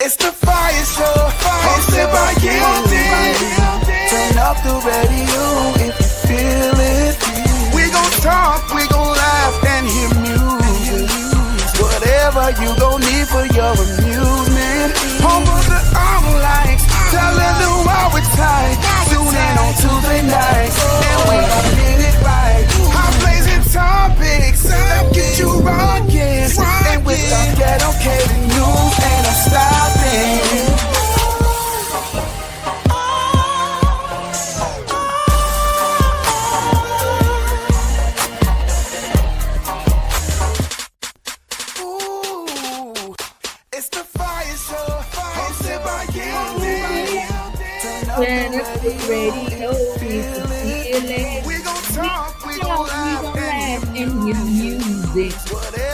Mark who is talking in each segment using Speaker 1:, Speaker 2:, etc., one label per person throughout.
Speaker 1: It's the Fire Show, hosted by Gildan. Turn up the radio if you feel it. We gon' talk, we gon' laugh and hear music. Whatever you gon' need for your amusement. Home of the online, telling the world we're tight. Tune in on Tuesday nights, and we gon' get it right. Hot blazing topics that get you rockin', and with our dedicated news and our stopping. It's the Fire Show, hosted by Gildan.
Speaker 2: Turn up the radio, we gon' talk, we gon' laugh and hear music.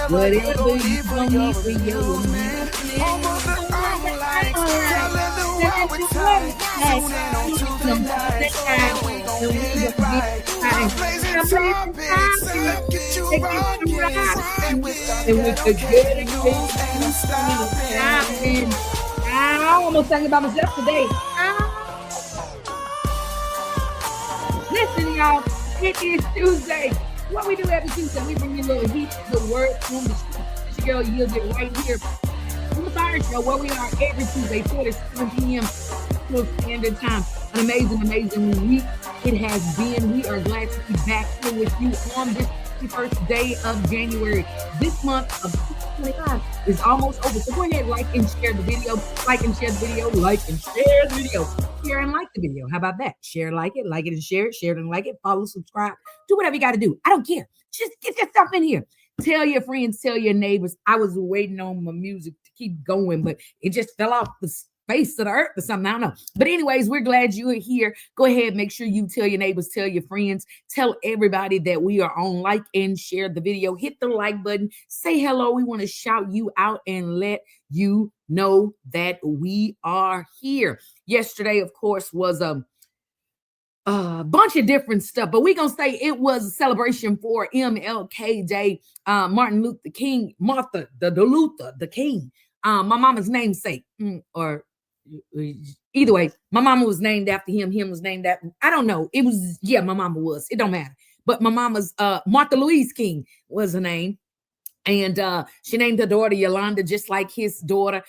Speaker 2: Whatever you gon' need for your amusement. Home of the online, telling the world we're tight. Tune in on Tuesday nights, and we gon' get it right. I'm blazing topics that get you rockin', and with the good news and the stopping. I almost sang about myself today. Listen, y'all, it is Tuesday. What we do every Tuesday, we bring you a little heat, good word from the street. It's your girl Yields it right here on the Fire Show, where we are every Tuesday, 4 to 7 p.m. Standard Time. An amazing week it has been. We are glad to be back here with you on this 51st day of January. This month of 2025 is almost over. So go ahead, like and share the video. Like and share the video. Like and share the video. Share and like the video. How about that? Share, like it and share it. Share it and like it. Follow, subscribe. Do whatever you got to do. I don't care. Just get yourself in here. Tell your friends, tell your neighbors. I was waiting on my music to keep going, but it just fell off the face of the earth or something. I don't know. But anyways, we're glad you are here. Go ahead, make sure you tell your neighbors, tell your friends, tell everybody that we are on. Like and share the video. Hit the like button. Say hello. We want to shout you out and let you know that we are here. Yesterday, of course, was a bunch of different stuff, but we're gonna say it was a celebration for MLK Day. Martin Luther King, Martha the King, my mama's namesake, or either way, my mama was named after him. Him was named after, I don't know. It was, yeah, my mama was. It don't matter. But my mama's Martha Louise King was her name. And she named her daughter Yolanda, just like his daughter.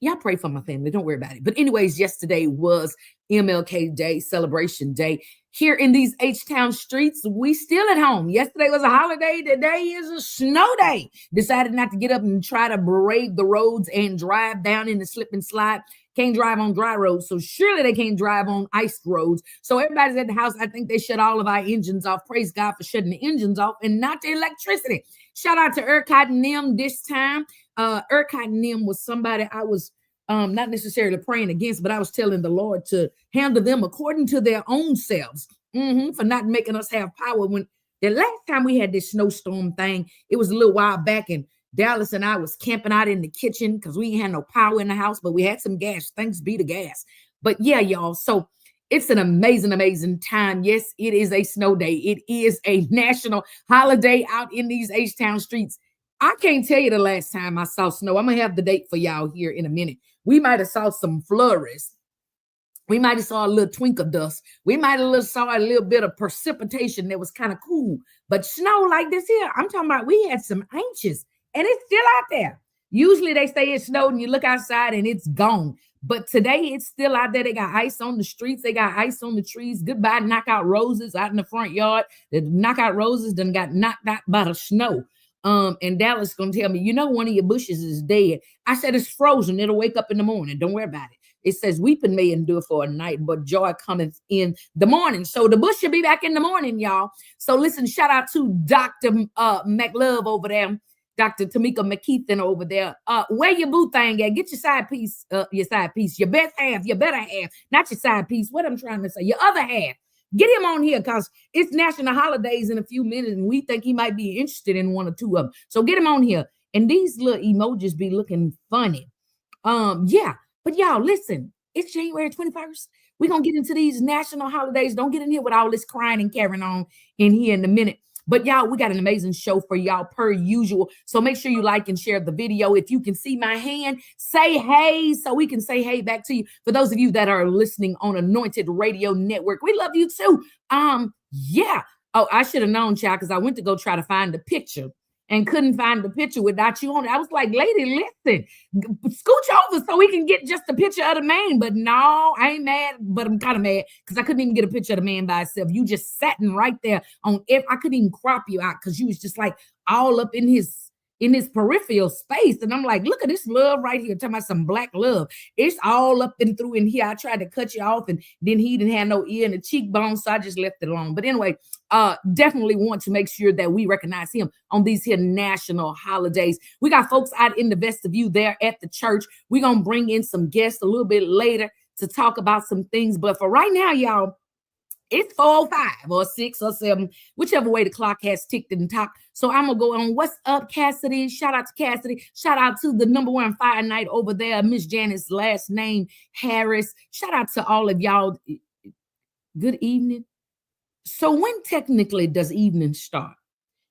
Speaker 2: Y'all pray for my family. Don't worry about it. But anyways, yesterday was MLK Day, celebration day. Here in these H-Town streets, we still at home. Yesterday was a holiday. Today is a snow day. Decided not to get up and try to brave the roads and drive down in the slip and slide. Can't drive on dry roads, so surely they can't drive on iced roads. So everybody's at the house. I think they shut all of our engines off. Praise God for shutting the engines off and not the electricity. Shout out to Urquhart and them this time. Urquhart and them was somebody I was not necessarily praying against, but I was telling the Lord to handle them according to their own selves, for not making us have power. When the last time we had this snowstorm thing, it was a little while back, and Dallas and I was camping out in the kitchen because we ain't had no power in the house, but we had some gas. Thanks be to gas. But yeah, y'all. So it's an amazing time. Yes, it is a snow day. It is a national holiday out in these H-Town streets. I can't tell you the last time I saw snow. I'm going to have the date for y'all here in a minute. We might have saw some flurries. We might have saw a little twinkle dust. We might have saw a little bit of precipitation that was kind of cool. But snow like this here, I'm talking about we had some inches. And it's still out there. Usually they say it snowed and you look outside and it's gone. But today it's still out there. They got ice on the streets. They got ice on the trees. Goodbye knockout roses out in the front yard. The knockout roses done got knocked out by the snow. And Dallas gonna tell me, you know, one of your bushes is dead. I said, it's frozen. It'll wake up in the morning. Don't worry about it. It says weeping may endure for a night, but joy cometh in the morning. So the bush should be back in the morning, y'all. So listen, shout out to Dr. McLove over there. Dr. Tamika McKeithen over there. Wear your boo thing at. Get your side piece, your best half, your better half, not your side piece. What I'm trying to say, your other half. Get him on here because it's national holidays in a few minutes, and we think he might be interested in one or two of them. So get him on here. And these little emojis be looking funny. Yeah. But y'all, listen, it's January 21st. We're going to get into these national holidays. Don't get in here with all this crying and carrying on in here in a minute. But y'all, we got an amazing show for y'all per usual. So make sure you like and share the video. If you can see my hand, say hey so we can say hey back to you. For those of you that are listening on Anointed Radio Network, we love you too. Yeah. Oh, I should have known, child, because I went to go try to find the picture and couldn't find the picture without you on it. I was like, lady, listen, scooch over so we can get just a picture of the man. But no, I ain't mad, but I'm kind of mad because I couldn't even get a picture of the man by itself. You just sitting right there on it. I couldn't even crop you out because you was just like all up in his peripheral space. And I'm like, look at this love right here. Talking about some black love. It's all up and through in here. I tried to cut you off and then he didn't have no ear and the cheekbone. So I just left it alone. But anyway, definitely want to make sure that we recognize him on these here national holidays. We got folks out in the vestibule there at the church. We're going to bring in some guests a little bit later to talk about some things. But for right now, y'all, it's 4:05 or 6 or 7, whichever way the clock has ticked and talked. So I'm going to go on. What's up, Cassidy? Shout out to Cassidy. Shout out to the #1 fire night over there, Miss Janice's last name, Harris. Shout out to all of y'all. Good evening. So when technically does evening start?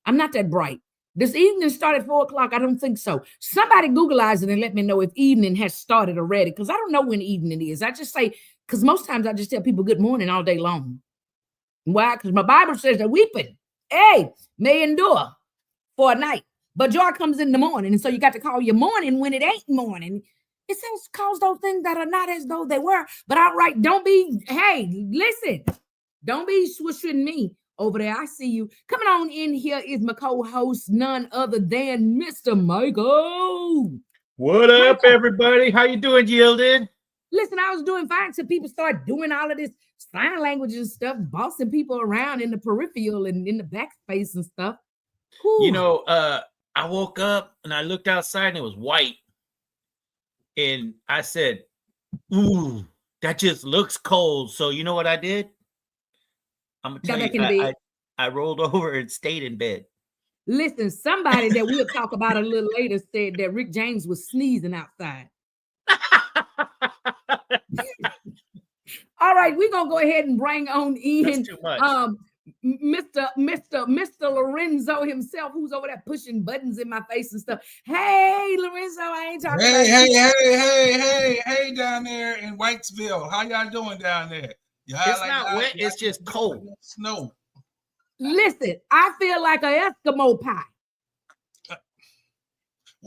Speaker 2: I'm not that bright. Does evening start at 4 o'clock? I don't think so. Somebody Googleize it and let me know if evening has started already, because I don't know when evening is. I just say, because most times I just tell people good morning all day long. Why? Because my Bible says that weeping, may endure for a night, but joy comes in the morning. And so you got to call your morning when it ain't morning. It says cause those things that are not as though they were. But all right, don't be, listen, don't be swishing me over there. I see you. Coming on in here is my co-host, none other than Mr. Michael.
Speaker 3: What up, everybody? How you doing, Yielded?
Speaker 2: Listen, I was doing fine until people start doing all of this sign language and stuff, bossing people around in the peripheral and in the backspace and stuff. Whew.
Speaker 3: You know, I woke up and I looked outside and it was white. And I said, ooh, that just looks cold. So you know what I did? I'm going to tell you, I rolled over and stayed in bed.
Speaker 2: Listen, somebody that we'll talk about a little later said that Rick James was sneezing outside. All right, we're gonna go ahead and bring on in Mr. Lorenzo himself, who's over there pushing buttons in my face and stuff. Hey, Lorenzo, I ain't talking about you.
Speaker 4: Hey down there in Whitesville. How y'all doing down there?
Speaker 3: It's not wet, it's just cold.
Speaker 4: Snow.
Speaker 2: Listen, I feel like an Eskimo pie.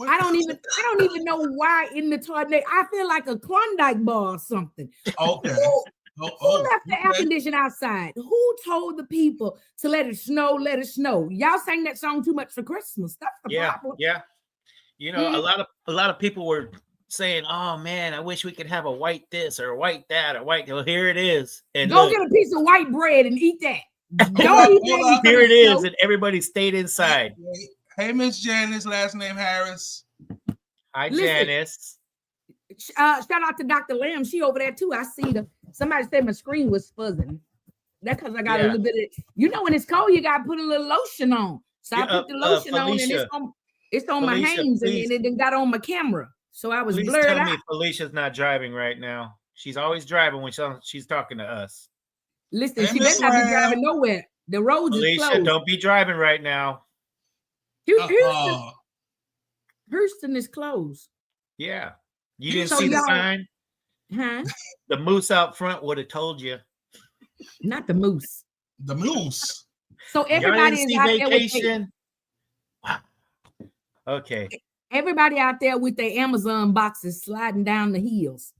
Speaker 2: I don't even know why in the tornado. I feel like a Klondike bar or something.
Speaker 4: Okay.
Speaker 2: Who left the air conditioner outside? Who told the people to let it snow? Let it snow. Y'all sang that song too much for Christmas. That's the problem.
Speaker 3: Yeah. You know, a lot of people were saying, "Oh man, I wish we could have a white this or a white that or white." Well, here it is. And
Speaker 2: go get a piece of white bread and eat that. Don't eat that.
Speaker 3: Here it is, and everybody stayed inside.
Speaker 4: Hey, Miss Janice, last name Harris.
Speaker 3: Hi, Janice.
Speaker 2: Shout out to Dr. Lamb. She over there too. I see the. Somebody said my screen was fuzzing. That's because I got a little bit of. You know, when it's cold, you got to put a little lotion on. So I put the lotion on, and it's on my hands, and it got on my camera. So I was blurred out. Tell me
Speaker 3: Felicia's not driving right now. She's always driving when she's talking to us.
Speaker 2: Listen, she better not be driving nowhere. The roads is closed.
Speaker 3: Don't be driving right now.
Speaker 2: Houston is closed.
Speaker 3: Yeah. You didn't see the sign?
Speaker 2: Huh?
Speaker 3: The moose out front would have told you.
Speaker 2: Not the moose.
Speaker 4: The moose.
Speaker 2: So everybody is out
Speaker 3: vacation. Wow. Okay.
Speaker 2: Everybody out there with their Amazon boxes sliding down the hills.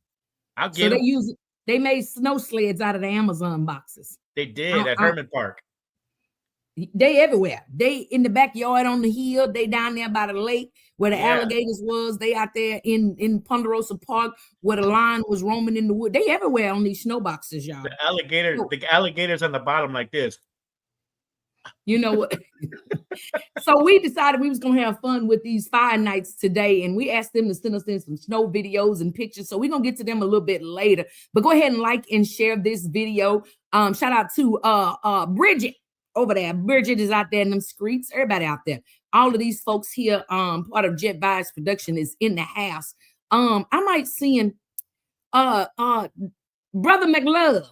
Speaker 3: I'll get them.
Speaker 2: They made snow sleds out of the Amazon boxes.
Speaker 3: They did at Herman Park.
Speaker 2: They everywhere. They in the backyard on the hill. They down there by the lake where the alligators was. They out there in Ponderosa Park where the lion was roaming in the wood. They everywhere on these snow boxes, y'all.
Speaker 3: The alligators on the bottom like this.
Speaker 2: You know what? So we decided we was gonna have fun with these fire nights today, and we asked them to send us in some snow videos and pictures. So we're gonna get to them a little bit later. But go ahead and like and share this video. Shout out to Bridget over there. Bridget is out there in them streets. Everybody out there. All of these folks here, part of Jet Vibes production is in the house. I might send Brother McLove.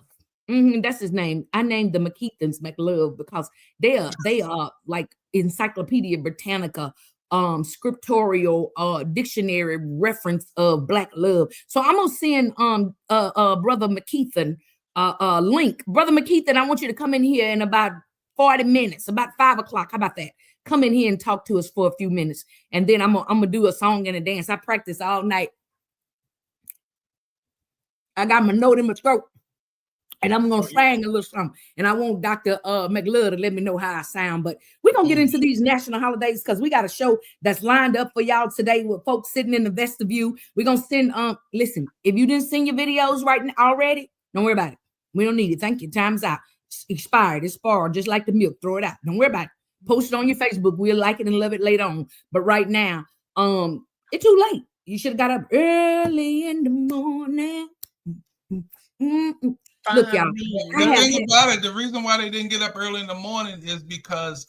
Speaker 2: That's his name. I named the McKeithans McLove because they are like Encyclopedia Britannica, scriptorial dictionary reference of Black love. So I'm gonna send brother McKeithan link. Brother McKeithan, I want you to come in here in about 40 minutes, about 5 o'clock. How about that? Come in here and talk to us for a few minutes, and then I'm gonna do a song and a dance. I practice all night. I got my note in my throat. And I'm going to sing a little something. And I want Dr. McLove to let me know how I sound. But we're going to get into these national holidays because we got a show that's lined up for y'all today with folks sitting in the vestibule. We're going to send, listen, if you didn't send your videos right now already, don't worry about it. We don't need it. Thank you. Time's out. It's expired. It's spoiled. Just like the milk. Throw it out. Don't worry about it. Post it on your Facebook. We'll like it and love it later on. But right now, it's too late. You should have got up early in the morning. Look, y'all.
Speaker 4: The thing about it, the reason why they didn't get up early in the morning is because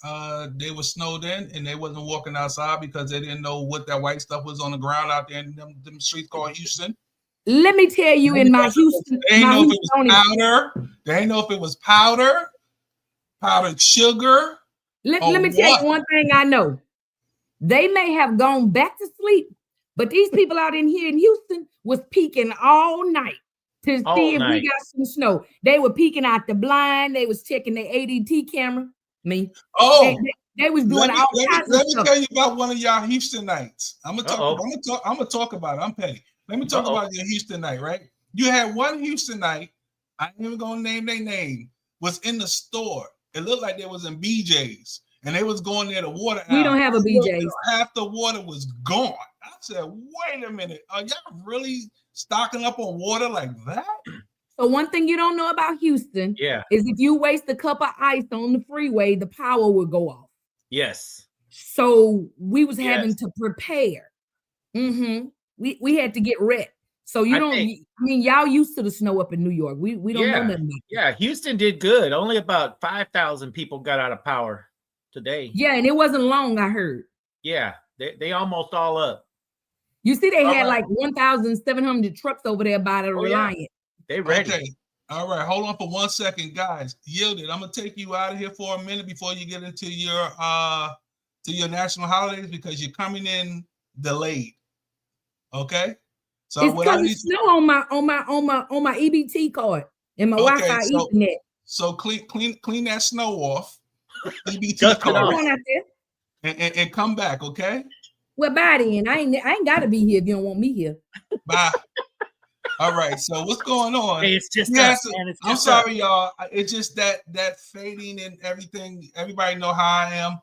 Speaker 4: they were snowed in and they wasn't walking outside because they didn't know what that white stuff was on the ground out there in them streets called Houston.
Speaker 2: Let me tell you, in my Houston,
Speaker 4: they didn't know if it was powder. They didn't know if it was powdered sugar.
Speaker 2: Let me tell you one thing I know. They may have gone back to sleep, but these people out in here in Houston was peeking all night to see if we got some snow. They were peeking out the blind. They was checking their ADT camera. They was doing all kinds of stuff. Let me tell
Speaker 4: you about one of y'all Houstonites. I'm gonna talk about it. I'm petty. Let me talk about your Houston night, right? You had one Houstonite, I ain't even gonna name their name, was in the store. It looked like they was in BJ's and they was going there to water.
Speaker 2: We don't have a BJ's.
Speaker 4: Half the water was gone. I said, wait a minute, are y'all really stocking up on water like that?
Speaker 2: So one thing you don't know about Houston is if you waste a cup of ice on the freeway, the power will go off.
Speaker 3: Yes.
Speaker 2: So we was having to prepare. We had to get ready. So y'all used to the snow up in New York. We don't know nothing about it.
Speaker 3: Yeah, Houston did good. Only about 5,000 people got out of power today.
Speaker 2: Yeah, and it wasn't long, I heard.
Speaker 3: Yeah, they almost all up.
Speaker 2: You see, they had like 1,700 trucks over there by the Reliant.
Speaker 3: They ready.
Speaker 4: Okay. All right, hold on for 1 second, guys. Yielded. I'm gonna take you out of here for a minute before you get into your national holidays because you're coming in delayed. Okay. So
Speaker 2: it's because it's snow on my EBT card and my Wi-Fi Ethernet.
Speaker 4: So clean that snow off. EBT card and come back, okay?
Speaker 2: Well, bye then. I ain't gotta be here if you don't want me here.
Speaker 4: Bye. All right. So what's going on?
Speaker 3: Hey, it's just us, man.
Speaker 4: I'm sorry, y'all. It's just that fading and everything. Everybody know how I am.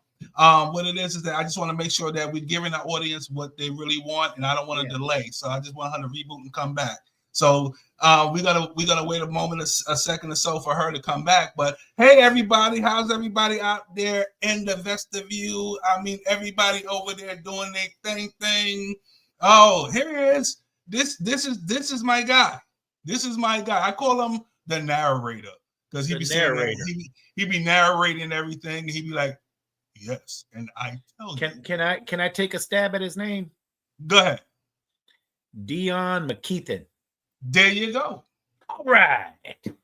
Speaker 4: What it is that I just want to make sure that we're giving our audience what they really want, and I don't want to delay. So I just want her to reboot and come back. So we're gonna wait a second or so for her to come back. But hey, everybody, how's everybody out there in the vestibule? I mean, everybody over there doing their thing. Oh, here he is. This is my guy. This is my guy. I call him the narrator because he be narrating everything. And he'd be like, yes, and I tell you.
Speaker 3: Can I take a stab at his name?
Speaker 4: Go ahead.
Speaker 3: Dion McKeithan.
Speaker 4: There you go.
Speaker 3: All right.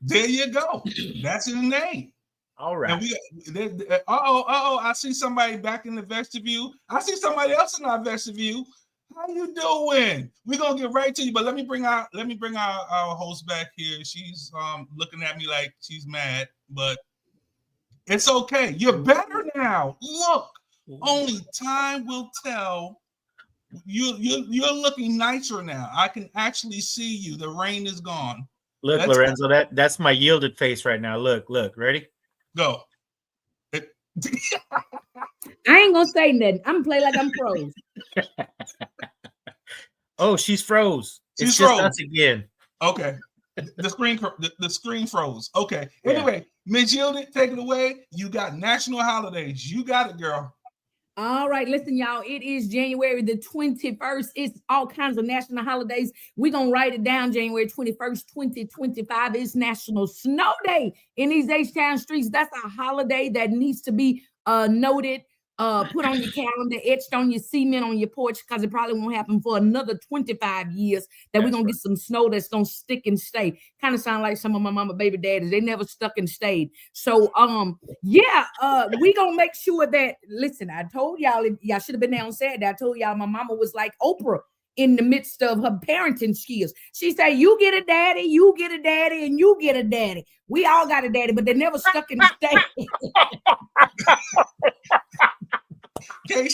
Speaker 4: There you go. That's his name.
Speaker 3: All right.
Speaker 4: And I see somebody back in the vestibule. I see somebody else in our vestibule. How you doing? We're gonna get right to you, but let me bring our host back here. She's looking at me like she's mad, but it's okay. You're better now. Look, only time will tell. You're looking nicer now. I can actually see you. The rain is gone.
Speaker 3: Look, Lorenzo, that's my yielded face right now. Look, ready?
Speaker 4: Go.
Speaker 2: I ain't gonna say nothing. I'm gonna play like I'm froze.
Speaker 3: Oh, she's froze.
Speaker 4: She's
Speaker 3: froze.
Speaker 4: Just
Speaker 3: us again.
Speaker 4: Okay. The screen froze. Okay. Anyway, Ms. Yielded, take it away. You got national holidays. You got it, girl.
Speaker 2: All right, listen, y'all. It is January the 21st. It's all kinds of national holidays. We're going to write it down. January 21st, 2025 is National Snow Day in these H-Town streets. That's a holiday that needs to be noted put on your calendar, etched on your cement on your porch, because it probably won't happen for another 25 years that we're gonna get some snow that's gonna stick and stay. Kind of sound like some of my mama baby daddies. They never stuck and stayed. So we gonna make sure that, listen, I told y'all, y'all should have been there on Saturday. I told y'all my mama was like Oprah in the midst of her parenting skills. She said, you get a daddy, you get a daddy, and you get a daddy. We all got a daddy, but they never stuck and stayed.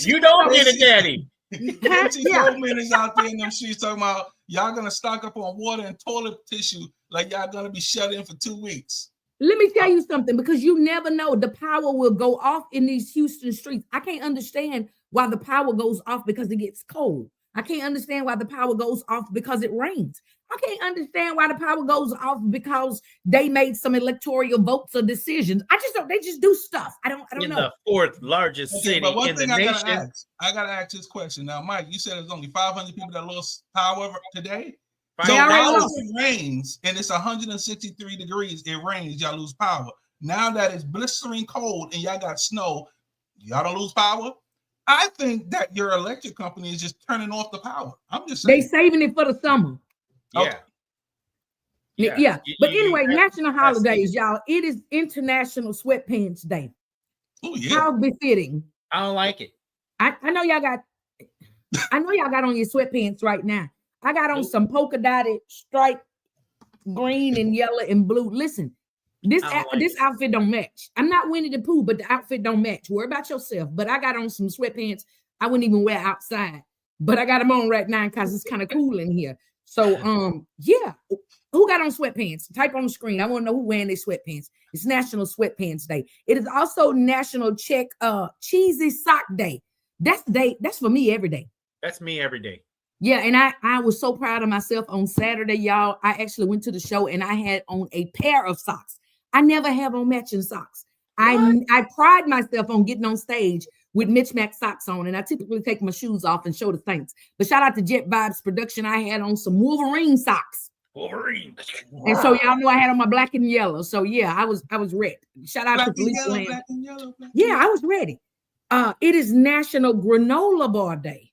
Speaker 3: You don't get a daddy.
Speaker 4: Casey Coleman is out there in them streets talking about y'all gonna stock up on water and toilet tissue like y'all gonna be shut in for 2 weeks.
Speaker 2: Let me tell you something, because you never know. The power will go off in these Houston streets. I can't understand why the power goes off because it gets cold. I can't understand why the power goes off because it rains. I can't understand why the power goes off because they made some electoral votes or decisions. I just don't. They just do stuff. I don't know.
Speaker 3: In the 4th largest city in the nation.
Speaker 4: I gotta ask this question now, Mike. You said there's only 500 people that lost power today.
Speaker 2: So
Speaker 4: while it rains and it's 163 degrees, it rains, y'all lose power. Now that it's blistering cold and y'all got snow, y'all don't lose power. I think that your electric company is just turning off the power. I'm just saying.
Speaker 2: They saving it for the summer.
Speaker 3: Yeah.
Speaker 2: Yeah. But anyway, national holidays, y'all. It is International Sweatpants Day.
Speaker 4: Oh, yeah.
Speaker 2: How befitting.
Speaker 3: I don't like it.
Speaker 2: I know y'all got on your sweatpants right now. I got on some polka dotted striped green and yellow and blue. Listen, this outfit don't match. I'm not Winnie the Pooh, but the outfit don't match. Worry about yourself. But I got on some sweatpants I wouldn't even wear outside. But I got them on right now because it's kind of cool in here. So yeah. Who got on sweatpants? Type on the screen. I want to know who wearing their sweatpants. It's National Sweatpants Day. It is also National Cheesy Sock Day. That's the day. That's for me every day.
Speaker 3: That's me every day.
Speaker 2: Yeah, and I was so proud of myself on Saturday, y'all. I actually went to the show and I had on a pair of socks. I never have on matching socks. I pride myself on getting on stage with Mitch Mac socks on, and I typically take my shoes off and show the thanks. But shout out to Jet Vibes Production. I had on some Wolverine socks.
Speaker 3: Wolverine.
Speaker 2: And so y'all know I had on my black and yellow. So yeah, I was ready. Shout out to Police Land. Yeah, I was ready. It is National Granola Bar Day.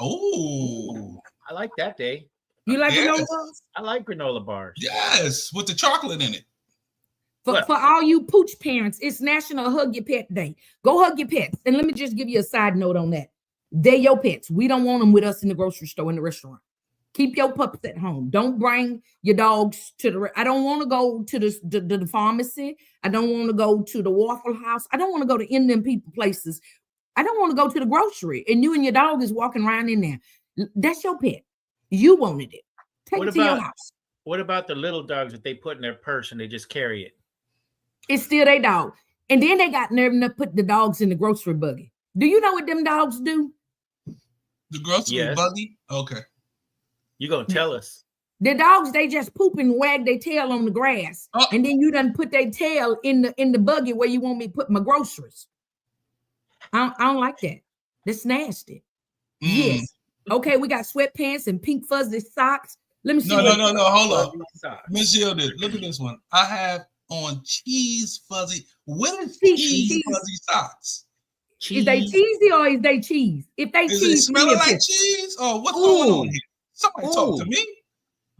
Speaker 4: Oh,
Speaker 3: I like that day.
Speaker 2: You like granola bars?
Speaker 3: I like granola bars.
Speaker 4: Yes, with the chocolate in it.
Speaker 2: For all you pooch parents, it's National Hug Your Pet Day. Go hug your pets. And let me just give you a side note on that. They're your pets. We don't want them with us in the grocery store, in the restaurant. Keep your pups at home. Don't bring your dogs to the. I don't want to go to the pharmacy. I don't want to go to the Waffle House. I don't want to go to any of them people places. I don't want to go to the grocery and you and your dog is walking around in there. That's your pet. You wanted it. Take it to your house.
Speaker 3: What about the little dogs that they put in their purse and they just carry it?
Speaker 2: It's still their dog. And then they got nerve enough to put the dogs in the grocery buggy. Do you know what them dogs do?
Speaker 4: The grocery buggy? Okay.
Speaker 3: You gonna tell us?
Speaker 2: The dogs, they just poop and wag their tail on the grass. Oh. And then you done put their tail in the buggy where you want me to put my groceries. I don't like that. That's nasty. Yes. Okay, we got sweatpants and pink fuzzy socks. Let me see.
Speaker 4: No. Hold on. Miss Gilda, look at this one. I have on cheese fuzzy. What is cheese fuzzy socks?
Speaker 2: Cheese. Is they cheesy or is they cheese? If they cheese,
Speaker 4: it smelling like cheese? Or what's going on here? Somebody talk to me.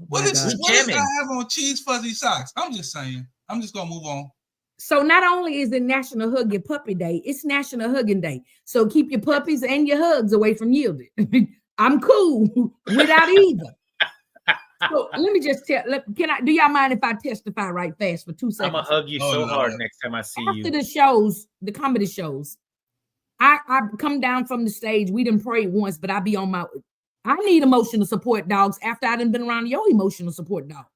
Speaker 4: What is I have on cheese fuzzy socks? I'm just saying. I'm just gonna move on.
Speaker 2: So not only is it National Hug Your Puppy Day, it's National Hugging Day. So keep your puppies and your hugs away from Yielded. I'm cool without either. So let me just tell. Do y'all mind if I testify right fast for 2 seconds?
Speaker 3: I'm gonna hug you so hard next time I see you.
Speaker 2: After the shows, the comedy shows, I come down from the stage. We didn't pray once, but I be on my. I need emotional support dogs after I done been around your emotional support dog.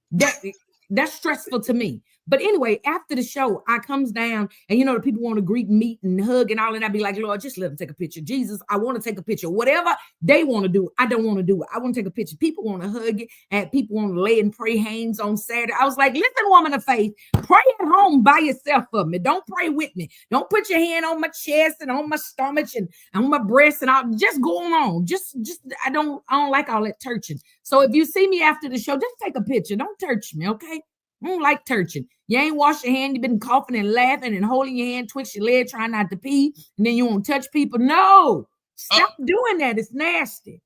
Speaker 2: That's stressful to me. But anyway, after the show, I comes down and, the people want to greet and meet and hug and all that. I'd be like, Lord, just let them take a picture. Jesus, I want to take a picture. Whatever they want to do, I don't want to do it. I want to take a picture. People want to hug it and people want to lay and pray hands on Saturday. I was like, listen, woman of faith, pray at home by yourself for me. Don't pray with me. Don't put your hand on my chest and on my stomach and on my breast and all. Just go on. Just I don't like all that touching. So if you see me after the show, just take a picture. Don't touch me, okay? I don't like touching. You ain't washed your hand. You've been coughing and laughing and holding your hand, twitch your leg, trying not to pee, and then you won't touch people. No, stop doing that. It's nasty.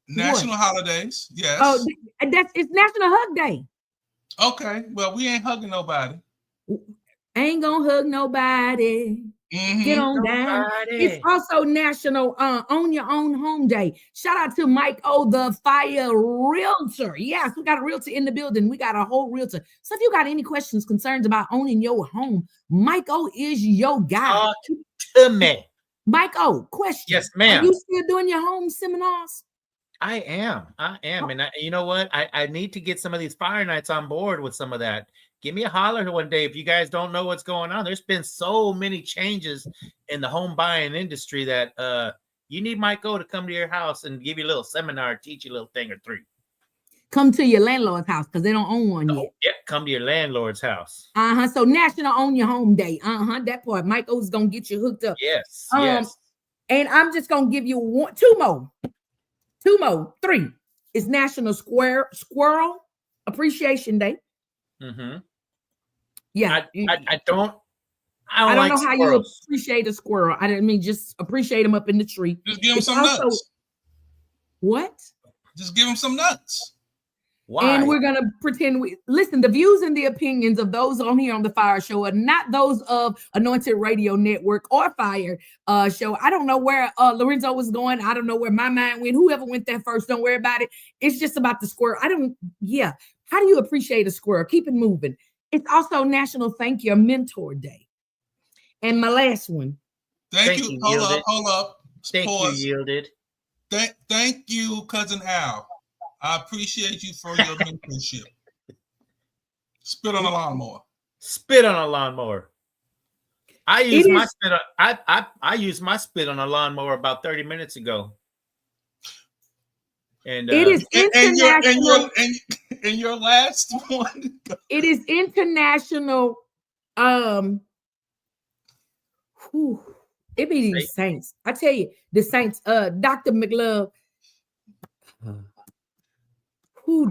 Speaker 4: National holidays, yes.
Speaker 2: Oh, it's National Hug Day.
Speaker 4: Okay, well, we ain't hugging nobody.
Speaker 2: Ain't gonna hug nobody. Get on down. It's also National Own Your Own Home Day. Shout out to Mike O, the FIYAH realtor. Yes, we got a realtor in the building. We got a whole realtor. So if you got any questions, concerns about owning your home, Mike O is your guy.
Speaker 3: Talk to me.
Speaker 2: Mike O, question.
Speaker 3: Yes, ma'am.
Speaker 2: Are you still doing your home seminars?
Speaker 3: I am. And you know what? I need to get some of these fire nights on board with some of that. Give me a holler one day if you guys don't know what's going on. There's been so many changes in the home buying industry that you need Mike O to come to your house and give you a little seminar, teach you a little thing or three.
Speaker 2: Come to your landlord's house because they don't own one yet.
Speaker 3: Yeah, come to your landlord's house.
Speaker 2: So National Own Your Home Day. That part. Mike O's gonna get you hooked up.
Speaker 3: Yes.
Speaker 2: And I'm just gonna give you two more. 3. It's National Squirrel Appreciation Day. Yeah,
Speaker 3: I don't
Speaker 2: know
Speaker 3: like
Speaker 2: how
Speaker 3: squirrels.
Speaker 2: you appreciate a squirrel. I didn't mean just appreciate them up in the tree.
Speaker 4: Just give them some nuts.
Speaker 2: What?
Speaker 4: Just give them some nuts.
Speaker 3: Why?
Speaker 2: And we're gonna pretend listen. The views and the opinions of those on here on the Fire Show are not those of Anointed Radio Network or Fire Show. I don't know where Lorenzo was going. I don't know where my mind went. Whoever went there first, don't worry about it. It's just about the squirrel. How do you appreciate a squirrel? Keep it moving. It's also National Thank Your Mentor Day. And my last one.
Speaker 4: Thank you. Hold up.
Speaker 3: Thank you, Yielded.
Speaker 4: Thank you, Cousin Al. I appreciate you for your mentorship. Spit on a lawnmower.
Speaker 3: Spit on a lawnmower. I used my spit on a lawnmower about 30 minutes ago. And
Speaker 2: it is international.
Speaker 4: And your last one.
Speaker 2: It is international. It be these saints. I tell you, the saints. Dr. McLove.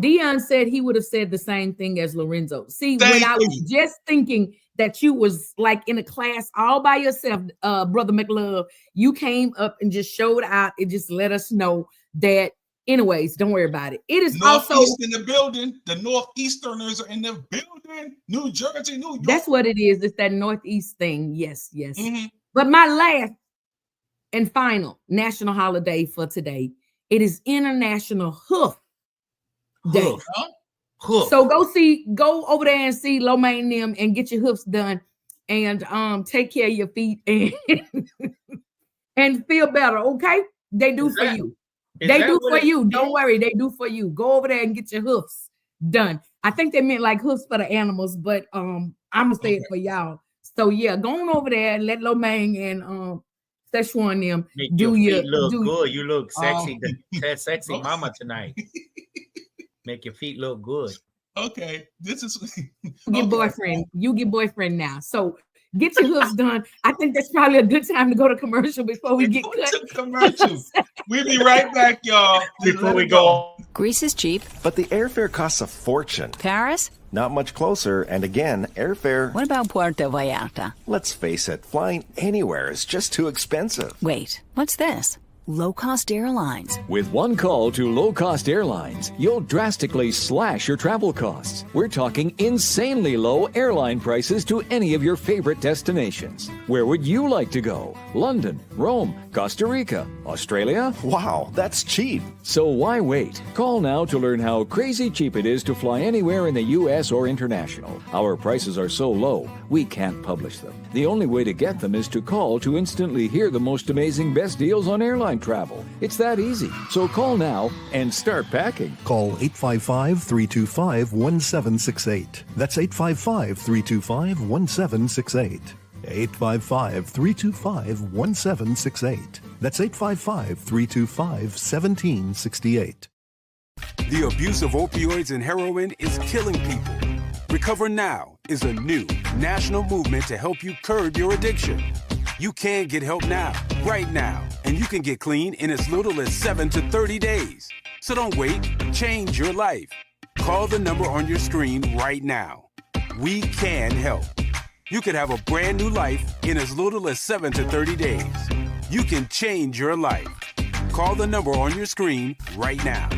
Speaker 2: Dion said he would have said the same thing as Lorenzo. See, when I was just thinking that you was like in a class all by yourself, Brother McLove, you came up and just showed out. It just let us know that. Anyways, don't worry about it. It is
Speaker 4: Northeast
Speaker 2: also
Speaker 4: in the building. The Northeasterners are in the building. New Jersey, New York.
Speaker 2: That's what it is. It's that Northeast thing. Yes. But my last and final national holiday for today, it is International Hoof Day.
Speaker 3: Hoof.
Speaker 2: So go over there and see Lomain them and get your hoofs done and take care of your feet and feel better. Okay, they do for you. They do for you. Don't worry, they do for you. Go over there and get your hoofs done. I think they meant like hoofs for the animals, but I'm gonna say it for y'all. So yeah, go on over there and let Lomain and Szechuan them do your
Speaker 3: look good. You look sexy, sexy mama tonight. Make your feet look good.
Speaker 4: Okay, this is
Speaker 2: get boyfriend. You get boyfriend now. So get your hoofs done. I think that's probably a good time to go to commercial before we get cut.
Speaker 4: Commercials. We'll be right back, y'all.
Speaker 3: Before we go.
Speaker 5: Greece is cheap.
Speaker 6: But the airfare costs a fortune.
Speaker 5: Paris?
Speaker 6: Not much closer. And again, airfare...
Speaker 5: What about Puerto Vallarta?
Speaker 6: Let's face it, flying anywhere is just too expensive.
Speaker 5: Wait, what's this? Low-cost airlines.
Speaker 7: With one call to low-cost airlines, you'll drastically slash your travel costs. We're talking insanely low airline prices to any of your favorite destinations. Where would you like to go? London, Rome, Costa Rica, Australia?
Speaker 6: Wow, that's cheap.
Speaker 7: So why wait? Call now to learn how crazy cheap it is to fly anywhere in the U.S. or international. Our prices are so low, we can't publish them. The only way to get them is to call to instantly hear the most amazing best deals on airline travel. It's that easy. So call now and start packing.
Speaker 8: Call 855-325-1768. That's 855-325-1768. 855-325-1768. That's 855-325-1768.
Speaker 9: The abuse of opioids and heroin is killing people. Recover Now is a new national movement to help you curb your addiction. You can get help now, right now, and you can get clean in as little as 7 to 30 days. So don't wait. Change your life. Call the number on your screen right now. we can help. You could have a brand new life in as little as 7 to 30 days. You can change your life. Call the number on your screen right now.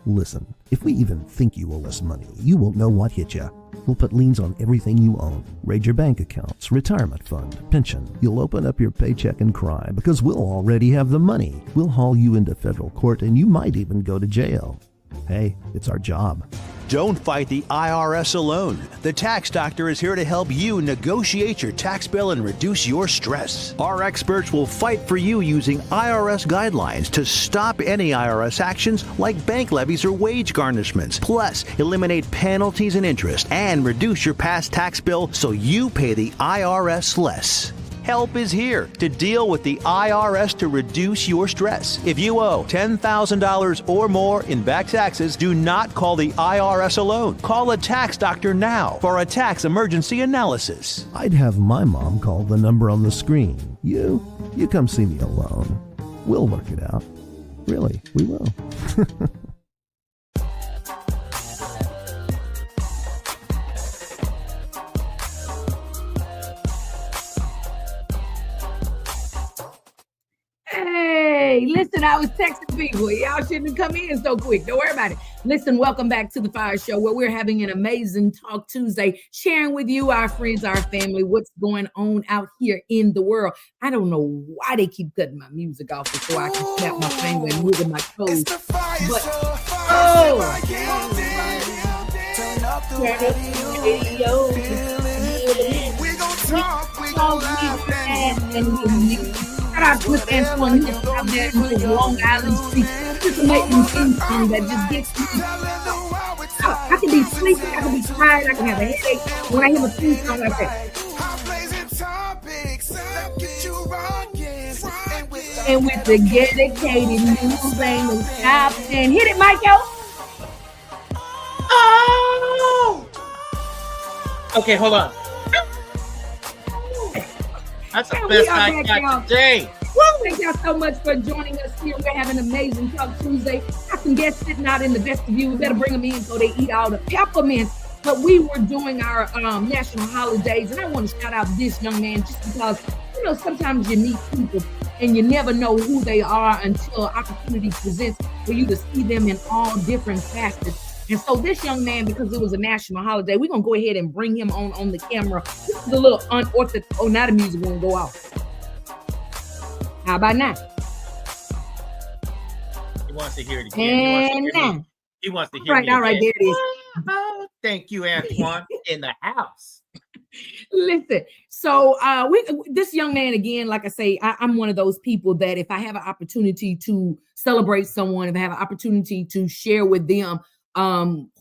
Speaker 8: Listen, if we even think you owe us money, you won't know what hit you. We'll put liens on everything you own. Raid your bank accounts, retirement fund, pension. You'll open up your paycheck and cry because we'll already have the money. We'll haul you into federal court and you might even go to jail. Hey, it's our job.
Speaker 10: Don't fight the IRS alone. The Tax Doctor is here to help you negotiate your tax bill and reduce your stress. Our experts will fight for you using IRS guidelines to stop any IRS actions like bank levies or wage garnishments. Plus, eliminate penalties and interest and reduce your past tax bill so you pay the IRS less. Help is here to deal with the IRS to reduce your stress. If you owe $10,000 or more in back taxes, do not call the IRS alone. Call a tax doctor now for a tax emergency analysis.
Speaker 8: I'd have my mom call the number on the screen. You come see me alone. We'll work it out. Really, we will.
Speaker 2: Hey, listen, I was texting people. Y'all shouldn't have come in so quick. Don't worry about it. Listen, welcome back to the FIYAH Show, where we're having an amazing Talk Tuesday, sharing with you, our friends, our family, what's going on out here in the world. I don't know why they keep cutting my music off before I can snap my finger and wiggle my toes. But, turn up the radio.
Speaker 1: We gon' talk, we gon' laugh and
Speaker 2: Shout out to Miss Antoine who's out there in Long Island Street. Just a making theme song that just gets me. I can be sleepy, I can be tired, I can have a headache when I hear a theme song like that. And with the dedicated news ain't no stop. And hit it, Michael.
Speaker 3: Oh! Okay, hold on. That's the best I got today.
Speaker 2: Well, thank y'all so much for joining us here. We're having an amazing Talk Tuesday. Got some guests sitting out in the vestibule. We better bring them in so they eat all the peppermints. But we were doing our national holidays, and I want to shout out this young man just because, you know, sometimes you meet people and you never know who they are until opportunity presents for you to see them in all different facets. And so this young man, because it was a national holiday, we're going to go ahead and bring him on the camera. This is a little unorthodox. Oh, now the music won't go off. How about now?
Speaker 3: He wants to hear it again.
Speaker 2: And
Speaker 3: he wants to hear
Speaker 2: right,
Speaker 3: me
Speaker 2: all right,
Speaker 3: again.
Speaker 2: there it is.
Speaker 3: Oh, thank you, Antoine, in the house.
Speaker 2: Listen, so this young man, again, like I say, I'm one of those people that if I have an opportunity to celebrate someone, if I have an opportunity to share with them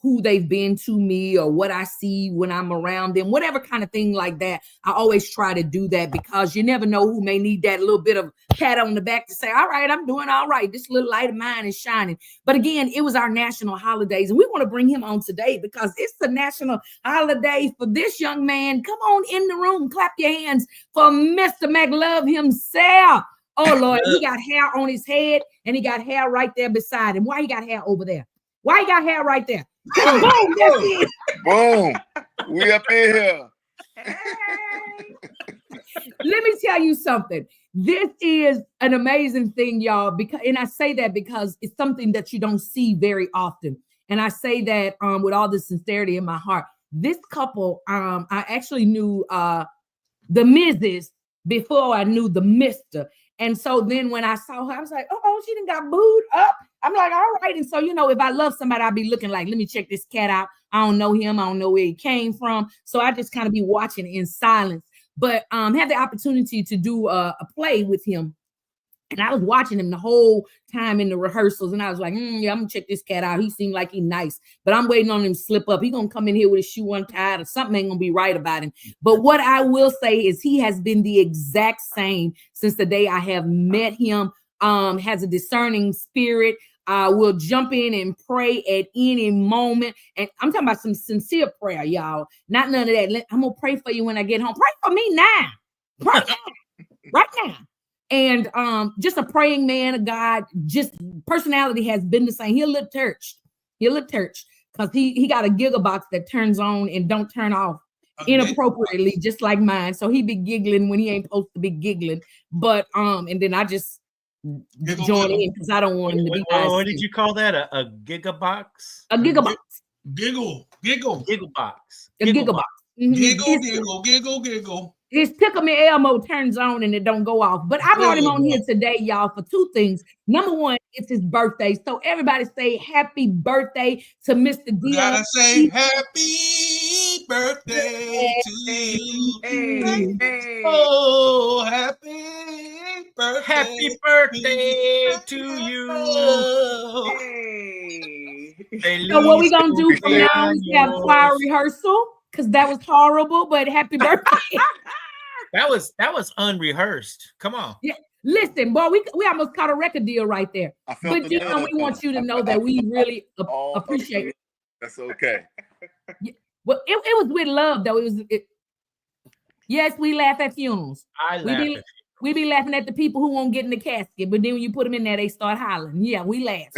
Speaker 2: who they've been to me or what I see when I'm around them, whatever kind of thing like that, I always try to do that because you never know who may need that little bit of pat on the back to say, all right, I'm doing all right. This little light of mine is shining. But again, it was our national holidays, and we want to bring him on today because it's the national holiday for this young man. Come on in the room, clap your hands for Mr. McLove himself. Oh, Lord, he got hair on his head, and he got hair right there beside him. Why he got hair over there? Why you got hair right there? Boom, boom,
Speaker 11: boom. We up in here.
Speaker 2: Let me tell you something. This is an amazing thing, y'all, because, and I say that because it's something that you don't see very often. And I say that with all the sincerity in my heart. This couple, I actually knew the Mrs. before I knew the Mr. And so then when I saw her, I was like, oh, she done got booed up. I'm like, all right. And so, you know, if I love somebody, I'll be looking like, let me check this cat out. I don't know him. I don't know where he came from. So I just kind of be watching in silence, but had the opportunity to do a play with him. And I was watching him the whole time in the rehearsals. And I was like, yeah, I'm gonna check this cat out. He seemed like he nice, but I'm waiting on him to slip up. He gonna come in here with his shoe untied or something ain't gonna be right about him. But what I will say is he has been the exact same since the day I have met him. Has a discerning spirit. Will jump in and pray at any moment. And I'm talking about some sincere prayer, y'all. Not none of that. I'm gonna pray for you when I get home. Pray for me now. Pray now. Right now. And just a praying man of God, just personality has been the same. He'll look church. because he got a gigabox that turns on and don't turn off inappropriately, just like mine. So he be giggling when he ain't supposed to be giggling. But and then I just join in because I don't want him to be.
Speaker 3: What did you call that? A gigabox?
Speaker 2: A gigabox.
Speaker 4: Giggle.
Speaker 3: Giggle box.
Speaker 2: A gigabox.
Speaker 4: Giggle.
Speaker 2: His Tickle Me Elmo turns on and it don't go off. But I brought him on here today, y'all, for two things. Number one, it's his birthday. So everybody say happy birthday to Mr. Dion.
Speaker 4: Gotta say happy birthday to you.
Speaker 3: Hey.
Speaker 4: Oh, happy birthday.
Speaker 3: Happy birthday to you.
Speaker 2: So what we gonna do from now on is have choir rehearsal, because that was horrible, but happy birthday.
Speaker 3: That was unrehearsed. Come on.
Speaker 2: Yeah. Listen, boy, we almost caught a record deal right there. But Dion, we want you to know that we really appreciate it.
Speaker 11: That's okay.
Speaker 2: Yeah. Well, it was with love, though. Yes, we laugh at funerals. We be laughing at the people who won't get in the casket, but then when you put them in there, they start hollering. Yeah, we laugh.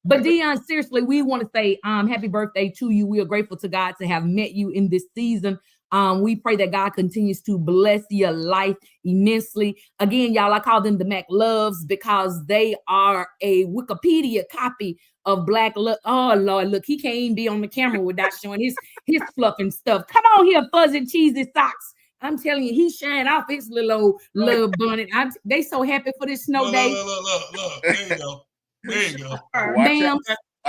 Speaker 2: But Dion, seriously, we want to say happy birthday to you. We are grateful to God to have met you in this season. We pray that God continues to bless your life immensely. Again, y'all, I call them the Mac Loves because they are a Wikipedia copy of Black love. Oh, Lord, look, he can't even be on the camera without showing his fluff and stuff. Come on here, fuzzy, cheesy socks. I'm telling you, he's shining off his little old love bonnet. They so happy for this snow day.
Speaker 4: Look. There you go.
Speaker 2: Ma'am,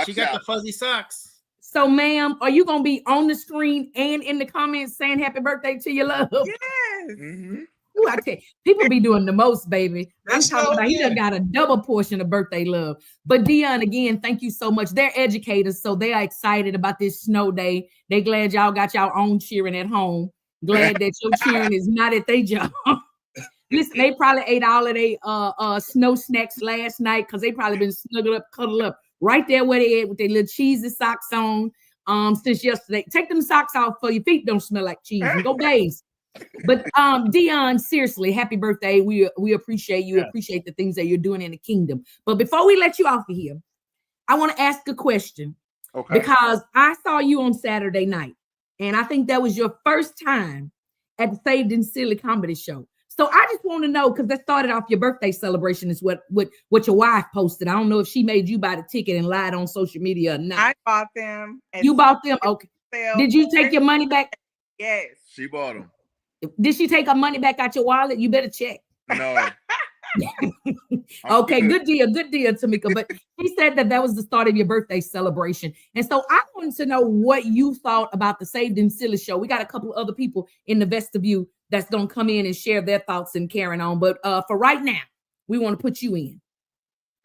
Speaker 3: she got the fuzzy socks.
Speaker 2: So, ma'am, are you going to be on the screen and in the comments saying happy birthday to your love?
Speaker 12: Yes.
Speaker 11: Mm-hmm.
Speaker 2: Ooh, I tell you, people be doing the most, baby. I'm talking about he done got a double portion of birthday love. But Dion, again, thank you so much. They're educators, so they are excited about this snow day. They glad y'all got y'all own cheering at home. Glad that your cheering is not at their job. Listen, they probably ate all of their snow snacks last night because they probably been snuggled up, cuddled up right there where they at with their little cheesy socks on since yesterday. Take them socks off so your feet don't smell like cheese and go bathe. But Dion, seriously, happy birthday. We appreciate you. Appreciate the things that you're doing in the kingdom. But before we let you off of here, I want to ask a question.
Speaker 11: Okay.
Speaker 2: Because I saw you on Saturday night, and I think that was your first time at the Saved and Silly Comedy Show. So I just want to know, because that started off your birthday celebration is what your wife posted. I don't know if she made you buy the ticket and lied on social media or not.
Speaker 12: I bought them.
Speaker 2: You bought them? Okay. Did you take your money back?
Speaker 12: Yes.
Speaker 11: She bought them.
Speaker 2: Did she take her money back out your wallet? You better check.
Speaker 11: No.
Speaker 2: Okay, good deal, Tamika. But he said that was the start of your birthday celebration. And so I wanted to know what you thought about the Saved and Silly show. We got a couple of other people in the vestibule that's going to come in and share their thoughts and carrying on. But for right now, we want to put you in.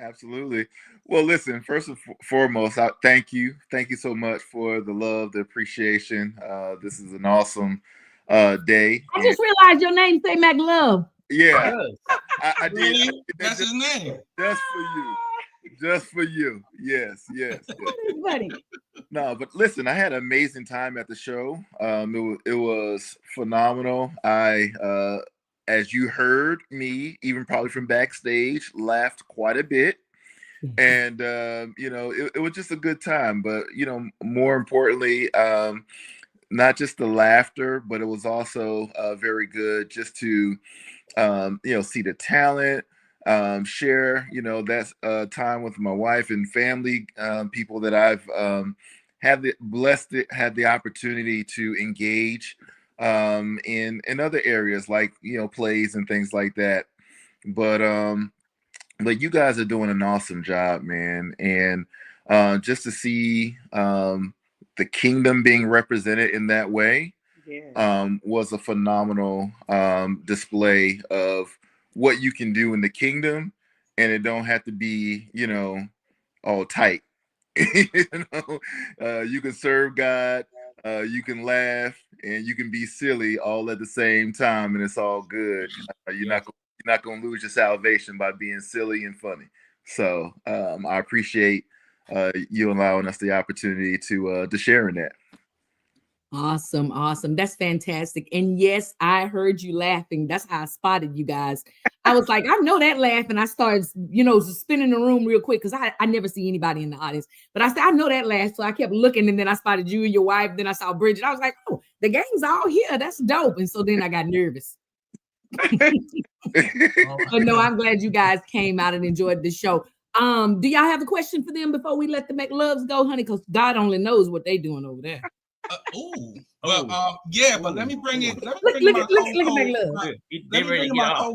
Speaker 11: Absolutely. Well, listen, first and foremost, thank you. Thank you so much for the love, the appreciation. This is an awesome day.
Speaker 2: I just realized your name say Mac Love.
Speaker 11: Yeah, I did.
Speaker 4: Really? That's his name.
Speaker 11: Just for you. Just for you. Yes.
Speaker 2: Buddy.
Speaker 11: No, but listen, I had an amazing time at the show. It was phenomenal. As you heard me, even probably from backstage, laughed quite a bit. And, it was just a good time. But, more importantly, not just the laughter, but it was also very good just to, see the talent, share, that's time with my wife and family, people that I've had the opportunity to engage in other areas like, plays and things like that. But you guys are doing an awesome job, man. And just to see the kingdom being represented in that way was a phenomenal display of what you can do in the kingdom, and it don't have to be, all tight. You can serve God, you can laugh, and you can be silly all at the same time, and it's all good. You're not gonna lose your salvation by being silly and funny. So I appreciate you allowing us the opportunity to share in that.
Speaker 2: Awesome. That's fantastic. And yes, I heard you laughing. That's how I spotted you guys. I was like, I know that laugh. And I started, spinning the room real quick because I never see anybody in the audience. But I said, I know that laugh. So I kept looking, and then I spotted you and your wife. Then I saw Bridget. I was like, oh, the gang's all here. That's dope. And so then I got nervous. But no, I'm glad you guys came out and enjoyed the show. Do y'all have a question for them before we let the McLoves go, honey? Because God only knows what they doing over there.
Speaker 4: But let me bring in. Let me bring in my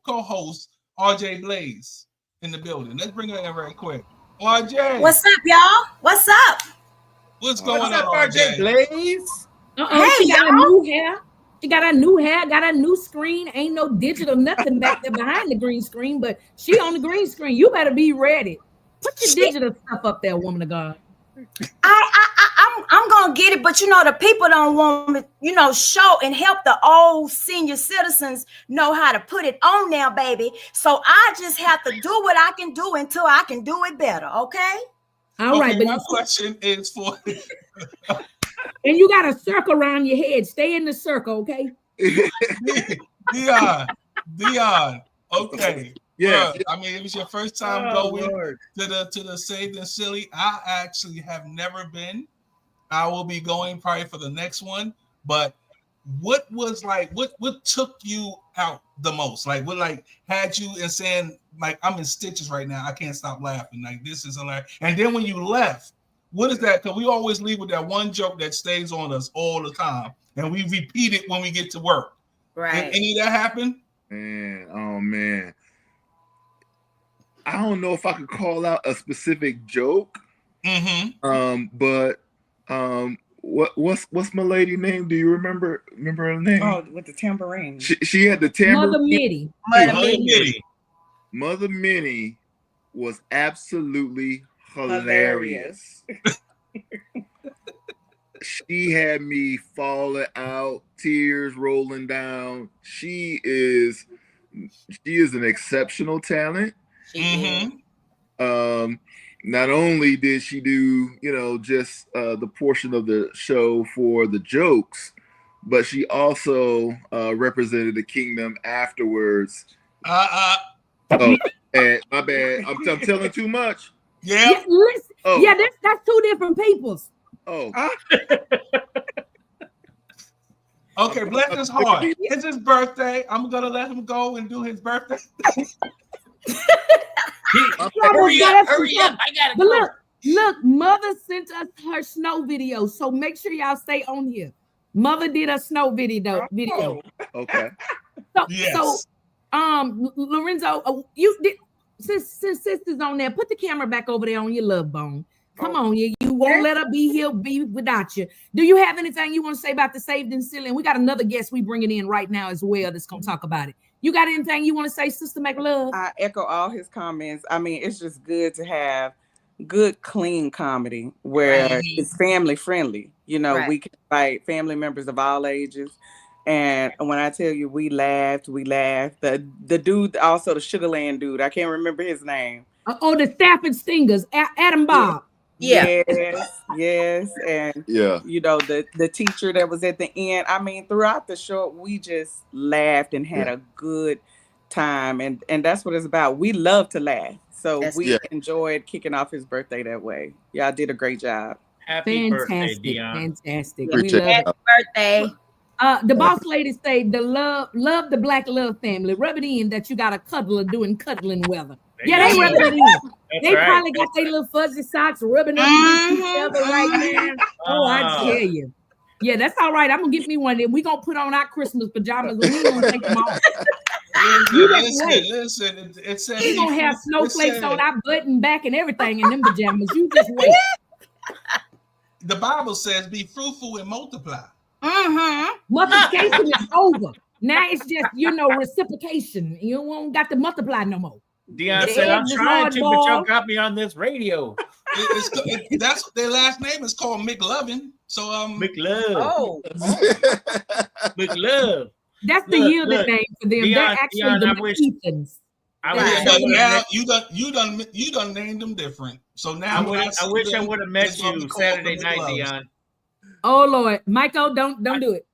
Speaker 4: co-host RJ Blaze in the building. Let's bring her in very quick. RJ,
Speaker 12: what's up, y'all? What's up?
Speaker 4: What's going on,
Speaker 3: RJ Blaze?
Speaker 2: Hey, she got a new hair. She got a new hair, got a new screen. Ain't no digital nothing back there behind the green screen, but she on the green screen. You better be ready. Put your digital stuff up there, woman of God.
Speaker 12: I'm gonna get it, but the people don't want me, show and help the old senior citizens know how to put it on now, baby. So I just have to do what I can do until I can do it better. Okay.
Speaker 2: All right, but
Speaker 4: my question is for.
Speaker 2: And you got a circle around your head. Stay in the circle, okay?
Speaker 4: Dion. Okay.
Speaker 11: Yeah.
Speaker 4: I mean, it was your first time going to the Saved and Silly. I actually have never been. I will be going probably for the next one. But what was what took you out the most? What had you and saying I'm in stitches right now. I can't stop laughing. This is hilarious. And then when you left, what is that? Because we always leave with that one joke that stays on us all the time, and we repeat it when we get to work.
Speaker 12: Right?
Speaker 4: Did any of that happen?
Speaker 11: Man, I don't know if I could call out a specific joke. But what's my lady name? Do you remember her name?
Speaker 13: Oh, with the tambourine.
Speaker 11: She had the tambourine. Mother Minnie was absolutely hilarious. She had me falling out, tears rolling down. She is an exceptional talent. Not only did she do, just the portion of the show for the jokes, but she also represented the kingdom afterwards. Oh, and my bad. I'm telling too much.
Speaker 4: Yeah.
Speaker 2: That's two different peoples.
Speaker 11: Oh.
Speaker 4: Okay, bless his heart. It's his birthday. I'm gonna let him go and do his birthday.
Speaker 3: Hurry up! I gotta go.
Speaker 2: Look, Mother sent us her snow video, so make sure y'all stay on here. Mother did a snow video.
Speaker 11: Okay.
Speaker 2: So, Lorenzo, you did. Since sister's on there, put the camera back over there on your love bone. Come on, you won't let her be without you. Do you have anything you want to say about the Saved and Silly? And we got another guest we bringing in right now as well that's gonna talk about it. You got anything you want to say, Sister McLove?
Speaker 13: I echo all his comments. I mean, it's just good to have good, clean comedy where it's family friendly. We can invite family members of all ages. And when I tell you we laughed. The dude, also the Sugarland dude, I can't remember his name.
Speaker 2: The Stafford Stingers, Adam Bob.
Speaker 12: Yeah.
Speaker 13: Yes. And the teacher that was at the end. I mean, throughout the show, we just laughed and had a good time. And that's what it's about. We love to laugh. So we enjoyed kicking off his birthday that way. Y'all did a great job.
Speaker 3: Happy birthday, Dion.
Speaker 2: Fantastic.
Speaker 12: We love happy birthday.
Speaker 2: The boss lady say the love the Black Love family. Rub it in that you got a cuddler doing cuddling weather. They rub it in. They probably got their little fuzzy socks rubbing up each other right now. Oh, I tell you. Yeah, that's all right. I'm gonna get me one. We're gonna put on our Christmas pajamas and we're gonna take them off.
Speaker 4: Listen, it said
Speaker 2: we're gonna have snowflakes on our butt and back and everything in them pajamas. You just wait.
Speaker 4: The Bible says, be fruitful and multiply.
Speaker 2: Multiplication is over. Now it's just, reciprocation. You won't got to multiply no more.
Speaker 3: Dion said, I'm trying to, but y'all got me on this radio.
Speaker 4: That's their last name is called McLovin. So
Speaker 3: McLove. McLove.
Speaker 2: That's the yielded name for them.
Speaker 3: Dion,
Speaker 2: they're actually the McEathans.
Speaker 4: You done named them different. So now
Speaker 3: I wish I would have met you Saturday night, Dion.
Speaker 2: Oh Lord, Michael, don't do it.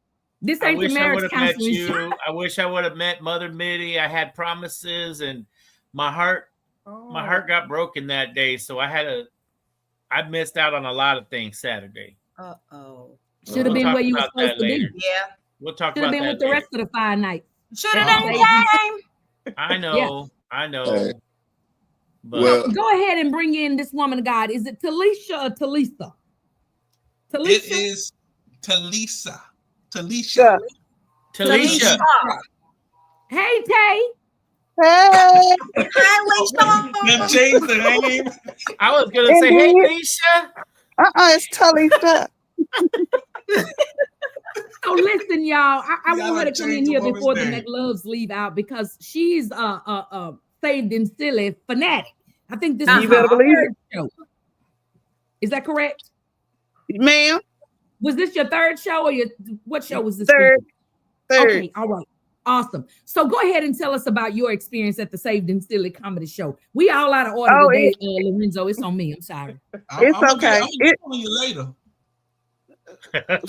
Speaker 2: This
Speaker 3: I
Speaker 2: ain't the
Speaker 3: wish I
Speaker 2: marriage
Speaker 3: would have met
Speaker 2: counseling
Speaker 3: you.
Speaker 2: show.
Speaker 3: I wish I would have met Mother Mitty. I had promises, and my heart got broken that day. So I missed out on a lot of things Saturday.
Speaker 2: Should have been where you were supposed to
Speaker 3: later.
Speaker 2: be.
Speaker 12: Yeah.
Speaker 3: We'll talk
Speaker 2: Should have
Speaker 3: about
Speaker 2: been
Speaker 3: that
Speaker 2: with the
Speaker 3: later.
Speaker 2: rest of the 5 nights.
Speaker 12: Should have done came.
Speaker 3: I know.
Speaker 2: Yeah.
Speaker 3: I know.
Speaker 11: Hey.
Speaker 3: But
Speaker 11: Well,
Speaker 2: Go ahead and bring in this woman of God. Is it Talisha or Talisa? Talisa?
Speaker 4: It is Talisha. Talisha.
Speaker 3: Talisha.
Speaker 2: Hey, Tay.
Speaker 14: Hey.
Speaker 4: Now change the name.
Speaker 3: I was gonna say, hey, Leisha.
Speaker 14: It's Talisha.
Speaker 2: So listen, y'all. I
Speaker 4: You
Speaker 2: want her
Speaker 4: gotta
Speaker 2: to come
Speaker 4: change
Speaker 2: in
Speaker 4: the
Speaker 2: here
Speaker 4: woman's
Speaker 2: before the
Speaker 4: name.
Speaker 2: McLoves leave out because she's saved and silly fanatic. I think this
Speaker 14: You
Speaker 2: is
Speaker 14: better
Speaker 2: her
Speaker 14: believe
Speaker 2: third show. Is that correct?
Speaker 14: Ma'am.
Speaker 2: Was this your third show or what show was this?
Speaker 14: Third.
Speaker 2: Okay, all right. Awesome. So go ahead and tell us about your experience at the Saved and Silly comedy show. We all out of order today, Lorenzo. It's on me. I'm sorry.
Speaker 14: It's okay.
Speaker 4: I'm gonna get on you later.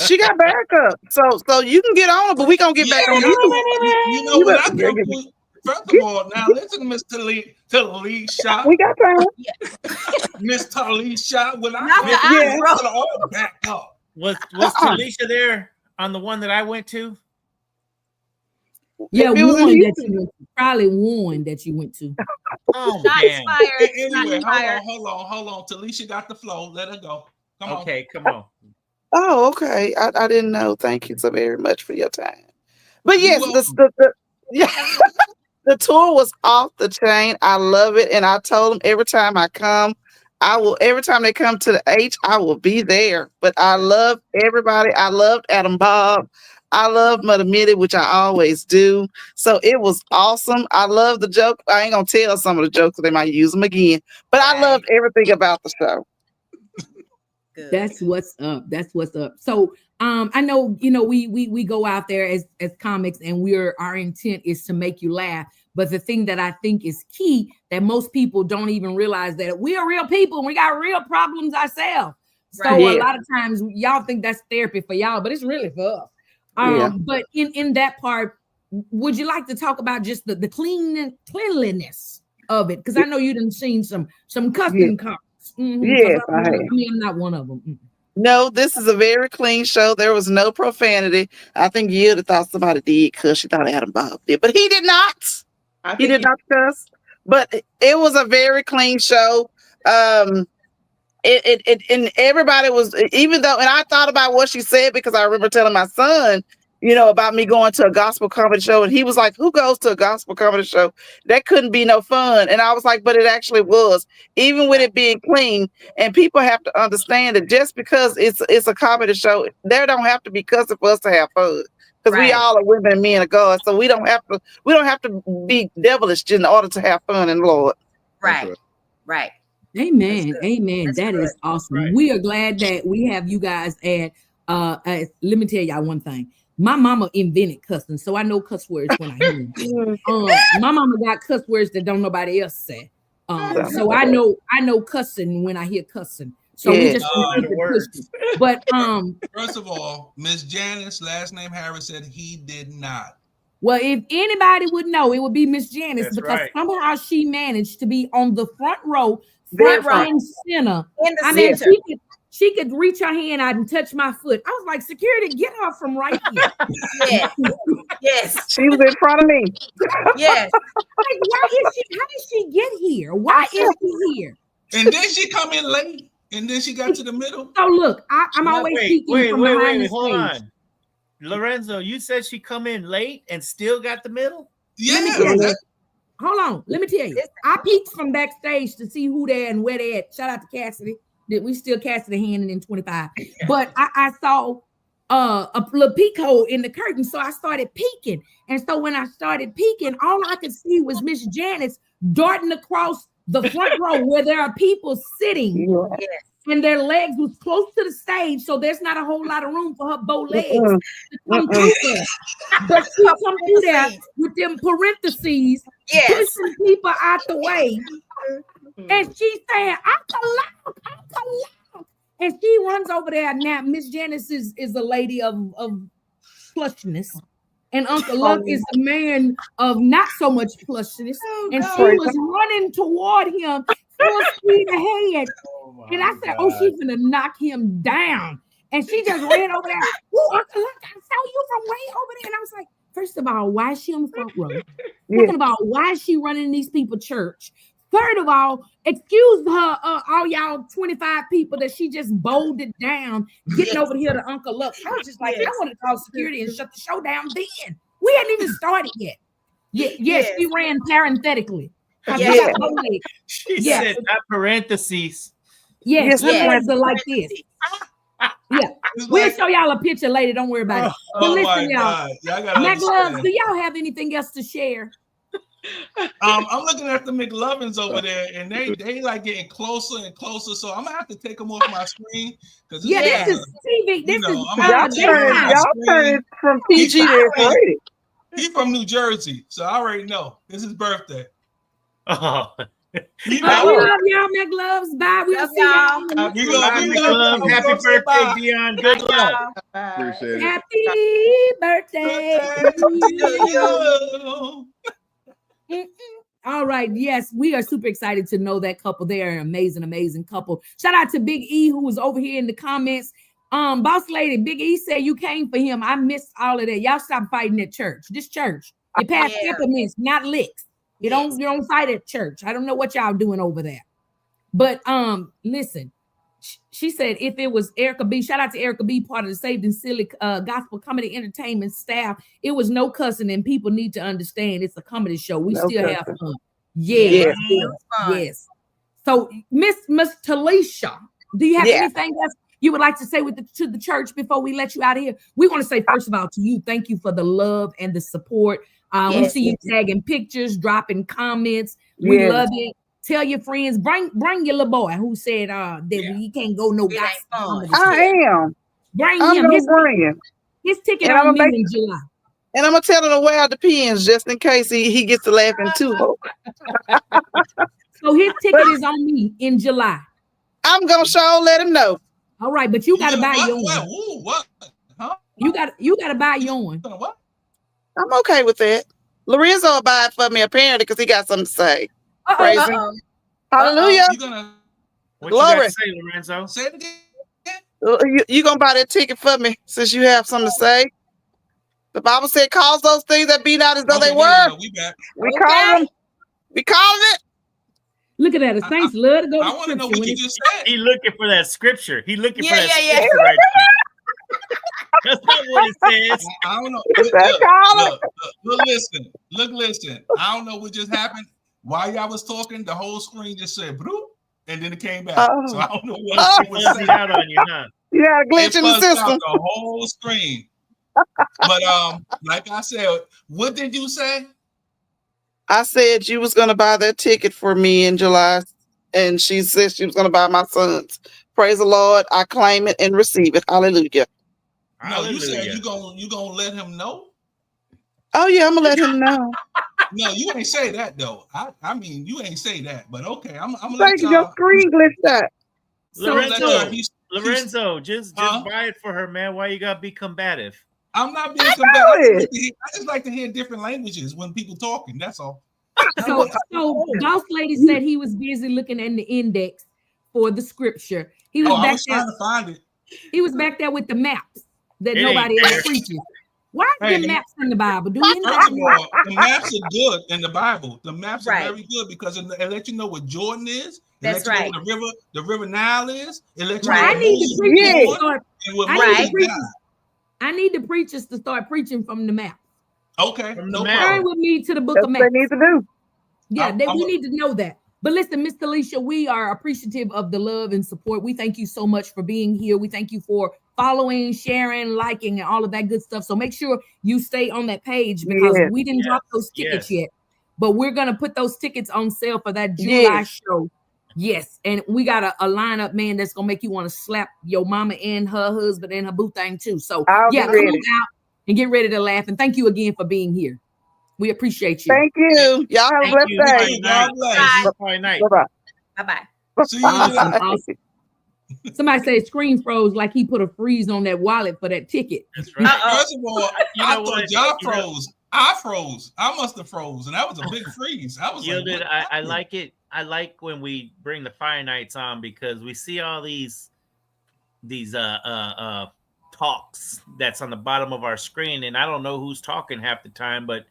Speaker 14: She got backup, so you can get on, but we gonna get back on you.
Speaker 4: You know what I come to? First of all, now listen, Miss Talisha.
Speaker 14: We got time.
Speaker 4: Miss Talisha. When I
Speaker 12: Not
Speaker 4: come,
Speaker 12: the eyes,
Speaker 4: you
Speaker 12: bro.
Speaker 4: gotta all back up.
Speaker 3: Was Talisha there on the one that I went to?
Speaker 2: Yeah,
Speaker 14: If it was in
Speaker 2: one that
Speaker 14: Houston.
Speaker 2: you went to. Probably one that you went to.
Speaker 3: Oh,
Speaker 12: Shots
Speaker 3: damn.
Speaker 12: fired.
Speaker 4: Anyway,
Speaker 12: Shots fired.
Speaker 4: hold on. Talisha got the flow. Let her go. Come on.
Speaker 3: Okay, come on.
Speaker 14: Oh, okay. I didn't know. Thank you so very much for your time. But
Speaker 4: You're
Speaker 14: yes, the tour was off the chain. I love it, and I told them every time I come, every time they come to the H, I will be there. But I love everybody. I loved Adam Bob. I love Mother Mitty, which I always do. So it was awesome. I love the joke. I ain't gonna tell some of the jokes, they might use them again. But I loved everything about the show.
Speaker 2: That's what's up. That's what's up. So I know, we go out there as comics and our intent is to make you laugh. But the thing that I think is key that most people don't even realize that we are real people and we got real problems ourselves. So
Speaker 14: Right.
Speaker 2: a lot of times y'all think that's therapy for y'all, but it's really for us.
Speaker 14: Yeah.
Speaker 2: But in that part, would you like to talk about just the cleanliness of it? Because I know you done seen some custom cars.
Speaker 14: Yes, I have.
Speaker 2: I'm not one of them.
Speaker 14: No, this is a very clean show. There was no profanity. I think you would have thought somebody did because she thought Adam Bob did, but he did not. He did not cuss. But it was a very clean show. And everybody was, even though, and I thought about what she said because I remember telling my son, about me going to a gospel comedy show, and he was like, "Who goes to a gospel comedy show? That couldn't be no fun." And I was like, "But it actually was, even with it being clean." And people have to understand that just because it's a comedy show, there don't have to be cussing for us to have fun. Because we all are women and men of God, so we don't have to be devilish in order to have fun in the Lord.
Speaker 12: Right.
Speaker 2: Amen. Amen. That is awesome.
Speaker 3: Right.
Speaker 2: We are glad that we have you guys at let me tell y'all one thing. My mama invented cussing, so I know cuss words when I hear them. My mama got cuss words that don't nobody else say. So I know cussing when I hear cussing. So we just keep it pushing. But
Speaker 4: First of all, Miss Janice, last name Harris, said he did not.
Speaker 2: well, if anybody would know, it would be Miss Janice.
Speaker 3: That's
Speaker 2: because
Speaker 3: right.
Speaker 2: somehow she managed to be on the front row,
Speaker 12: Very
Speaker 2: front and center.
Speaker 12: In the
Speaker 2: I mean,
Speaker 12: center.
Speaker 2: she could reach her hand out and touch my foot. I was like, security, get her from right here.
Speaker 12: Yes.
Speaker 14: She was in front of me.
Speaker 12: Yes.
Speaker 2: Like, why is she? How did she get here? Why is she here?
Speaker 4: And then she come in late, and then she got to the middle.
Speaker 2: So look, I'm always speaking from behind the
Speaker 3: hold
Speaker 2: stage.
Speaker 3: on. Lorenzo, you said she come in late and still got the middle?
Speaker 2: Let me tell you. Hold on. Let me tell you. I peeked from backstage to see who there and where they at. Shout out to Cassidy. That we still Cassidy handing in 25. But I saw a little peek hole in the curtain. So I started peeking. And so when I started peeking, all I could see was Miss Janice darting across the front row where there are people sitting. And their legs was close to the stage, so there's not a whole lot of room for her bow legs to come through there. But she come through there with them parentheses, pushing people out the way. And she's saying, "I'm loud." And she runs over there. Now, Miss Janice is a lady of plushness, and Uncle Luck is the man of not so much plushness. And she
Speaker 14: Praise
Speaker 2: was running toward him full speed ahead. And I said, "Oh, she's gonna knock him down." And she just ran over there. "Oh, Uncle Luck, I saw you from way over there." And I was like, first of all, why is she on the front row? Second of all, why is she running these people church? Third of all, excuse her, all y'all 25 people that she just bowled it down, getting over here to Uncle Luck. I was just like, I want to call security and shut the show down then. We hadn't even started yet. Yes, she ran parenthetically.
Speaker 3: She said, not parentheses.
Speaker 2: Yes, her legs are like this. Yeah, we'll show y'all a picture later. Don't worry about it. But listen, y'all. Mac Love, do y'all have anything else to share?
Speaker 4: I'm looking at the McLovins over there, and they like getting closer and closer. So I'm gonna have to take them off my screen because
Speaker 2: this is TV. This is
Speaker 14: y'all turn from PG to rated.
Speaker 4: He's from New Jersey, so I already know this is his birthday.
Speaker 3: Oh.
Speaker 2: We love y'all, Mac Loves. Bye. We'll see y'all.
Speaker 3: Happy birthday, Dion. Good luck.
Speaker 11: Appreciate it.
Speaker 2: Happy birthday. All right. Yes, we are super excited to know that couple. They are an amazing, amazing couple. Shout out to Big E, who was over here in the comments. Boss Lady, Big E said you came for him. I missed all of that. Y'all stop fighting at church. This church. You pass peppermints, not licks. You don't fight at church. I don't know what y'all doing over there. But listen, she said if it was Erica B, shout out to Erica B, part of the Saved and Silly Gospel Comedy Entertainment staff. It was no cussing, and people need to understand it's a comedy show. We still have fun. Yes. So Miss Talisha, do you have anything else you would like to say to the church before we let you out of here? We want to say, first of all, to you, thank you for the love and the support. We see you tagging pictures, dropping comments. We love it. Tell your friends, bring your little boy who said that he can't go no gospel.
Speaker 14: I am.
Speaker 2: Bring
Speaker 14: I'm
Speaker 2: him.
Speaker 14: bring him.
Speaker 2: His ticket on me in July.
Speaker 14: And I'm gonna tell him to wear out the pins just in case he gets to laughing too.
Speaker 2: So his ticket is on me in July.
Speaker 14: I'm gonna show let him know.
Speaker 2: All right, but you gotta buy your own.
Speaker 4: What? Huh?
Speaker 2: You gotta buy your own.
Speaker 4: What?
Speaker 14: I'm okay with that. Lorenzo will buy it for me apparently because he got something to say. Praise him. Hallelujah.
Speaker 3: What
Speaker 14: Glory.
Speaker 3: you got to say, Lorenzo?
Speaker 4: Say it again.
Speaker 14: You gonna buy that ticket for me since you have something to say? The Bible said, "Cause those things that be not as though they were." We call them. We calling it.
Speaker 2: Look at that. The saints love to go to
Speaker 4: want to know
Speaker 2: scripture.
Speaker 4: what you just said.
Speaker 3: He looking for that scripture. He looking for that scripture right there. That's not what it says.
Speaker 4: I don't know. Look, listen. I don't know what just happened. While y'all was talking, the whole screen just said "bloop," and then it came back. So I don't know what it was saying.
Speaker 3: Out on you, huh?
Speaker 14: You had a glitch in the system.
Speaker 4: The whole screen. But like I said, what did you say?
Speaker 14: I said you was gonna buy that ticket for me in July, and she said she was gonna buy my son's. Praise the Lord. I claim it and receive it. Hallelujah.
Speaker 4: No, you said you gonna let him know.
Speaker 14: Oh yeah, I'm gonna let him know.
Speaker 4: No, you ain't say that though. I mean, you ain't say that, but okay. I'm gonna
Speaker 14: let y'all. Your screen glitched out.
Speaker 3: Lorenzo, just buy it for her, man. Why you gotta be combative?
Speaker 4: I'm not being combative. I just like to hear different languages when people talking. That's all.
Speaker 2: So Boss Lady said he was busy looking at the index for the scripture. He was back there
Speaker 4: trying to find it.
Speaker 2: He was back there with the maps that nobody else preaches. Why are the maps in the Bible? Do you know?
Speaker 4: The maps are good in the Bible. The maps are very good because it let you know what Jordan is. That's right. The river Nile is. It let you know.
Speaker 2: I need the preachers to start. I need the preachers to start preaching from the map.
Speaker 4: Okay.
Speaker 2: Turn with me to the book of Maps.
Speaker 14: They need to do.
Speaker 2: Yeah, we need to know that. But listen, Miss Talisha, we are appreciative of the love and support. We thank you so much for being here. We thank you for following, sharing, liking, and all of that good stuff. So make sure you stay on that page because we didn't drop those tickets yet. But we're going to put those tickets on sale for that July show. Yes. And we got a lineup, man, that's going to make you want to slap your mama and her husband and her boo thing too. So come on out and get ready to laugh. And thank you again for being here. We appreciate you.
Speaker 14: Thank you. Y'all have a blessed day.
Speaker 4: God bless.
Speaker 3: Bye-bye.
Speaker 12: Bye-bye.
Speaker 4: See you later.
Speaker 2: Awesome. Somebody said screen froze like he put a freeze on that wallet for that ticket.
Speaker 3: That's right.
Speaker 4: First of all, I thought y'all froze. I froze. I must have froze, and that was a big freeze. I was
Speaker 3: Yielded,
Speaker 4: like,
Speaker 3: I like it. I like when we bring the Fire Nights on because we see all these talks that's on the bottom of our screen, and I don't know who's talking half the time, but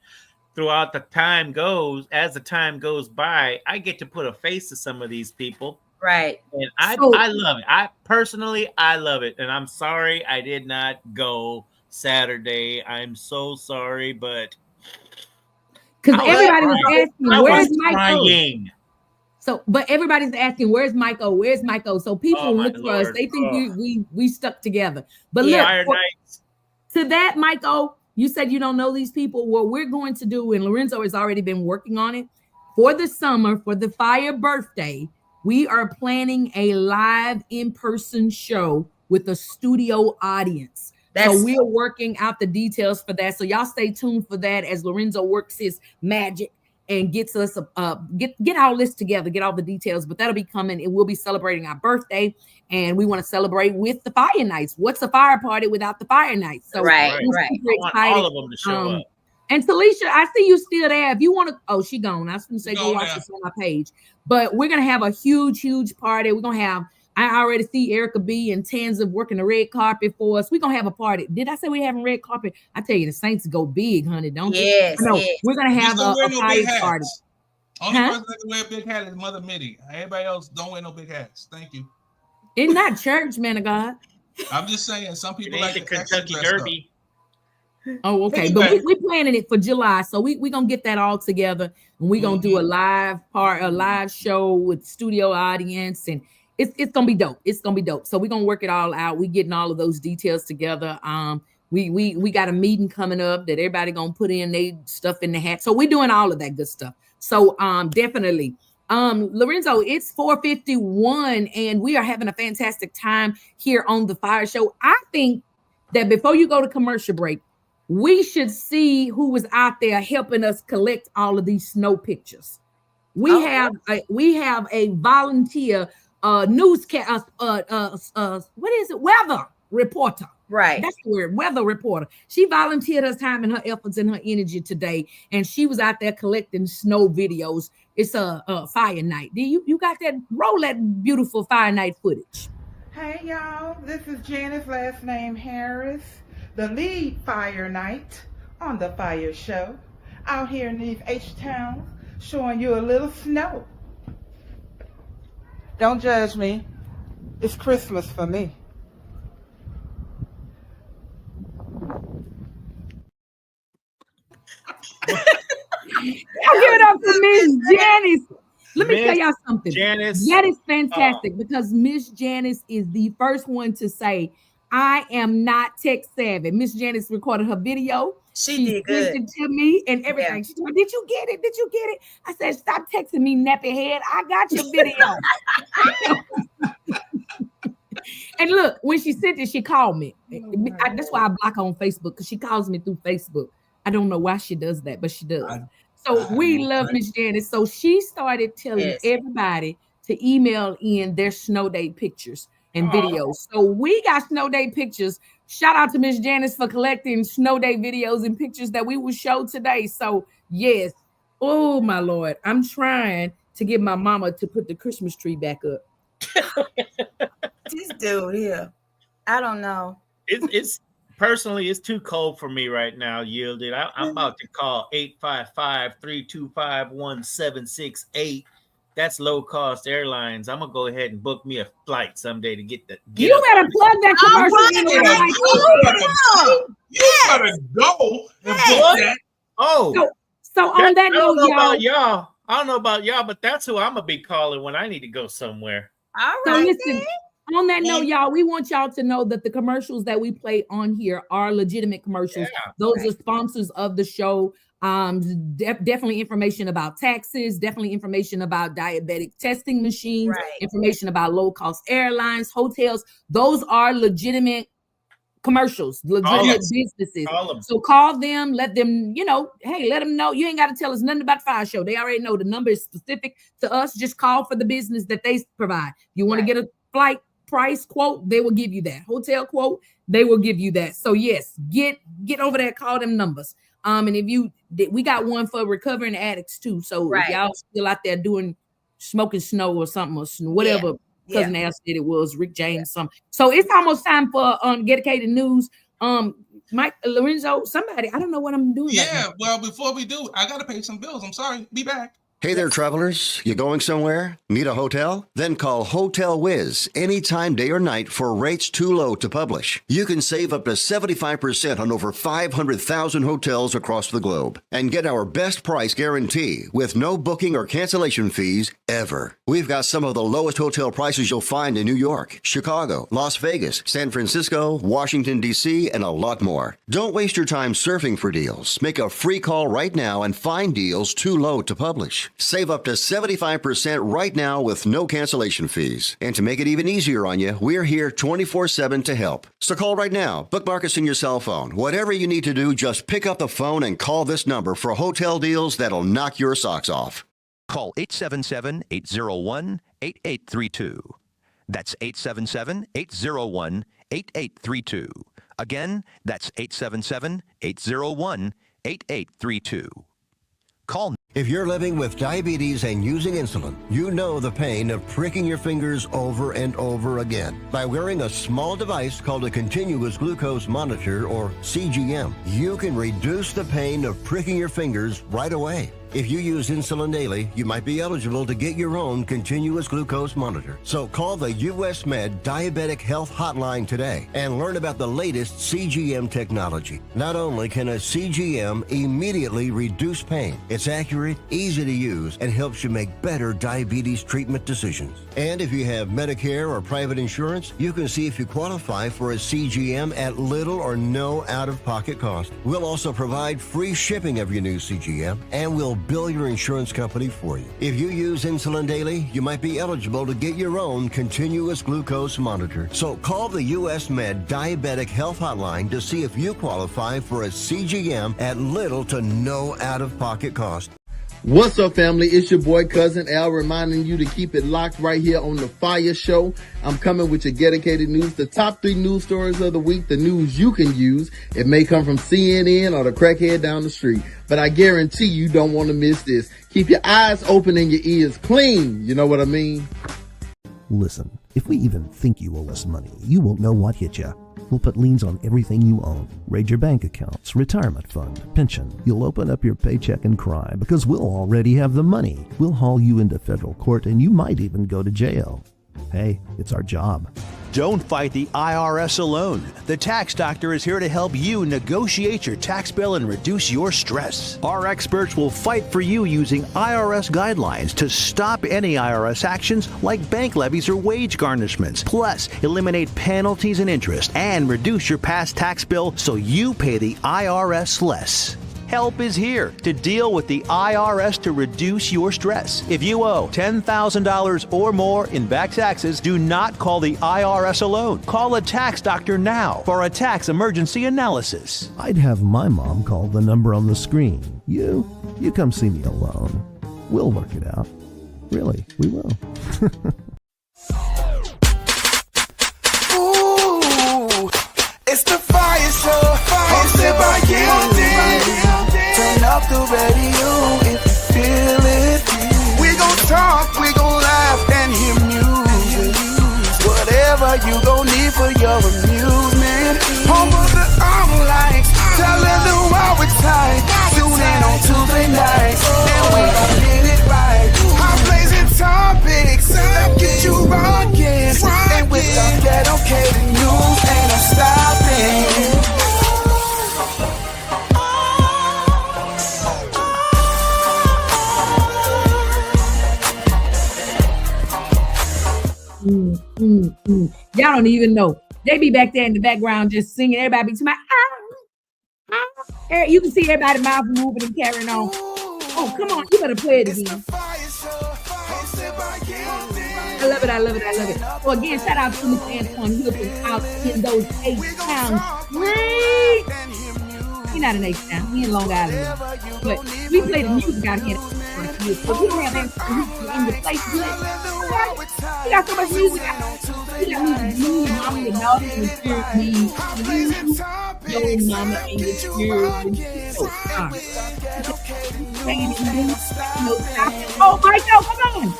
Speaker 3: throughout the time goes, as the time goes by, I get to put a face to some of these people.
Speaker 12: Right.
Speaker 3: And I love it. I personally love it. And I'm sorry I did not go Saturday. I'm so sorry, but
Speaker 2: because everybody was asking, where's Michael? So, but everybody's asking, where's Michael? Where's Michael? So people look for us. They think we stuck together. But look, to that, Michael, you said you don't know these people. What we're going to do, and Lorenzo has already been working on it, for the summer, for the FIYAH birthday, we are planning a live in-person show with a studio audience. So we're working out the details for that. So y'all stay tuned for that as Lorenzo works his magic and gets us get all this together, get all the details. But that'll be coming, and we'll be celebrating our birthday, and we want to celebrate with the Fire Nights. What's a fire party without the Fire Nights? So
Speaker 12: right.
Speaker 3: I want all of them to show up.
Speaker 2: And Talisha, I see you still there. If you want to, she gone. I was going to say, go watch this on my page. But we're going to have a huge, huge party. We're going to have, I already see Erica B and Tanza working the red carpet for us. We're going to have a party. Did I say we're having red carpet? I tell you, the Saints go big, honey, don't they?
Speaker 12: Yes.
Speaker 2: We're going to have a fire party.
Speaker 4: Only person that can wear a big hat is Mother Mitty. Everybody else don't wear no big hats. Thank you.
Speaker 2: Isn't that church, man of God?
Speaker 4: I'm just saying, some people like the
Speaker 3: Kentucky Derby.
Speaker 2: Oh, okay. But we're planning it for July. So we're going to get that all together, and we're going to do a live show with studio audience, and it's going to be dope. It's going to be dope. So we're going to work it all out. We getting all of those details together. We got a meeting coming up that everybody going to put in their stuff in the hat. So we're doing all of that good stuff. So definitely. Lorenzo, it's 4:51 and we are having a fantastic time here on the Fire Show. I think that before you go to commercial break, we should see who was out there helping us collect all of these snow pictures. We have a volunteer newscast what is it? Weather reporter.
Speaker 12: Right.
Speaker 2: That's the word, weather reporter. She volunteered her time and her efforts and her energy today, and she was out there collecting snow videos. It's a fire night. You got that? Roll that beautiful fire night footage.
Speaker 15: Hey y'all, this is Janice, last name Harris, the lead fire night on the Fire Show, out here in these H-towns, showing you a little snow. Don't judge me. It's Christmas for me.
Speaker 2: I'll give it up for Miss Janice. Let me tell y'all something.
Speaker 3: Janice.
Speaker 2: That is fantastic because Miss Janice is the first one to say, I am not tech savvy. Miss Janice recorded her video.
Speaker 12: She did good.
Speaker 2: Sent it to me and everything. She told me, did you get it? Did you get it? I said, stop texting me, nappy head. I got your video. And look, when she sent it, she called me. That's why I block her on Facebook, because she calls me through Facebook. I don't know why she does that, but she does. So we love Miss Janice. So she started telling everybody to email in their snow day pictures and videos. So we got snow day pictures. Shout out to Miss Janice for collecting snow day videos and pictures that we will show today. So yes. Oh my Lord. I'm trying to get my mama to put the Christmas tree back up.
Speaker 12: This dude here, I don't know.
Speaker 3: It's personally, it's too cold for me right now. Yielded. I'm about to call 855-325-1768. That's low cost airlines. I'm gonna go ahead and book me a flight someday to get the.
Speaker 2: You better plug that commercial in there.
Speaker 4: You gotta go and book that.
Speaker 3: Oh,
Speaker 2: so on that note,
Speaker 3: y'all. I don't know about y'all, but that's who I'm gonna be calling when I need to go somewhere.
Speaker 12: All
Speaker 2: so
Speaker 12: right.
Speaker 2: Listen, on that note, y'all, we want y'all to know that the commercials that we play on here are legitimate commercials.
Speaker 3: Yeah,
Speaker 2: those are sponsors of the show. Definitely information about taxes, definitely information about diabetic testing machines, information about low-cost airlines, hotels. Those are legitimate commercials, legitimate businesses. So call them, let them, let them know. You ain't got to tell us nothing about the Fire Show. They already know the number is specific to us. Just call for the business that they provide. You want to get a flight, price quote, they will give you that. Hotel quote, they will give you that. So yes, get over there, call them numbers. And if we got one for recovering addicts too. So if y'all still out there smoking snow or something or whatever cousin Al said it was, Rick James something. So it's almost time for dedicated news. Mike Lorenzo, somebody, I don't know what I'm doing.
Speaker 4: Yeah, well, before we do, I gotta pay some bills. I'm sorry. Be back.
Speaker 16: Hey there, travelers. You going somewhere? Need a hotel? Then call Hotel Wiz anytime, day or night, for rates too low to publish. You can save up to 75% on over 500,000 hotels across the globe and get our best price guarantee with no booking or cancellation fees ever. We've got some of the lowest hotel prices you'll find in New York, Chicago, Las Vegas, San Francisco, Washington, D.C., and a lot more. Don't waste your time surfing for deals. Make a free call right now and find deals too low to publish. Save up to 75% right now with no cancellation fees. And to make it even easier on you, we're here 24/7 to help. So call right now. Bookmark us in your cell phone. Whatever you need to do, just pick up the phone and call this number for hotel deals that'll knock your socks off.
Speaker 10: Call 877-801-8832. That's 877-801-8832. Again, that's 877-801-8832. Call.
Speaker 16: If you're living with diabetes and using insulin, you know the pain of pricking your fingers over and over again. By wearing a small device called a continuous glucose monitor, or CGM, you can reduce the pain of pricking your fingers right away. If you use insulin daily, you might be eligible to get your own continuous glucose monitor. So call the US Med Diabetic Health Hotline today and learn about the latest CGM technology. Not only can a CGM immediately reduce pain, it's accurate, easy to use, and helps you make better diabetes treatment decisions. And if you have Medicare or private insurance, you can see if you qualify for a CGM at little or no out-of-pocket cost. We'll also provide free shipping of your new CGM, and we'll bill your insurance company for you. If you use insulin daily, you might be eligible to get your own continuous glucose monitor. So call the US Med Diabetic Health Hotline to see if you qualify for a CGM at little to no out-of-pocket cost.
Speaker 17: What's up, family? It's your boy Cousin Al, reminding you to keep it locked right here on the FIYAH Show. I'm coming with your dedicated news, the top 3 news stories of the week, the news you can use. It may come from CNN or the crackhead down the street, but I guarantee you don't want to miss this. Keep your eyes open and your ears clean. You know what I mean?
Speaker 8: Listen, if we even think you owe us money, you won't know what hit you. We'll put liens on everything you own. Raid your bank accounts, retirement fund, pension. You'll open up your paycheck and cry because we'll already have the money. We'll haul you into federal court and you might even go to jail. Hey, it's our job.
Speaker 10: Don't fight the IRS alone. The Tax Doctor is here to help you negotiate your tax bill and reduce your stress. Our experts will fight for you using IRS guidelines to stop any IRS actions like bank levies or wage garnishments. Plus, eliminate penalties and interest and reduce your past tax bill so you pay the IRS less. Help is here to deal with the IRS to reduce your stress. If you owe $10,000 or more in back taxes, do not call the IRS alone. Call a tax doctor now for a tax emergency analysis.
Speaker 8: I'd have my mom call the number on the screen. You come see me alone. We'll work it out. Really, we will.
Speaker 1: Ooh, it's the FIYAH Show, hosted by Guilty. Turn up the radio if you feel it. We gon' talk, we gon' laugh and hear music. Whatever you gon' need for your amusement. Home of the lights, telling the world we're tight. Tune in on Tuesday nights, and we gon' get it right. I'm blazing topics that get you rockin'. And with our dedicated news, ain't no stopping.
Speaker 2: Y'all don't even know. They be back there in the background just singing. Everybody be to my you can see everybody's mouth moving and carrying on. Oh, come on, you better play it again. I love it, I love it, I love it. So again, shout out to Mr. Antoine Hilton out in those H-Town streets. He's not in H-Town, he in Long Island. But we play the music out here. So we don't have Antoine in the place. We got so much music out. You got me, you, your mama, your daughter, your spirit, me, you, your mama, and your spirit. Oh, Michael, come on.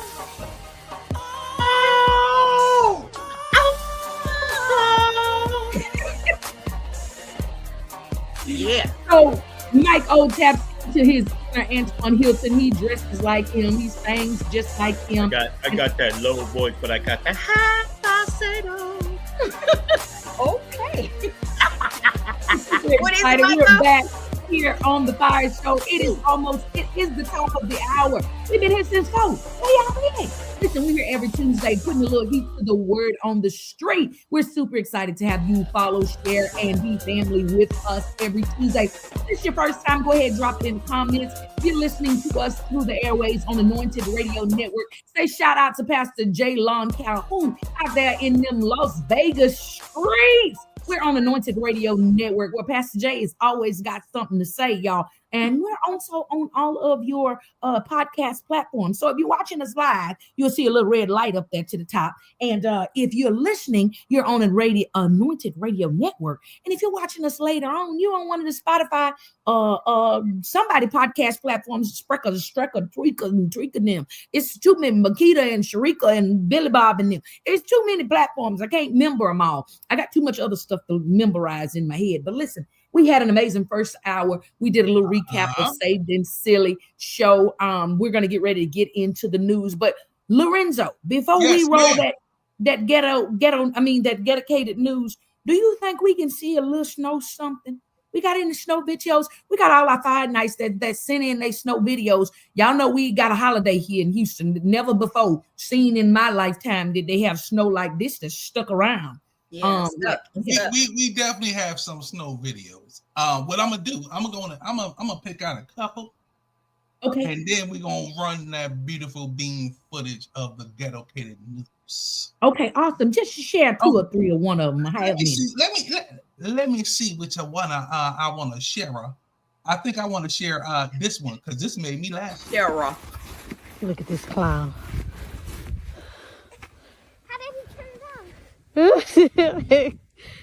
Speaker 13: Yeah.
Speaker 2: So Mike O taps into his inner Antoine Hilton. He dresses like him. He sings just like him.
Speaker 3: I got that low voice, but I got that high falsetto.
Speaker 12: Okay.
Speaker 2: What is it, we're back here on the Fire Show. It is the top of the hour. We've been here since 4. Where y'all been? Listen, we're here every Tuesday putting a little heat to the word on the street. We're super excited to have you follow, share, and be family with us every Tuesday. If this is your first time, go ahead and drop it in the comments. If you're listening to us through the airways on Anointed Radio Network, say shout out to Pastor J. Lon Calhoun out there in them Las Vegas streets. We're on Anointed Radio Network, where Pastor J has always got something to say, y'all. And we're also on all of your podcast platforms. So if you're watching us live, you'll see a little red light up there to the top. And if you're listening, you're on Anointed Radio Network. And if you're watching us later on, you're on one of the Spotify, somebody podcast platforms, Sprecker, Tweaker, and them. It's too many, Makita and Sharika and Billy Bob and them. It's too many platforms. I can't remember them all. I got too much other stuff to memorize in my head. But listen, we had an amazing first hour. We did a little recap of Saved and Silly show. We're going to get ready to get into the news. But Lorenzo, before we roll that dedicated news, do you think we can see a little snow something? We got any snow videos. We got all our Fire Nights that sent in their snow videos. Y'all know we got a holiday here in Houston. Never before seen in my lifetime did they have snow like this that stuck around.
Speaker 4: Yes. We definitely have some snow videos. What I'm gonna do, I'm gonna pick out a couple.
Speaker 2: Okay.
Speaker 4: And then we're gonna run that beautiful beam footage of the ghetto-cated news.
Speaker 2: Okay, awesome. Just share 2 or 3 or one of them.
Speaker 4: Let me see which one I want to share. I think I want to share this one because this made me laugh.
Speaker 12: Share.
Speaker 18: Look at this clown.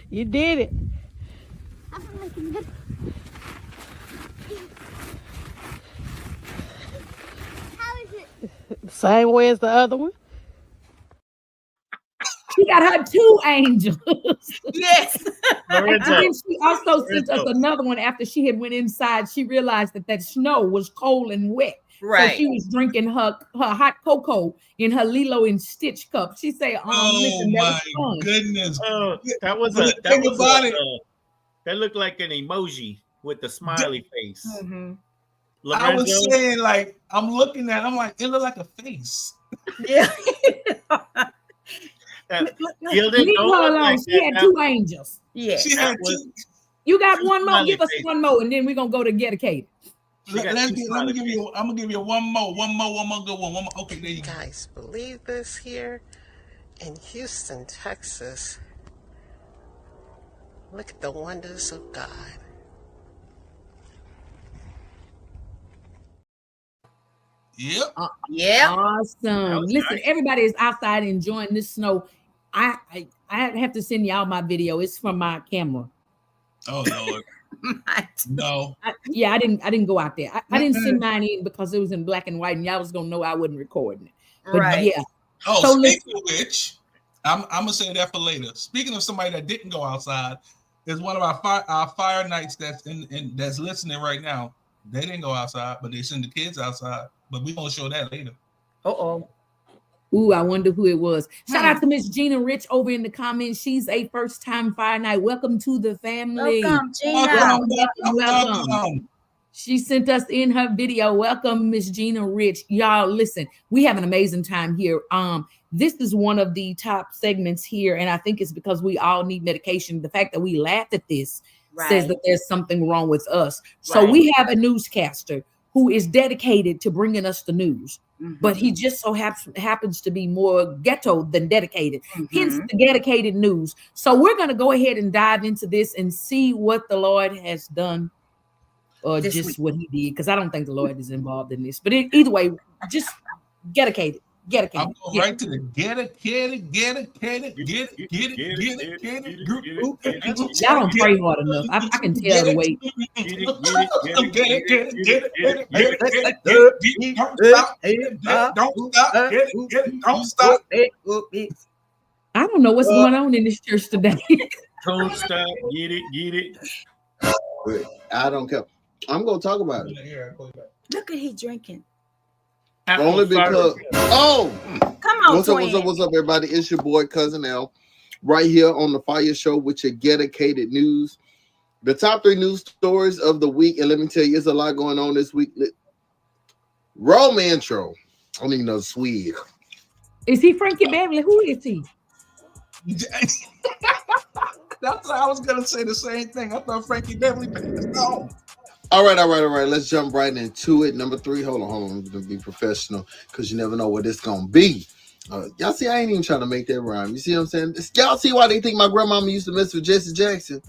Speaker 18: You did it.
Speaker 19: How is it?
Speaker 18: Same way as the other one.
Speaker 2: She got her 2 angels.
Speaker 12: Yes.
Speaker 2: And then she also sent us another one after she had went inside. She realized that snow was cold and wet.
Speaker 12: Right.
Speaker 2: So she was drinking her hot cocoa in her Lilo and Stitch cup. She said, listen, that was fun.
Speaker 4: Goodness.
Speaker 3: That looked like an emoji with the smiley face.
Speaker 12: Mm-hmm.
Speaker 4: I was saying, like, I'm looking at it, I'm like, it looked like a face.
Speaker 12: Yeah.
Speaker 2: Leave her alone. She had 2 angels.
Speaker 12: Yeah.
Speaker 4: She had 2.
Speaker 2: You got one more? Give us one more, and then we're gonna go to dedicated.
Speaker 4: I'm gonna give you one more good one. Okay, there you go.
Speaker 20: Guys, believe this here in Houston, Texas. Look at the wonders of God.
Speaker 4: Yep.
Speaker 2: Awesome. Listen, everybody is outside enjoying this snow. I have to send y'all my video. It's from my camera.
Speaker 4: Oh Lord. No.
Speaker 2: I didn't go out there. I didn't send mine in because it was in black and white, and y'all was gonna know I wasn't recording it. But
Speaker 12: right.
Speaker 2: Yeah.
Speaker 4: Oh, so speaking of which, I'm gonna say that for later. Speaking of somebody that didn't go outside, is one of our fire nights that's listening right now. They didn't go outside, but they send the kids outside. But we're gonna show that later.
Speaker 2: Ooh, I wonder who it was. Shout out to Miss Gina Rich over in the comments. She's a first-time Fire Night. Welcome to the family.
Speaker 12: Welcome, Gina.
Speaker 2: Welcome. She sent us in her video. Welcome, Miss Gina Rich. Y'all, listen, we have an amazing time here. This is one of the top segments here, and I think it's because we all need medication. The fact that we laughed at this says that there's something wrong with us. So we have a newscaster who is dedicated to bringing us the news. But he just so happens to be more ghetto than dedicated. Hence the dedicated news. So we're going to go ahead and dive into this and see what the Lord has done, or just what he did, because I don't think the Lord is involved in this. But either way, just dedicated. Get it,
Speaker 4: I'm going right to the get it.
Speaker 2: Y'all don't pray hard enough. I can tell the way.
Speaker 4: Don't stop.
Speaker 2: I don't know what's going on in this church today.
Speaker 3: Don't stop. Get it.
Speaker 17: I don't care. I'm gonna talk about it.
Speaker 12: Look at he drinking.
Speaker 17: Only because
Speaker 12: come on,
Speaker 17: what's up, everybody? It's your boy Cousin L, right here on the Fire Show with your dedicated news. The top 3 news stories of the week, and let me tell you, there's a lot going on this week. Roll intro. I don't even know Swede.
Speaker 2: Is he Frankie Beverly? Who is he?
Speaker 4: That's what I was gonna say. The same thing. I thought Frankie Beverly passed on.
Speaker 17: All right. Let's jump right into it. Number 3. Hold on. I'm gonna be professional because you never know what it's gonna be. Y'all see, I ain't even trying to make that rhyme. You see what I'm saying? Y'all see why they think my grandmama used to mess with Jesse Jackson?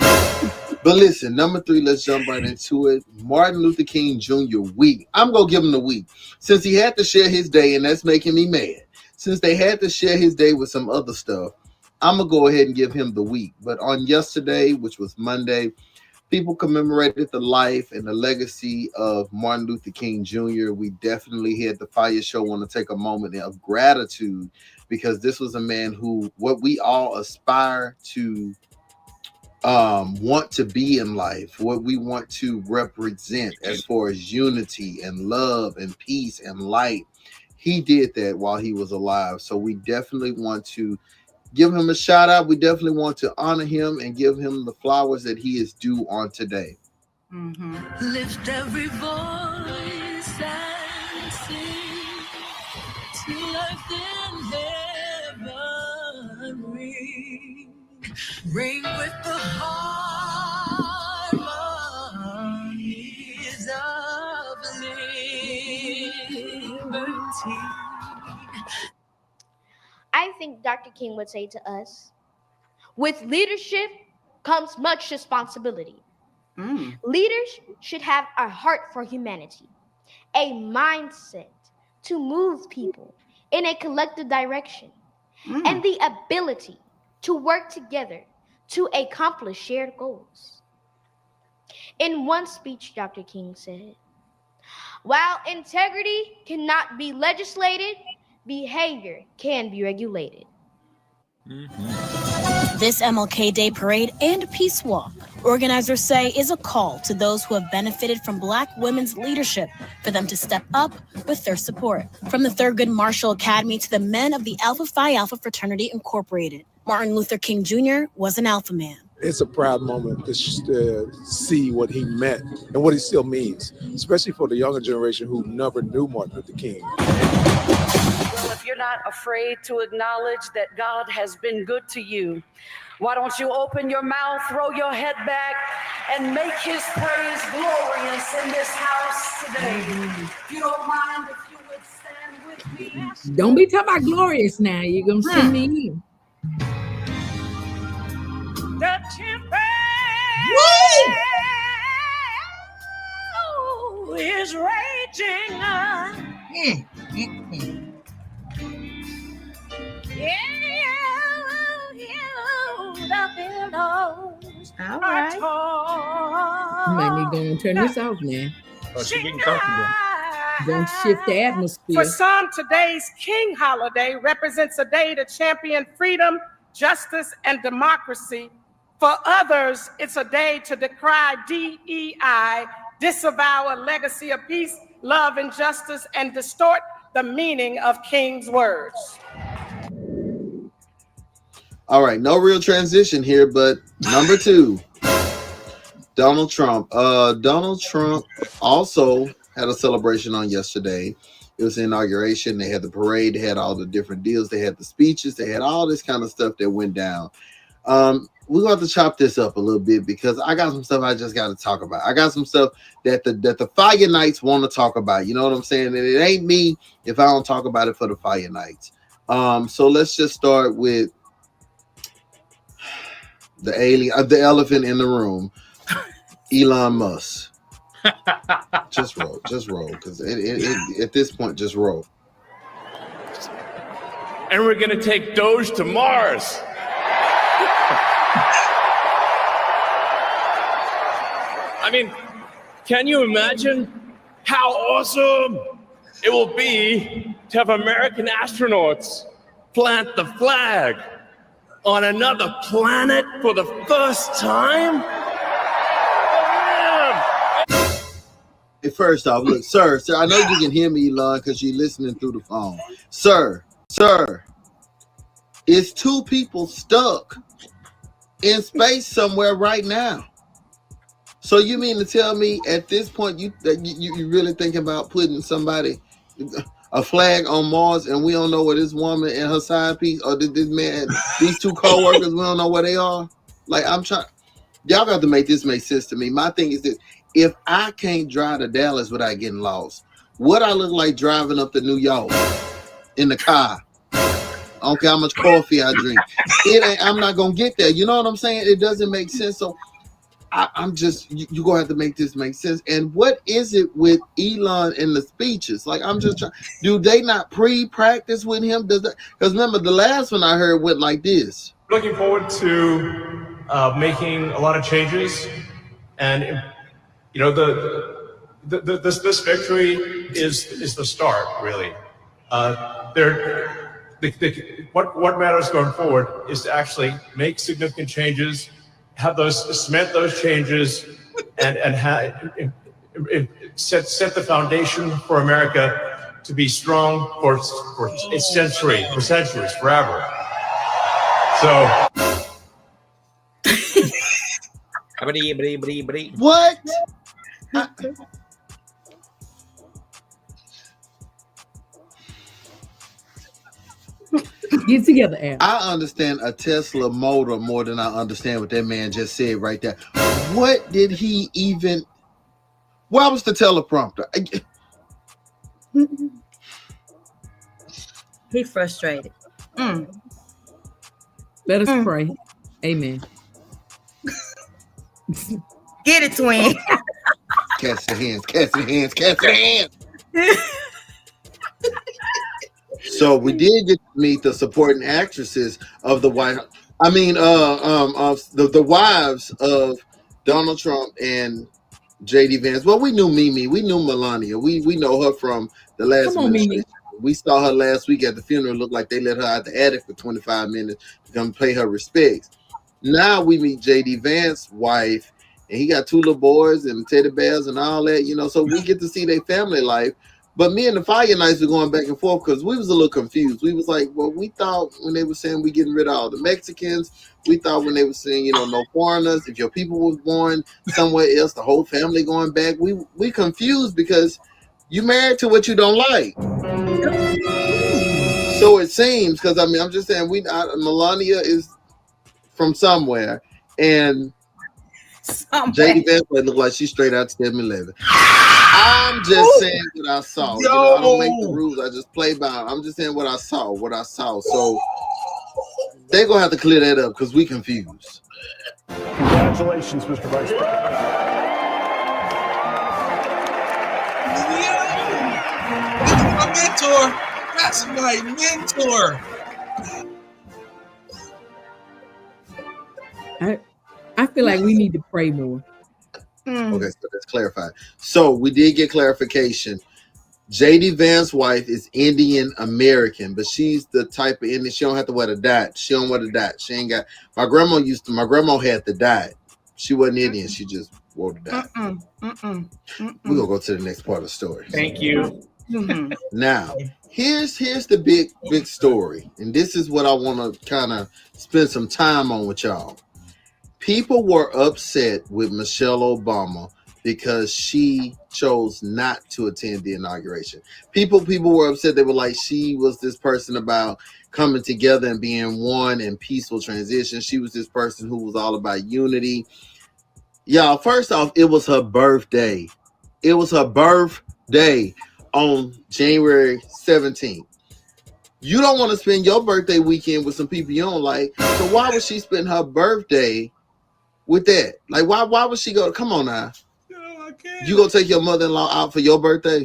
Speaker 17: But listen, number 3, let's jump right into it. Martin Luther King Jr. week. I'm gonna give him the week since he had to share his day, and that's making me mad. Since they had to share his day with some other stuff, I'm gonna go ahead and give him the week. But on yesterday, which was Monday, people commemorated the life and the legacy of Martin Luther King Jr. We definitely here at the Fire Show want to take a moment of gratitude because this was a man who, what we all aspire to want to be in life, what we want to represent as far as unity and love and peace and light. He did that while he was alive. So we definitely want to give him a shout out. We definitely want to honor him and give him the flowers that he is due on today.
Speaker 1: Lift every voice and sing to life in heaven. Ring with the harmonies of liberty.
Speaker 19: I think Dr. King would say to us, with leadership comes much responsibility. Leaders should have a heart for humanity, a mindset to move people in a collective direction, and the ability to work together to accomplish shared goals. In one speech, Dr. King said, while integrity cannot be legislated, behavior can be regulated.
Speaker 5: This MLK Day Parade and Peace Walk, organizers say, is a call to those who have benefited from Black women's leadership for them to step up with their support. From the Thurgood Marshall Academy to the men of the Alpha Phi Alpha Fraternity Incorporated, Martin Luther King Jr. was an alpha man.
Speaker 20: It's a proud moment to see what he meant and what he still means, especially for the younger generation who never knew Martin Luther King.
Speaker 21: Well, if you're not afraid to acknowledge that God has been good to you, why don't you open your mouth, throw your head back, and make his praise glorious in this house today? If you don't mind, if you would stand with me.
Speaker 2: Don't be talking about glorious now. You're going to send me in.
Speaker 21: The tempest is raging on. The billows are
Speaker 2: You might need to go and turn this off now.
Speaker 3: Oh, she's getting comfortable.
Speaker 2: Don't shift the atmosphere.
Speaker 21: For some, today's King holiday represents a day to champion freedom, justice, and democracy. For others, it's a day to decry DEI, disavow a legacy of peace, love, and justice, and distort the meaning of King's words.
Speaker 17: All right, no real transition here, but number 2, Donald Trump. Donald Trump also had a celebration on yesterday. It was the inauguration. They had the parade. They had all the different deals. They had the speeches. They had all this kind of stuff that went down. We're going to have to chop this up a little bit because I got some stuff I just got to talk about. I got some stuff that the Fire Knights want to talk about. You know what I'm saying? And it ain't me if I don't talk about it for the Fire Knights. So let's just start with the elephant in the room, Elon Musk. Just roll, because at this point, just roll.
Speaker 6: and we're going to take Doge to Mars. I mean, can you imagine how awesome it will be to have American astronauts plant the flag on another planet for the first time?
Speaker 17: First off, look, sir, I know you can hear me, Elon, because you're listening through the phone. Sir, it's two people stuck in space somewhere right now. So you mean to tell me at this point you really thinking about putting a flag on Mars, and we don't know where this woman and her side piece or this man, these two co-workers, we don't know where they are? Like, I'm trying. Y'all got to make this make sense to me. My thing is this: if I can't drive to Dallas without getting lost, what I look like driving up to New York in the car? I don't care how much coffee I drink. I'm not gonna get there. You know what I'm saying? It doesn't make sense. So I'm just you're gonna have to make this make sense. And what is it with Elon and the speeches? Like, I'm just trying. Do they not pre-practice with him? Does that? Because remember the last one I heard went like this.
Speaker 22: Looking forward to making a lot of changes, and you know this victory is the start, really. What matters going forward is to actually make significant changes, cement those changes, and set the foundation for America to be strong for centuries, forever. So.
Speaker 17: What?
Speaker 2: Get together, Al.
Speaker 17: I understand a Tesla motor more than I understand what that man just said right there. What did he even? Why was the teleprompter?
Speaker 12: He's frustrated.
Speaker 2: Let us pray. Amen.
Speaker 12: Get it, twin.
Speaker 17: Cast your hands. So we did get to meet the supporting actresses of the White House. I mean, the wives of Donald Trump and J.D. Vance. Well, we knew Mimi. We knew Melania. We know her from the last administration. We saw her last week at the funeral. It looked like they let her out the attic for 25 minutes to come pay her respects. Now we meet J.D. Vance's wife, and he got two little boys and teddy bears and all that, so we get to see their family life. But me and the Fire Knights were going back and forth because we was a little confused. We was like, well, we thought when they were saying we getting rid of all the Mexicans, we thought when they were saying, no foreigners, if your people was born somewhere else, the whole family going back. We confused because you married to what you don't like. So it seems, because I'm just saying, Melania is from somewhere, and J.D. Vance look like she's straight out 7-Eleven. I'm just saying what I saw. I don't make the rules. I just play by. I'm just saying what I saw. So they're gonna have to clear that up because we confused.
Speaker 22: Congratulations, Mr. Vice President.
Speaker 4: My mentor. That's my mentor.
Speaker 2: I feel like we need to pray more.
Speaker 17: Okay, so let's clarify. So we did get clarification. J.D. Vance's wife is Indian American, but she's the type of Indian. She don't have to wear the dot. She don't wear the dot. She ain't got. My grandma had the dot. She wasn't Indian. She just wore the dot. We're gonna go to the next part of the story.
Speaker 3: Thank you.
Speaker 17: Now, here's the big story, and this is what I want to kind of spend some time on with y'all. People were upset with Michelle Obama because she chose not to attend the inauguration. People were upset. They were like, she was this person about coming together and being one and peaceful transition. She was this person who was all about unity. Y'all, first off, it was her birthday. It was her birthday on January 17th. You don't want to spend your birthday weekend with some people you don't like. So why would she spend her birthday with that? Like, why would she go? Come on now. You gonna take your mother-in-law out for your birthday?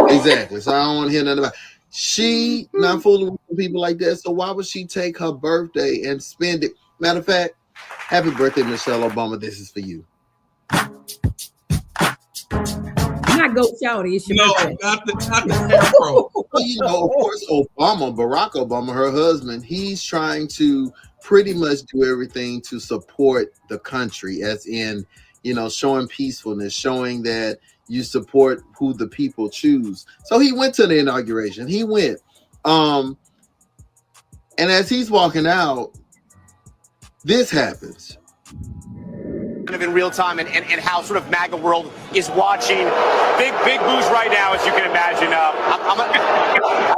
Speaker 17: Exactly. So I don't want to hear nothing about it. She not fooling with people like that. So why would she take her birthday and spend it? Matter of fact, happy birthday, Michelle Obama. This is for you.
Speaker 2: Not go shouty. It's your birthday.
Speaker 4: Not the Afro.
Speaker 17: Well, you know, of course, Obama, Barack Obama, her husband, he's trying to pretty much do everything to support the country, as in, you know, showing peacefulness, showing that you support who the people choose. So he went to the inauguration. He went. And as he's walking out, this happens.
Speaker 7: Kind of in real time, and how sort of MAGA world is watching. Big boos right now, as you can imagine. I don't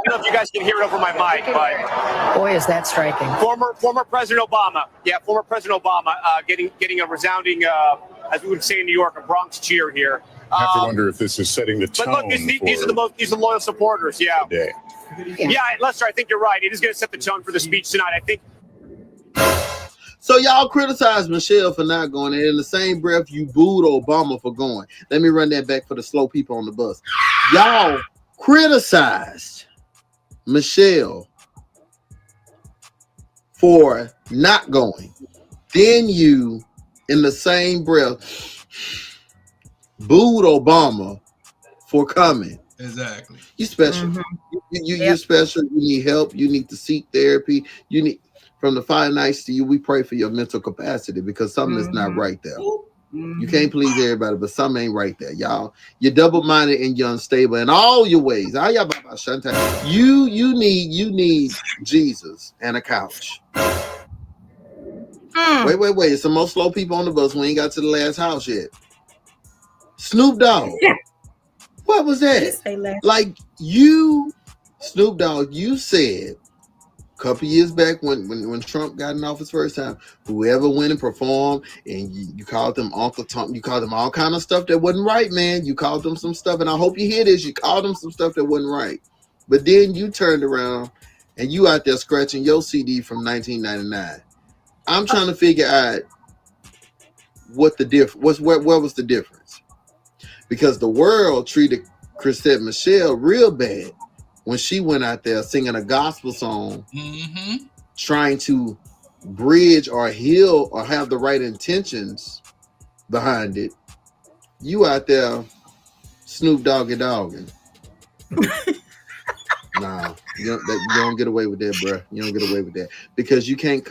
Speaker 7: know if you guys can hear it over my mic, but
Speaker 9: boy, is that striking.
Speaker 7: Former President Obama, former President Obama, getting a resounding, as we would say in New York, a Bronx cheer here.
Speaker 23: I have to wonder if this is setting the tone.
Speaker 7: But look, these are the loyal supporters. Yeah.
Speaker 23: Today.
Speaker 7: Yeah, Lester, I think you're right. It is going to set the tone for the speech tonight. I think.
Speaker 17: So y'all criticize Michelle for not going, and in the same breath, you booed Obama for going. Let me run that back for the slow people on the bus. Y'all criticized Michelle for not going. Then you, in the same breath, booed Obama for coming.
Speaker 4: Exactly.
Speaker 17: You special. You're special. You need help. You need to seek therapy. You need. From the 5 nights to you, we pray for your mental capacity because something is not right there. You can't please everybody, but something ain't right there, y'all. You're double-minded and you're unstable in all your ways. You need Jesus and a couch. Wait. Some more slow people on the bus. We ain't got to the last house yet. Snoop Dogg. What was that? Like you, Snoop Dogg, you said couple years back when Trump got in office first time, whoever went and performed, and you called them Uncle Tom, you called them all kind of stuff that wasn't right, man. You called them some stuff, and I hope you hear this. You called them some stuff that wasn't right, but then you turned around and you out there scratching your CD from 1999. I'm trying to figure out what the difference. Where was the difference? Because the world treated Chrisette Michelle real bad when she went out there singing a gospel song, trying to bridge or heal or have the right intentions behind it. You out there Snoop Doggy dogging. Nah, you don't get away with that, bro. You don't get away with that because you can't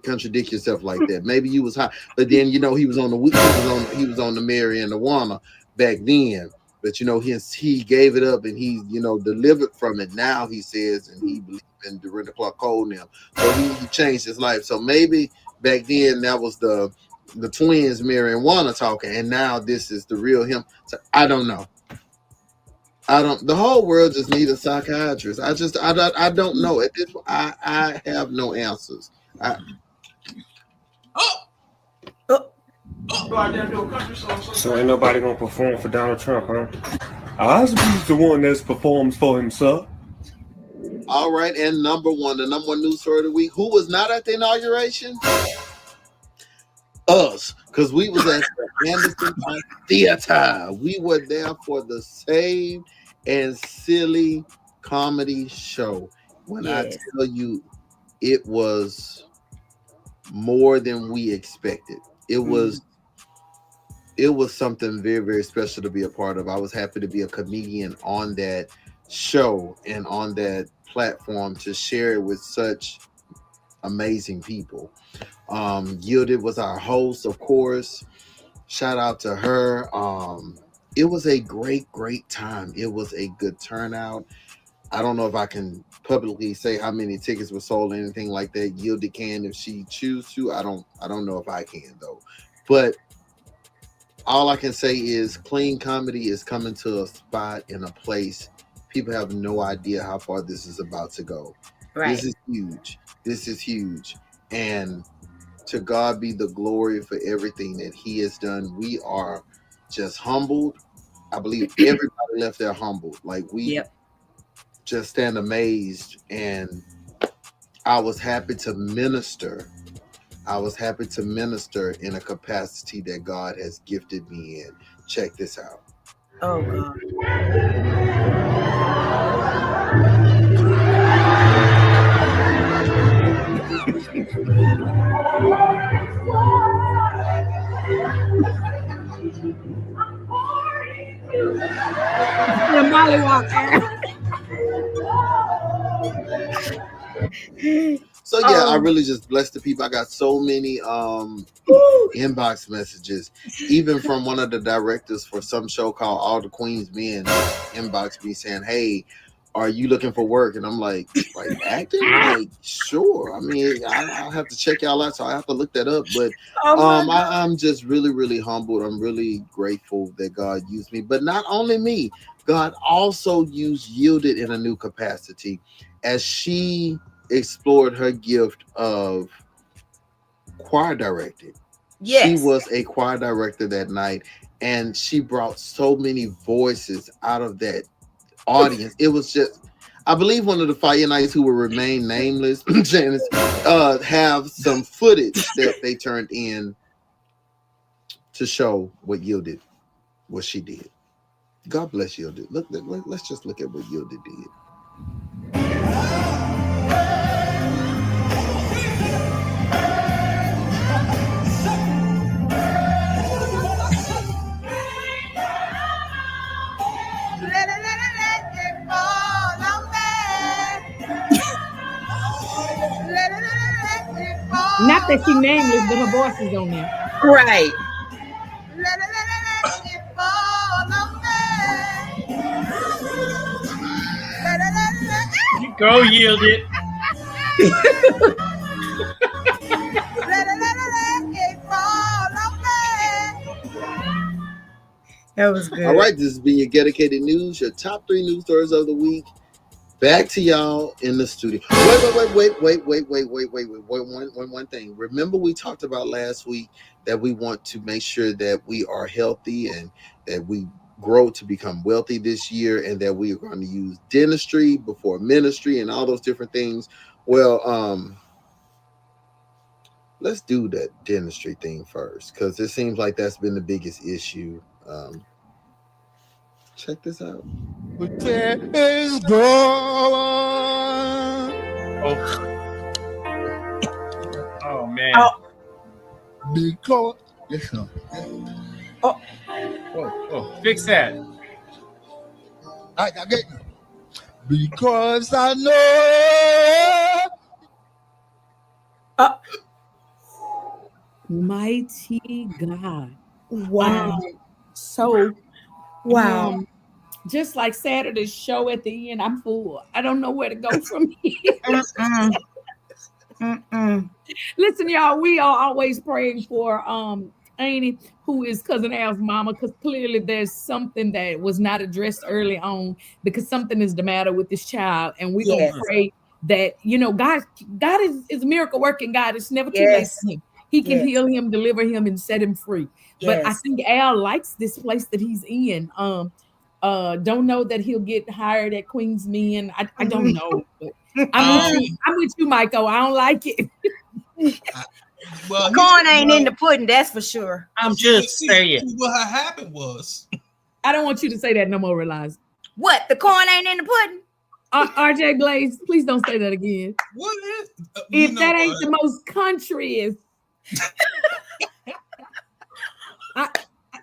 Speaker 17: contradict yourself like that. Maybe you was hot, but then he was on the Mary and the Wanna back then. But he gave it up and he delivered from it. Now he says, and he believed in Dorinda Clark Cole now. So he changed his life. So maybe back then that was the twins, Mary and Wanna talking, and now this is the real him. So I don't know. The whole world just needs a psychiatrist. I don't know. At this I have no answers.
Speaker 24: So ain't nobody gonna perform for Donald Trump, huh? Osby's the one that performs for himself.
Speaker 17: All right, and the number one news story of the week. Who was not at the inauguration? Us, because we was at the Anderson Theater. We were there for the Saved and Silly comedy show. When I tell you, it was more than we expected. It was something very, very special to be a part of. I was happy to be a comedian on that show and on that platform to share it with such amazing people. Yielded was our host, of course. Shout out to her. It was a great, great time. It was a good turnout. I don't know if I can publicly say how many tickets were sold or anything like that. Yielded can if she choose to. I don't know if I can though. But all I can say is clean comedy is coming to a spot in a place. People have no idea how far this is about to go. Right. This is huge. This is huge. And to God be the glory for everything that he has done. We are just humbled. I believe everybody left there humbled. Like we just stand amazed. And I was happy to minister. I was happy to minister in a capacity that God has gifted me in. Check this out.
Speaker 12: Oh, God.
Speaker 2: The mollywop ass.
Speaker 17: So yeah, I really just bless the people. I got so many inbox messages, even from one of the directors for some show called All the Queen's Men. Inbox me saying, "Hey, are you looking for work?" And I'm like acting, like sure. I mean, I'll have to check y'all out, so I have to look that up. But I'm just really humbled. I'm really grateful that God used me, but not only me. God also used Yielded in a new capacity as she explored her gift of choir directing.
Speaker 12: Yes.
Speaker 17: She was a choir director that night, and she brought so many voices out of that audience. It was just, I believe one of the FIYAH Nights who will remain nameless, Janice, have some footage that they turned in to show what Yielded, what she did. God bless Yielded. Let's just look at what Yielded did.
Speaker 2: Not that she nameless, but her voice is on there.
Speaker 12: Right.
Speaker 3: Go Yielded.
Speaker 12: That was good.
Speaker 17: All right, this has been your dedicated news, your top 3 news stories of the week. Back to y'all in the studio. Wait, one thing. Remember we talked about last week that we want to make sure that we are healthy and that we grow to become wealthy this year, and that we are going to use dentistry before ministry and all those different things. Well, let's do that dentistry thing first, because it seems like that's been the biggest issue. Check this out.
Speaker 1: Is gone.
Speaker 3: Oh man.
Speaker 1: Because listen.
Speaker 3: Fix that.
Speaker 1: I get it. Because I know.
Speaker 2: Mighty God.
Speaker 12: Wow.
Speaker 2: Wow. Just like Saturday's show at the end, I'm full. I don't know where to go from here. Listen, y'all, we are always praying for Annie, who is Cousin Al's mama, because clearly there's something that was not addressed early on, because something is the matter with this child. And we're going to pray that, God is a miracle working God. It's never too late for him. He can heal him, deliver him, and set him free. But I think Al likes this place that he's in. Don't know that he'll get hired at Queen's Men. I don't know. But I'm with you, Michael. I don't like it.
Speaker 12: Well, corn ain't in the pudding, that's for sure.
Speaker 3: I'm just saying.
Speaker 4: What happened was,
Speaker 2: I don't want you to say that no more, Realize.
Speaker 12: What? The corn ain't in the pudding?
Speaker 2: RJ Blaze, please don't say that again.
Speaker 4: What is?
Speaker 2: If that ain't the most countryest.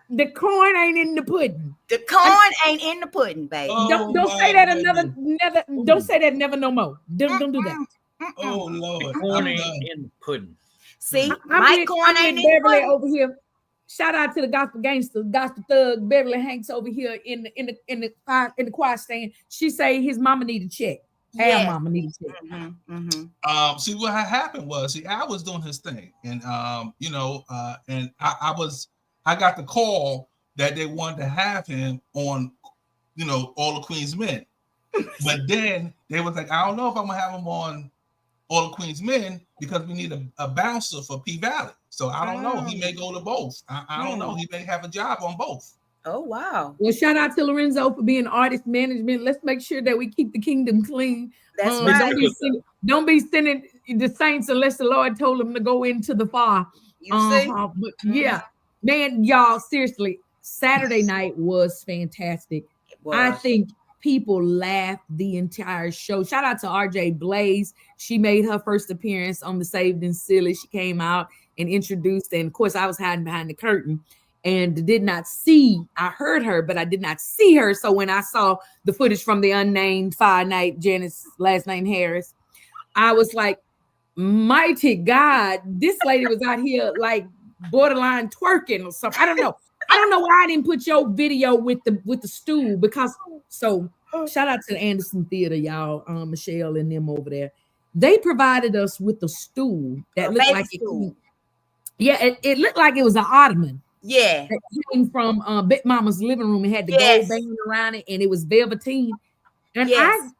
Speaker 2: The corn ain't in the pudding.
Speaker 12: The corn ain't in the pudding, baby.
Speaker 2: Don't say that never. Don't say that never no more. Don't do that.
Speaker 4: Oh Lord,
Speaker 3: corn ain't in the pudding.
Speaker 12: See, my corn ain't in the
Speaker 2: Beverly
Speaker 12: pudding.
Speaker 2: over here. Shout out to the gospel gangster, gospel thug Beverly Hanks over here in the choir stand. She say his mama need a check. Our mama need a check.
Speaker 4: See what happened was, I was doing his thing, and and I got the call that they wanted to have him on, All the Queen's Men, but then they was like, I don't know if I'm gonna have him on All the Queen's Men because we need a bouncer for P Valley. So I don't know. He may go to both. I don't know. He may have a job on both.
Speaker 12: Oh wow!
Speaker 2: Well, shout out to Lorenzo for being artist management. Let's make sure that we keep the kingdom clean.
Speaker 12: That's right.
Speaker 2: Don't be sending the saints unless the Lord told them to go into the fire. But yeah, man, y'all, seriously, Saturday night was fantastic. I think people laughed the entire show. Shout out to RJ Blaze. She made her first appearance on the Saved and Silly. She came out and introduced, and of course, I was hiding behind the curtain and did not see. I heard her, but I did not see her. So when I saw the footage from the unnamed Fire Night, Janice, last name Harris, I was like, mighty God, this lady was out here like borderline twerking or something. I don't know why I didn't put your video with the stool, because so shout out to the Anderson Theater, y'all, Michelle and them over there. They provided us with the stool that looked like it looked like it was an ottoman.
Speaker 12: Yeah,
Speaker 2: that came from Big Mama's living room and had the gold band around it, and it was velveteen. And I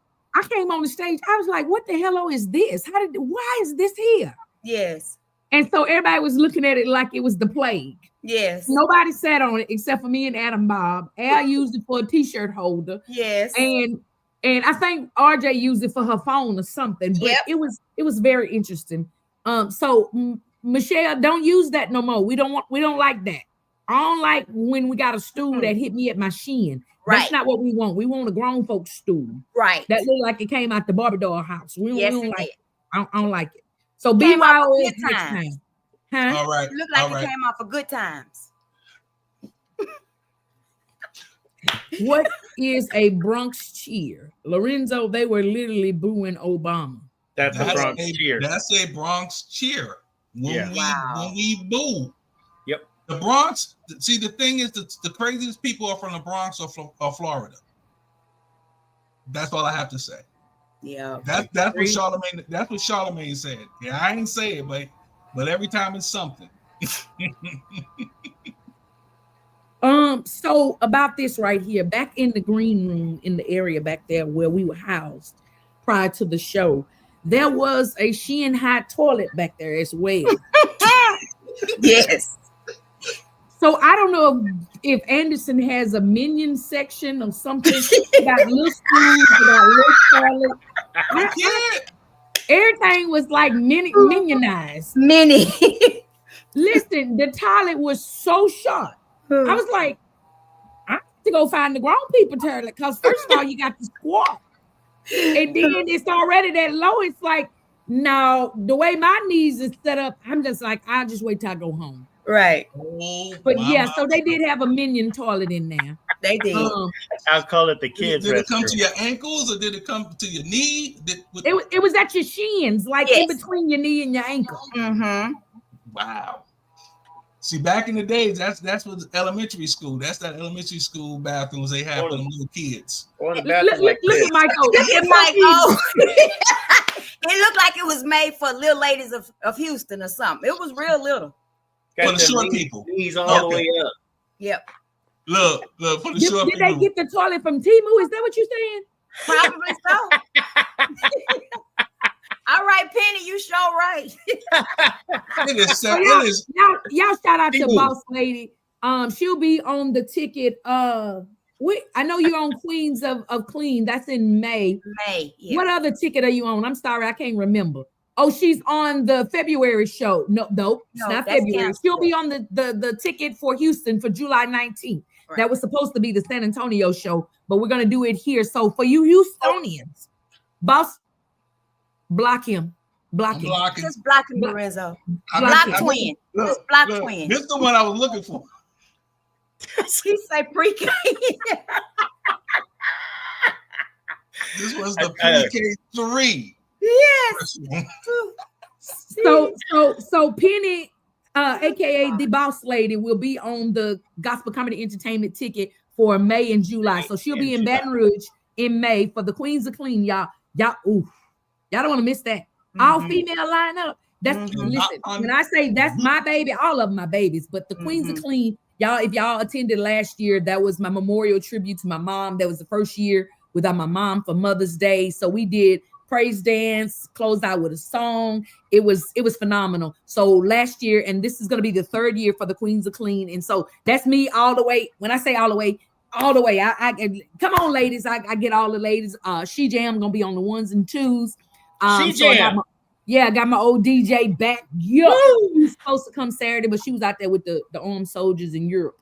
Speaker 2: came on the stage. I was like, "What the hell is this? Why is this here?"
Speaker 12: Yes.
Speaker 2: And so everybody was looking at it like it was the plague.
Speaker 12: Yes.
Speaker 2: Nobody sat on it except for me and Adam Bob. Al used it for a t-shirt holder.
Speaker 12: Yes.
Speaker 2: And I think RJ used it for her phone or something. But it was very interesting. So Michelle, don't use that no more. We don't like that. I don't like when we got a stool that hit me at my shin.
Speaker 12: Right.
Speaker 2: That's not what we want. We want a grown folks stool.
Speaker 12: Right.
Speaker 2: That looked like it came out the Barbie doll house. We don't like it. I don't like it. So
Speaker 12: Came off for
Speaker 2: BYOS
Speaker 12: good
Speaker 2: next
Speaker 12: times.
Speaker 2: time. Huh?
Speaker 4: All right.
Speaker 12: It looked like
Speaker 4: all
Speaker 12: it
Speaker 4: right.
Speaker 12: came off for good times.
Speaker 2: What is a Bronx cheer? Lorenzo, they were literally booing Obama.
Speaker 3: That's a Bronx cheer.
Speaker 4: That's a Bronx cheer. When we boo.
Speaker 3: Yep.
Speaker 4: The Bronx, see, the thing is, the craziest people are from the Bronx or Florida. That's all I have to say.
Speaker 12: Yeah.
Speaker 4: That's what Charlemagne said. Yeah, I ain't say it, but every time it's something.
Speaker 2: So about this right here, back in the green room in the area back there where we were housed prior to the show, there was a Shein hot toilet back there as well.
Speaker 12: Yes.
Speaker 2: So I don't know if Anderson has a minion section or something. They got little stools, they got little toilet. Everything was like minionized.
Speaker 12: Mini.
Speaker 2: Listen, the toilet was so short. I was like, I have to go find the grown people toilet, because first of all, you got to squat. And then it's already that low. It's like, no, the way my knees is set up, I'm just like, I'll just wait till I go home.
Speaker 12: Right.
Speaker 2: But so they did have a minion toilet in there.
Speaker 12: They did.
Speaker 3: I'll call it the kids'
Speaker 4: Did it come
Speaker 3: restroom.
Speaker 4: to your ankles or did it come to your knee?
Speaker 2: It was at your shins, like in between your knee and your ankle.
Speaker 12: Mm-hmm.
Speaker 4: Wow. See, back in the days, that's what elementary school. That's that elementary school bathrooms they have for them little kids.
Speaker 3: Or the
Speaker 2: Look
Speaker 3: bathroom like
Speaker 2: at
Speaker 3: this.
Speaker 2: Michael.
Speaker 12: Look at Michael. It looked like it was made for little ladies of Houston or something. It was real little.
Speaker 4: For the short people.
Speaker 3: Knees all the way up.
Speaker 12: Yep.
Speaker 4: Look, for the short
Speaker 2: Did
Speaker 4: people.
Speaker 2: they get the toilet from Temu? Is that what you're saying?
Speaker 12: Probably so. All right, Penny, you sure right.
Speaker 2: Y'all shout out to Boss Lady. She'll be on the ticket. I know you're on Queens of Clean. That's in May.
Speaker 12: Yeah.
Speaker 2: What other ticket are you on? I'm sorry, I can't remember. Oh, she's on the February show. No, it's not February.
Speaker 12: canceled.
Speaker 2: She'll be on the ticket for Houston for July 19th. Right. That was supposed to be the San Antonio show, but we're gonna do it here. So for you Houstonians, Boss, block him.
Speaker 12: Just block him, Lorenzo.
Speaker 2: Block
Speaker 12: twin.
Speaker 4: Look,
Speaker 12: Just block
Speaker 4: look,
Speaker 12: twin.
Speaker 4: This is the one I was looking for.
Speaker 12: He say pre-K.
Speaker 4: This was the pre-K 3.
Speaker 12: Yes.
Speaker 2: So Penny, aka the Boss Lady, will be on the Gospel Comedy Entertainment ticket for May and July. So she'll be in Baton Rouge in May for the Queens of Clean. Y'all don't want to miss that. All female lineup. That's listen. When I say that's my baby, all of my babies, but the Queens of Clean, y'all. If y'all attended last year, that was my memorial tribute to my mom. That was the first year without my mom for Mother's Day. So we did praise dance, closed out with a song. It was phenomenal. So last year, and this is going to be the third year for the Queens of Clean, and so that's me all the way. When I say all the way. I come on, ladies. I get all the ladies. She Jam gonna be on the ones and twos.
Speaker 3: She Jam.
Speaker 2: I got my old DJ back. Yo, she was supposed to come Saturday, but she was out there with the armed soldiers in Europe.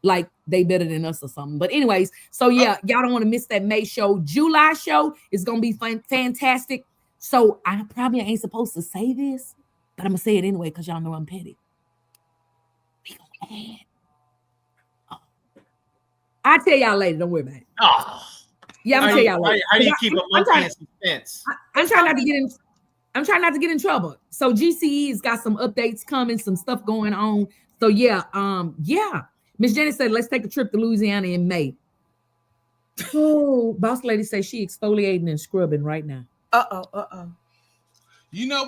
Speaker 2: like they better than us or something. But anyways, so yeah, y'all don't want to miss that May show. July show is gonna be fantastic. So I probably ain't supposed to say this, but I'm gonna say it anyway because y'all know I'm petty. We gonna add. I'll tell y'all later. Don't worry about it.
Speaker 3: Oh.
Speaker 2: Yeah, I'm gonna tell y'all later.
Speaker 3: How do you keep a monkey in suspense?
Speaker 2: I'm trying not to get in. I'm trying not to get in trouble. So GCE's got some updates coming, some stuff going on. So yeah, Miss Jenny said, let's take a trip to Louisiana in May. Oh, boss lady says she exfoliating and scrubbing right now.
Speaker 4: You know,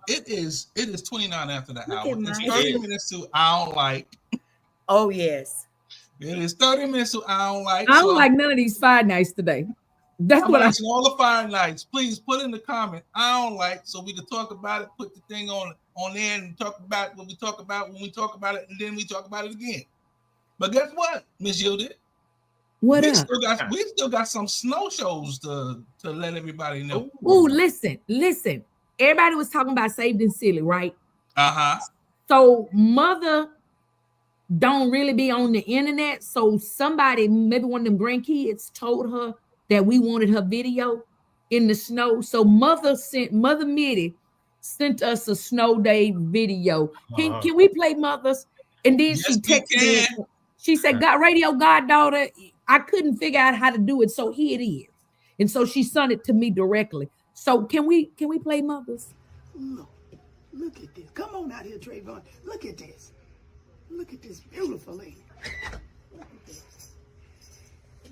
Speaker 4: it is 29 after the hour. It's 30 minutes to I don't like.
Speaker 12: Oh yes.
Speaker 4: It is 30 minutes to I don't like.
Speaker 2: I don't like none of these fire nights today. That's
Speaker 4: I'm
Speaker 2: what
Speaker 4: asking all the fire nights. Please put in the comment I don't like so we can talk about it. Put the thing on there and talk about what we talk about when we talk about it, and then we talk about it again. But guess what, Miss Yilda?
Speaker 2: What
Speaker 4: we
Speaker 2: up?
Speaker 4: Still got some snow shows to let everybody know.
Speaker 2: Oh, listen. Everybody was talking about Saved and Silly, right? So mother don't really be on the internet. So somebody, maybe one of them grandkids, told her that we wanted her video in the snow. So Mother Mitty sent us a snow day video. Can we play Mothers? And then she texted me. She said, "God, Radio Goddaughter, I couldn't figure out how to do it. So here it is." And so she sent it to me directly. So can we play Mothers?
Speaker 9: Look at this. Come on out here, Trayvon. Look at this. Look at this beautiful lady. Look at this.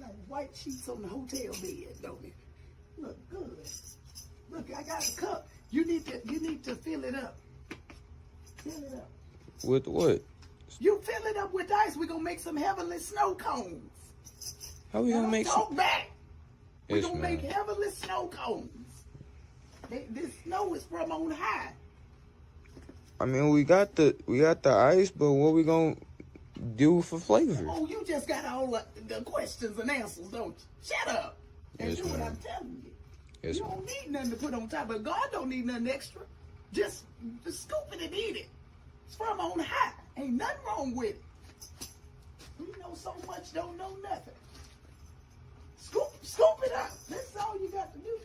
Speaker 9: Like white sheets on the hotel bed, don't it? Look good. Look, I got a cup. You need to fill it up. Fill it up.
Speaker 11: With what?
Speaker 9: You fill it up with ice. We're gonna make some heavenly snow cones.
Speaker 11: How we gonna make
Speaker 9: talk back? We're
Speaker 11: Yes,
Speaker 9: gonna
Speaker 11: ma'am.
Speaker 9: make heavenly snow cones. This snow is from on high.
Speaker 11: I mean, we got the ice, but what we gonna do for flavor?
Speaker 9: Oh, you just got all the questions and answers, don't you? Shut up and
Speaker 11: Yes,
Speaker 9: do what
Speaker 11: ma'am.
Speaker 9: I'm telling you.
Speaker 11: Yes,
Speaker 9: You don't need nothing to put on top, but God don't need nothing extra. Just scoop it and eat it. It's from on high. Ain't nothing wrong with it. We know so much, don't know nothing. Scoop it up. That's all you got to do.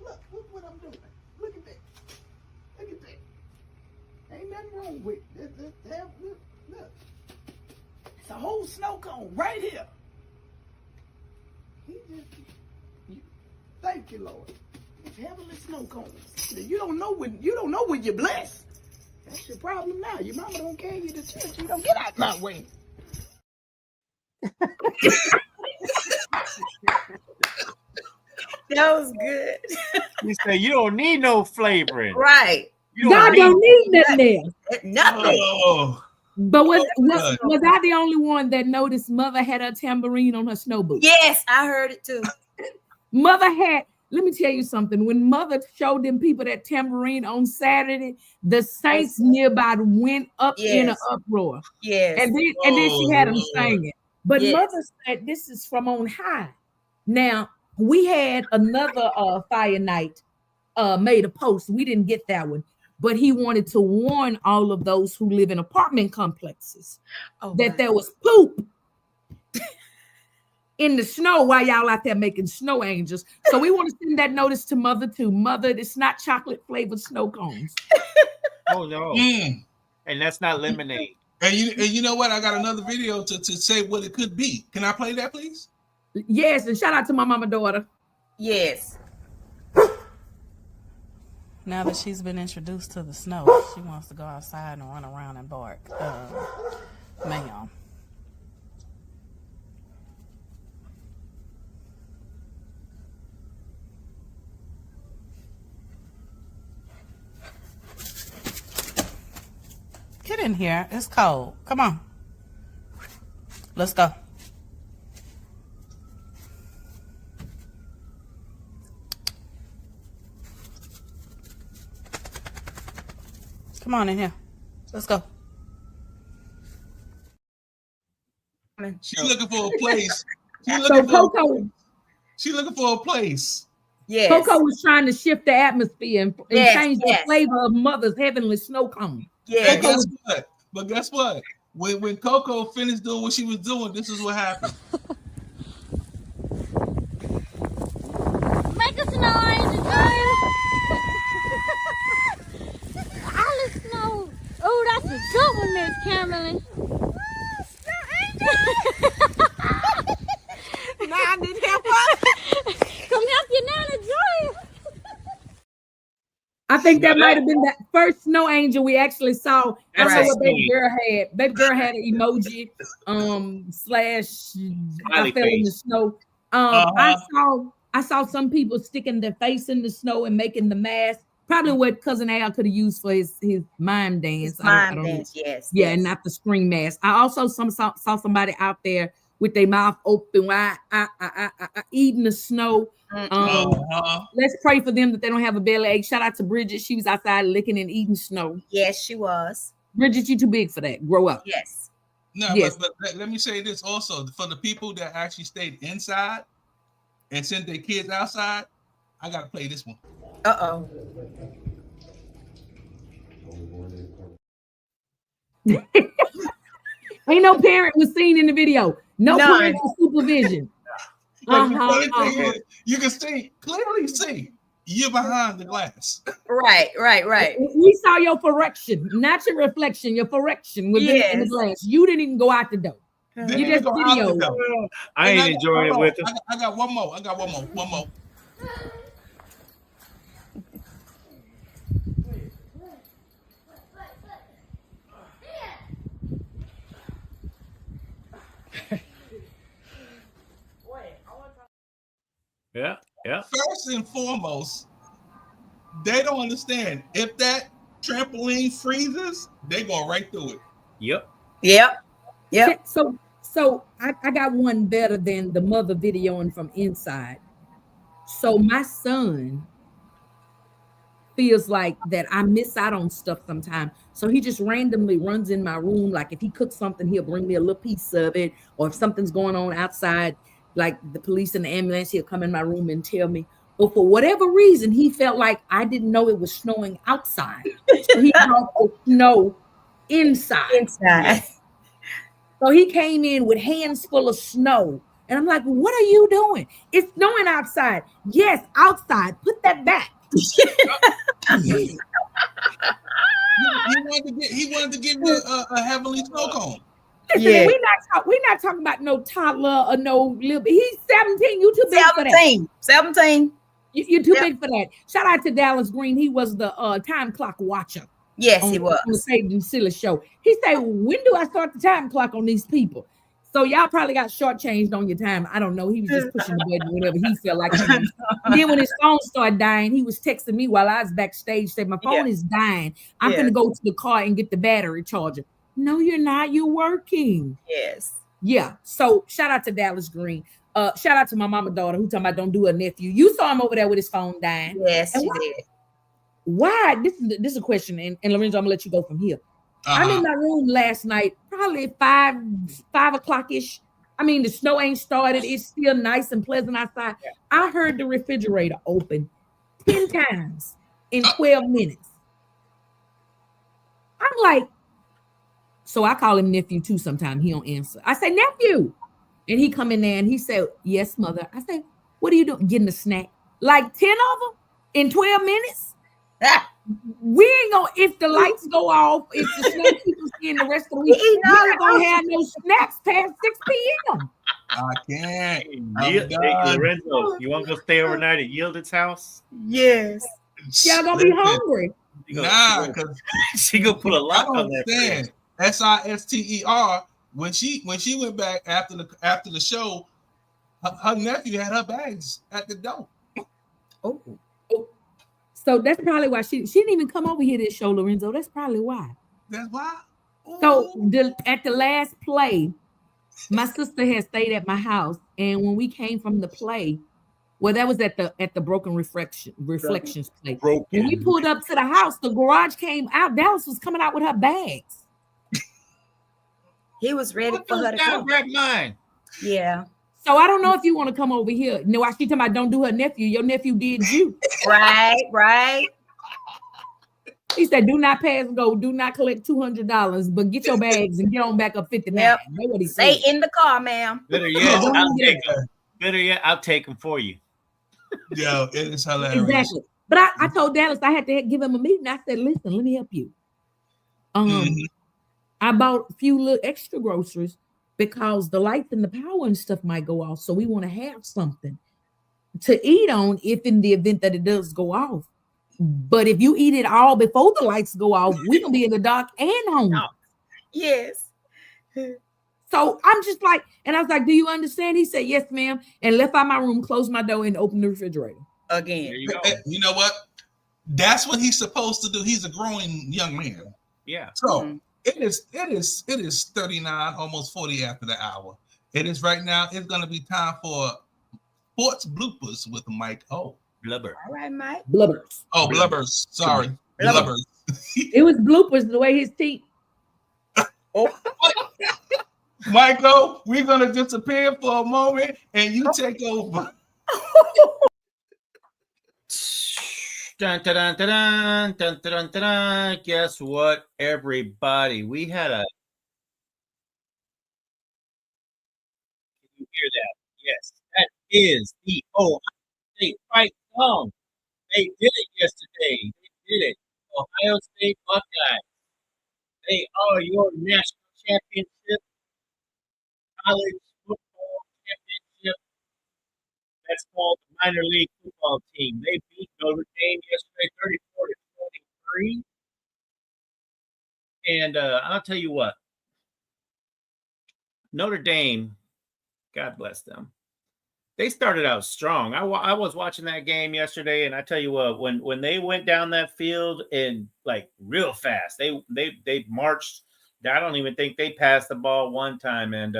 Speaker 9: Look what I'm doing. Look at that. Look at that. Ain't nothing wrong with it. Look. It's a whole snow cone right here. Thank you, Lord. It's heavenly snow cones. You don't know when you're blessed. That's your problem now. Your mama don't carry you to church. You don't get out my way.
Speaker 12: That was good.
Speaker 3: You say you don't need no flavoring.
Speaker 12: Right.
Speaker 2: God don't need nothing there.
Speaker 12: Nothing.
Speaker 4: Oh.
Speaker 2: But was I the only one that noticed Mother had her tambourine on her snow boots?
Speaker 12: Yes, I heard it too.
Speaker 2: Mother had, let me tell you something. When Mother showed them people that tambourine on Saturday, the saints nearby went up in an uproar.
Speaker 12: Yes.
Speaker 2: And then she had them singing. But
Speaker 12: Yes.
Speaker 2: Mother said this is from on high. Now, we had another fire night made a post. We didn't get that one. But he wanted to warn all of those who live in apartment complexes that there was poop in the snow while y'all out there making snow angels. So we want to send that notice to Mother too. Mother, it's not chocolate flavored snow cones.
Speaker 3: Oh no. And that's not lemonade.
Speaker 4: And you know what? I got another video to say what it could be. Can I play that, please?
Speaker 2: Yes, and shout out to my mama daughter.
Speaker 12: Yes.
Speaker 14: Now that she's been introduced to the snow, she wants to go outside and run around and bark. Ma'am. Get in here. It's cold. Come on. Let's go. Come on in here. Let's go.
Speaker 4: She's looking for a place. She's looking for a place.
Speaker 12: Yes.
Speaker 2: Coco was trying to shift the atmosphere and
Speaker 12: Yes,
Speaker 2: change the
Speaker 12: yes.
Speaker 2: flavor of Mother's heavenly snow cone.
Speaker 12: Yes.
Speaker 4: But guess what? when Coco finished doing what she was doing, this is what happened.
Speaker 8: Make us noise, all the snow. Oh, that's a good one, Miss Cameron.
Speaker 12: Nah, didn't help us.
Speaker 8: Come help your Nana Joy.
Speaker 2: I think that might have been that first snow angel we actually saw. I don't know what baby girl had. Baby girl had an emoji, slash I fell in the snow. I saw some people sticking their face in the snow and making the mask. Probably what Cousin Al could have used for his mime dance. I don't know.
Speaker 12: Yes.
Speaker 2: Yeah, and not the scream mask. I also saw somebody out there with their mouth open wide, eating the snow. Let's pray for them that they don't have a belly ache. Shout out to Bridget. She was outside licking and eating snow.
Speaker 12: Yes, she was.
Speaker 2: Bridget, you too big for that. Grow up.
Speaker 12: Yes.
Speaker 4: No,
Speaker 2: yes.
Speaker 4: but let me say this also. For the people that actually stayed inside and sent their kids outside, I got to play this one.
Speaker 12: Uh-oh.
Speaker 2: Ain't no parent was seen in the video. No parental supervision.
Speaker 4: You can clearly see you're behind the glass.
Speaker 12: Right.
Speaker 2: We saw your correction, not your reflection, your correction within in the glass. You didn't even go out the door. You just video.
Speaker 3: I ain't enjoying it with us.
Speaker 4: I got one more. One more.
Speaker 3: Yeah.
Speaker 4: First and foremost, they don't understand. If that trampoline freezes, they go right through it.
Speaker 3: Yep.
Speaker 2: So I got one better than the mother videoing from inside. So my son feels like that I miss out on stuff sometimes. So he just randomly runs in my room. Like if he cooks something, he'll bring me a little piece of it. Or if something's going on outside, like the police and the ambulance, he'll come in my room and tell me. But for whatever reason, he felt like I didn't know it was snowing outside. So he brought the snow inside. So he came in with hands full of snow. And I'm like, what are you doing? It's snowing outside. Yes, outside. Put that back.
Speaker 4: He wanted to give you a heavenly snow cone.
Speaker 2: Listen, we're not talking about no toddler or no little. He's 17. You too big for that.
Speaker 12: 17.
Speaker 2: You're too big for that. Shout out to Dallas Green. He was the time clock watcher.
Speaker 12: Yes, he was.
Speaker 2: On the Sage and Silla show. He said, when do I start the time clock on these people? So y'all probably got shortchanged on your time. I don't know. He was just pushing the button whenever he felt like it. Then when his phone started dying, he was texting me while I was backstage saying, my phone is dying. I'm going to go to the car and get the battery charger. No, you're not. You're working.
Speaker 12: Yes.
Speaker 2: Yeah. So shout out to Dallas Green. Shout out to my mama daughter who talking about don't do a nephew. You saw him over there with his phone dying.
Speaker 12: Yes, she did.
Speaker 2: Why? This is a question, and Lorenzo, I'm gonna let you go from here. I'm in my room last night, probably 5 o'clock-ish. I mean, the snow ain't started. It's still nice and pleasant outside. I heard the refrigerator open 10 times in 12 minutes. I'm like, so I call him nephew too sometimes. He don't answer. I say, nephew. And he come in there and he said, yes, mother. I say, what are you doing? Getting a snack. Like 10 of them in 12 minutes? We ain't gonna, if the lights go off, if the snow keeps in the rest of the week, we're not gonna have no snacks past 6 p.m.
Speaker 4: I can't.
Speaker 3: Hey, Lorenzo, you want to go stay overnight at Yielded's house?
Speaker 12: Yes.
Speaker 2: Y'all gonna be hungry.
Speaker 4: Nah, because
Speaker 3: she gonna put a lock on that.
Speaker 4: SISTER. When she went back after the show, her nephew had her bags at the door.
Speaker 2: Oh. So that's probably why she didn't even come over here to this show, Lorenzo. That's probably why.
Speaker 4: That's why.
Speaker 2: So at the last play, my sister had stayed at my house, and when we came from the play, well, that was at the Broken Reflections play. When we pulled up to the house, the garage came out. Dallas was coming out with her bags.
Speaker 12: He was ready for her to come.
Speaker 3: Grab mine.
Speaker 12: Yeah.
Speaker 2: So I don't know if you want to come over here. No, I keep talking about don't do her nephew. Your nephew did you.
Speaker 12: Right.
Speaker 2: He said, "Do not pass go. Do not collect $200, but get your bags and get on back up 59."
Speaker 12: Yep.
Speaker 2: That's what he
Speaker 12: Stay
Speaker 2: said.
Speaker 12: in the car, ma'am.
Speaker 3: Better
Speaker 2: Yeah,
Speaker 3: yet,
Speaker 2: don't
Speaker 3: I'll
Speaker 2: even get
Speaker 3: take
Speaker 2: up.
Speaker 3: them. Better yet, I'll take them for you.
Speaker 4: Yo, it is hilarious.
Speaker 2: Exactly. But I told Dallas I had to give him a meeting. I said, "Listen, let me help you. I bought a few little extra groceries because the lights and the power and stuff might go off. So we want to have something to eat on if in the event that it does go off. But if you eat it all before the lights go off, we can be in the dark and hungry."
Speaker 12: Yes.
Speaker 2: So I'm just like, and I was like, "Do you understand?" He said, "Yes, ma'am," and left out my room, closed my door, and opened the refrigerator.
Speaker 12: Again.
Speaker 4: You know what? That's what he's supposed to do. He's a growing young man.
Speaker 3: Yeah.
Speaker 4: So it is 39, almost 40 after the hour. It is right now. It's gonna be time for sports bloopers with Mike O.
Speaker 3: Blubber.
Speaker 12: All right, Mike.
Speaker 2: Blubbers.
Speaker 4: Oh, blubbers. Sorry. Blubbers.
Speaker 2: It was bloopers the way his teeth.
Speaker 4: Michael, we're gonna disappear for a moment and you take over.
Speaker 3: Dun, dun, dun, dun, dun, dun, dun, dun. Guess what, everybody? We had a. Can you hear that? Yes, that is the Ohio State fight song. They did it yesterday. They did it. Ohio State Buckeyes. They are your national championship, college football championship. That's called the minor league football team. They beat Notre Dame yesterday, 34-23. And I'll tell you what, Notre Dame, God bless them. They started out strong. I was watching that game yesterday, and I tell you what, when they went down that field and like real fast, they marched. I don't even think they passed the ball one time. And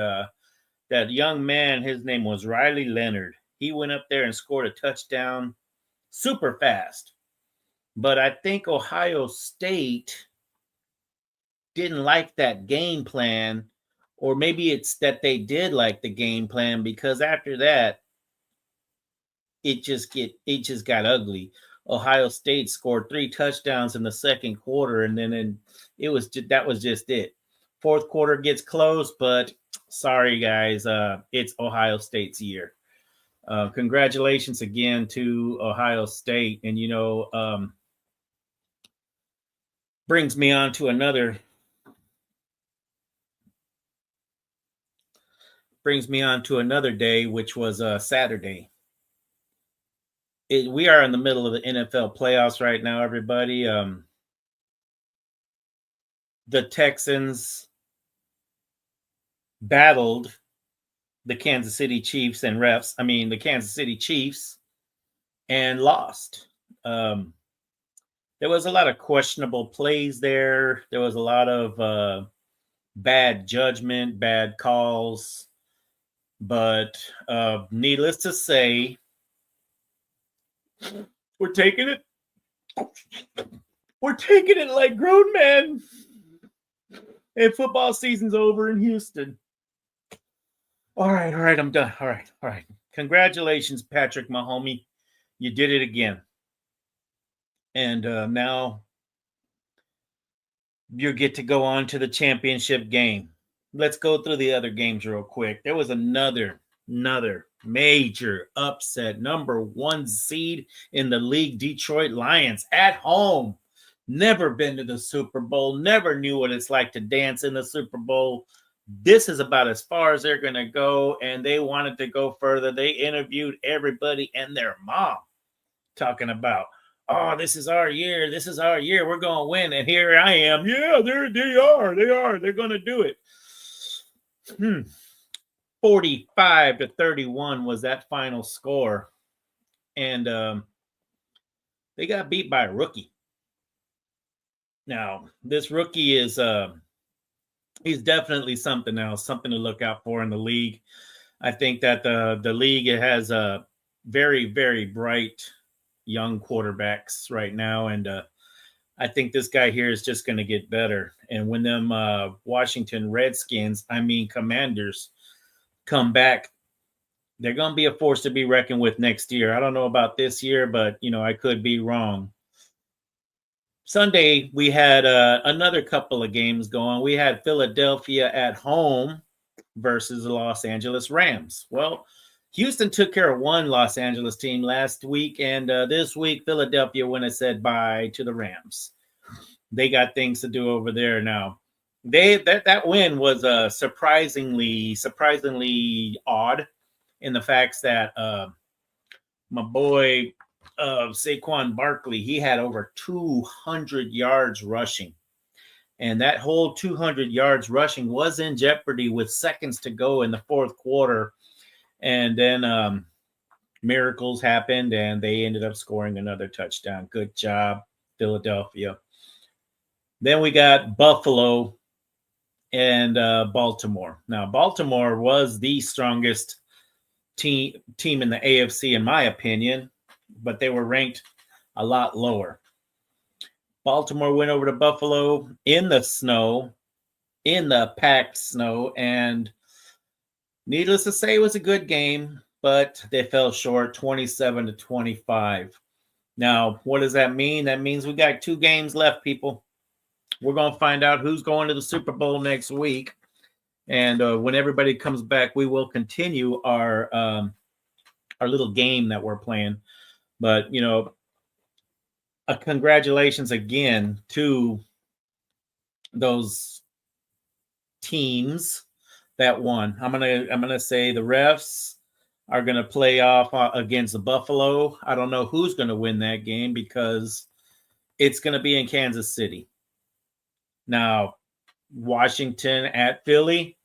Speaker 3: that young man, his name was Riley Leonard. He went up there and scored a touchdown super fast. But I think Ohio State didn't like that game plan, or maybe it's that they did like the game plan, because after that, it just got ugly. Ohio State scored 3 touchdowns in the second quarter, and then that was just it. Fourth quarter gets close, but sorry guys, it's Ohio State's year. Congratulations again to Ohio State, and brings me on to another day, which was Saturday. We are in the middle of the NFL playoffs right now, everybody. The Texans battled the Kansas City Chiefs and the Kansas City Chiefs, and lost. There was a lot of questionable plays there. There was a lot of bad judgment, bad calls. But needless to say, we're taking it like grown men. And football season's over in Houston. All right, I'm done. All right. Congratulations, Patrick Mahomes. You did it again. And now you get to go on to the championship game. Let's go through the other games real quick. There was another major upset. Number 1 seed in the league, Detroit Lions, at home. Never been to the Super Bowl. Never knew what it's like to dance in the Super Bowl. This is about as far as they're going to go, and they wanted to go further. They interviewed everybody and their mom, talking about, oh, this is our year. This is our year. We're going to win. And here I am. Yeah, they are. They're going to do it. 45-31 was that final score. And they got beat by a rookie. Now, this rookie is he's definitely something else, something to look out for in the league. I think that the league has a very, very bright young quarterbacks right now, and I think this guy here is just going to get better. And when them Washington Redskins, Commanders, come back, they're going to be a force to be reckoned with next year. I don't know about this year, but I could be wrong. Sunday, we had another couple of games going. We had Philadelphia at home versus the Los Angeles Rams. Well, Houston took care of one Los Angeles team last week, and this week Philadelphia went and said bye to the Rams. They got things to do over there now. That win was surprisingly odd in the facts that my boy Saquon Barkley, he had over 200 yards rushing. And that whole 200 yards rushing was in jeopardy with seconds to go in the fourth quarter. And then miracles happened, and they ended up scoring another touchdown. Good job, Philadelphia. Then we got Buffalo and Baltimore. Now, Baltimore was the strongest team in the AFC, in my opinion, but they were ranked a lot lower. Baltimore went over to Buffalo in the snow, in the packed snow, and needless to say, it was a good game, but they fell short 27-25. Now, what does that mean? That means we got 2 games left, people. We're going to find out who's going to the Super Bowl next week. And when everybody comes back, we will continue our little game that we're playing. But, you know, congratulations again to those teams that won. I'm gonna say the refs are gonna play off against the Buffalo. I don't know who's gonna win that game because it's gonna be in Kansas City. Now, Washington at Philly.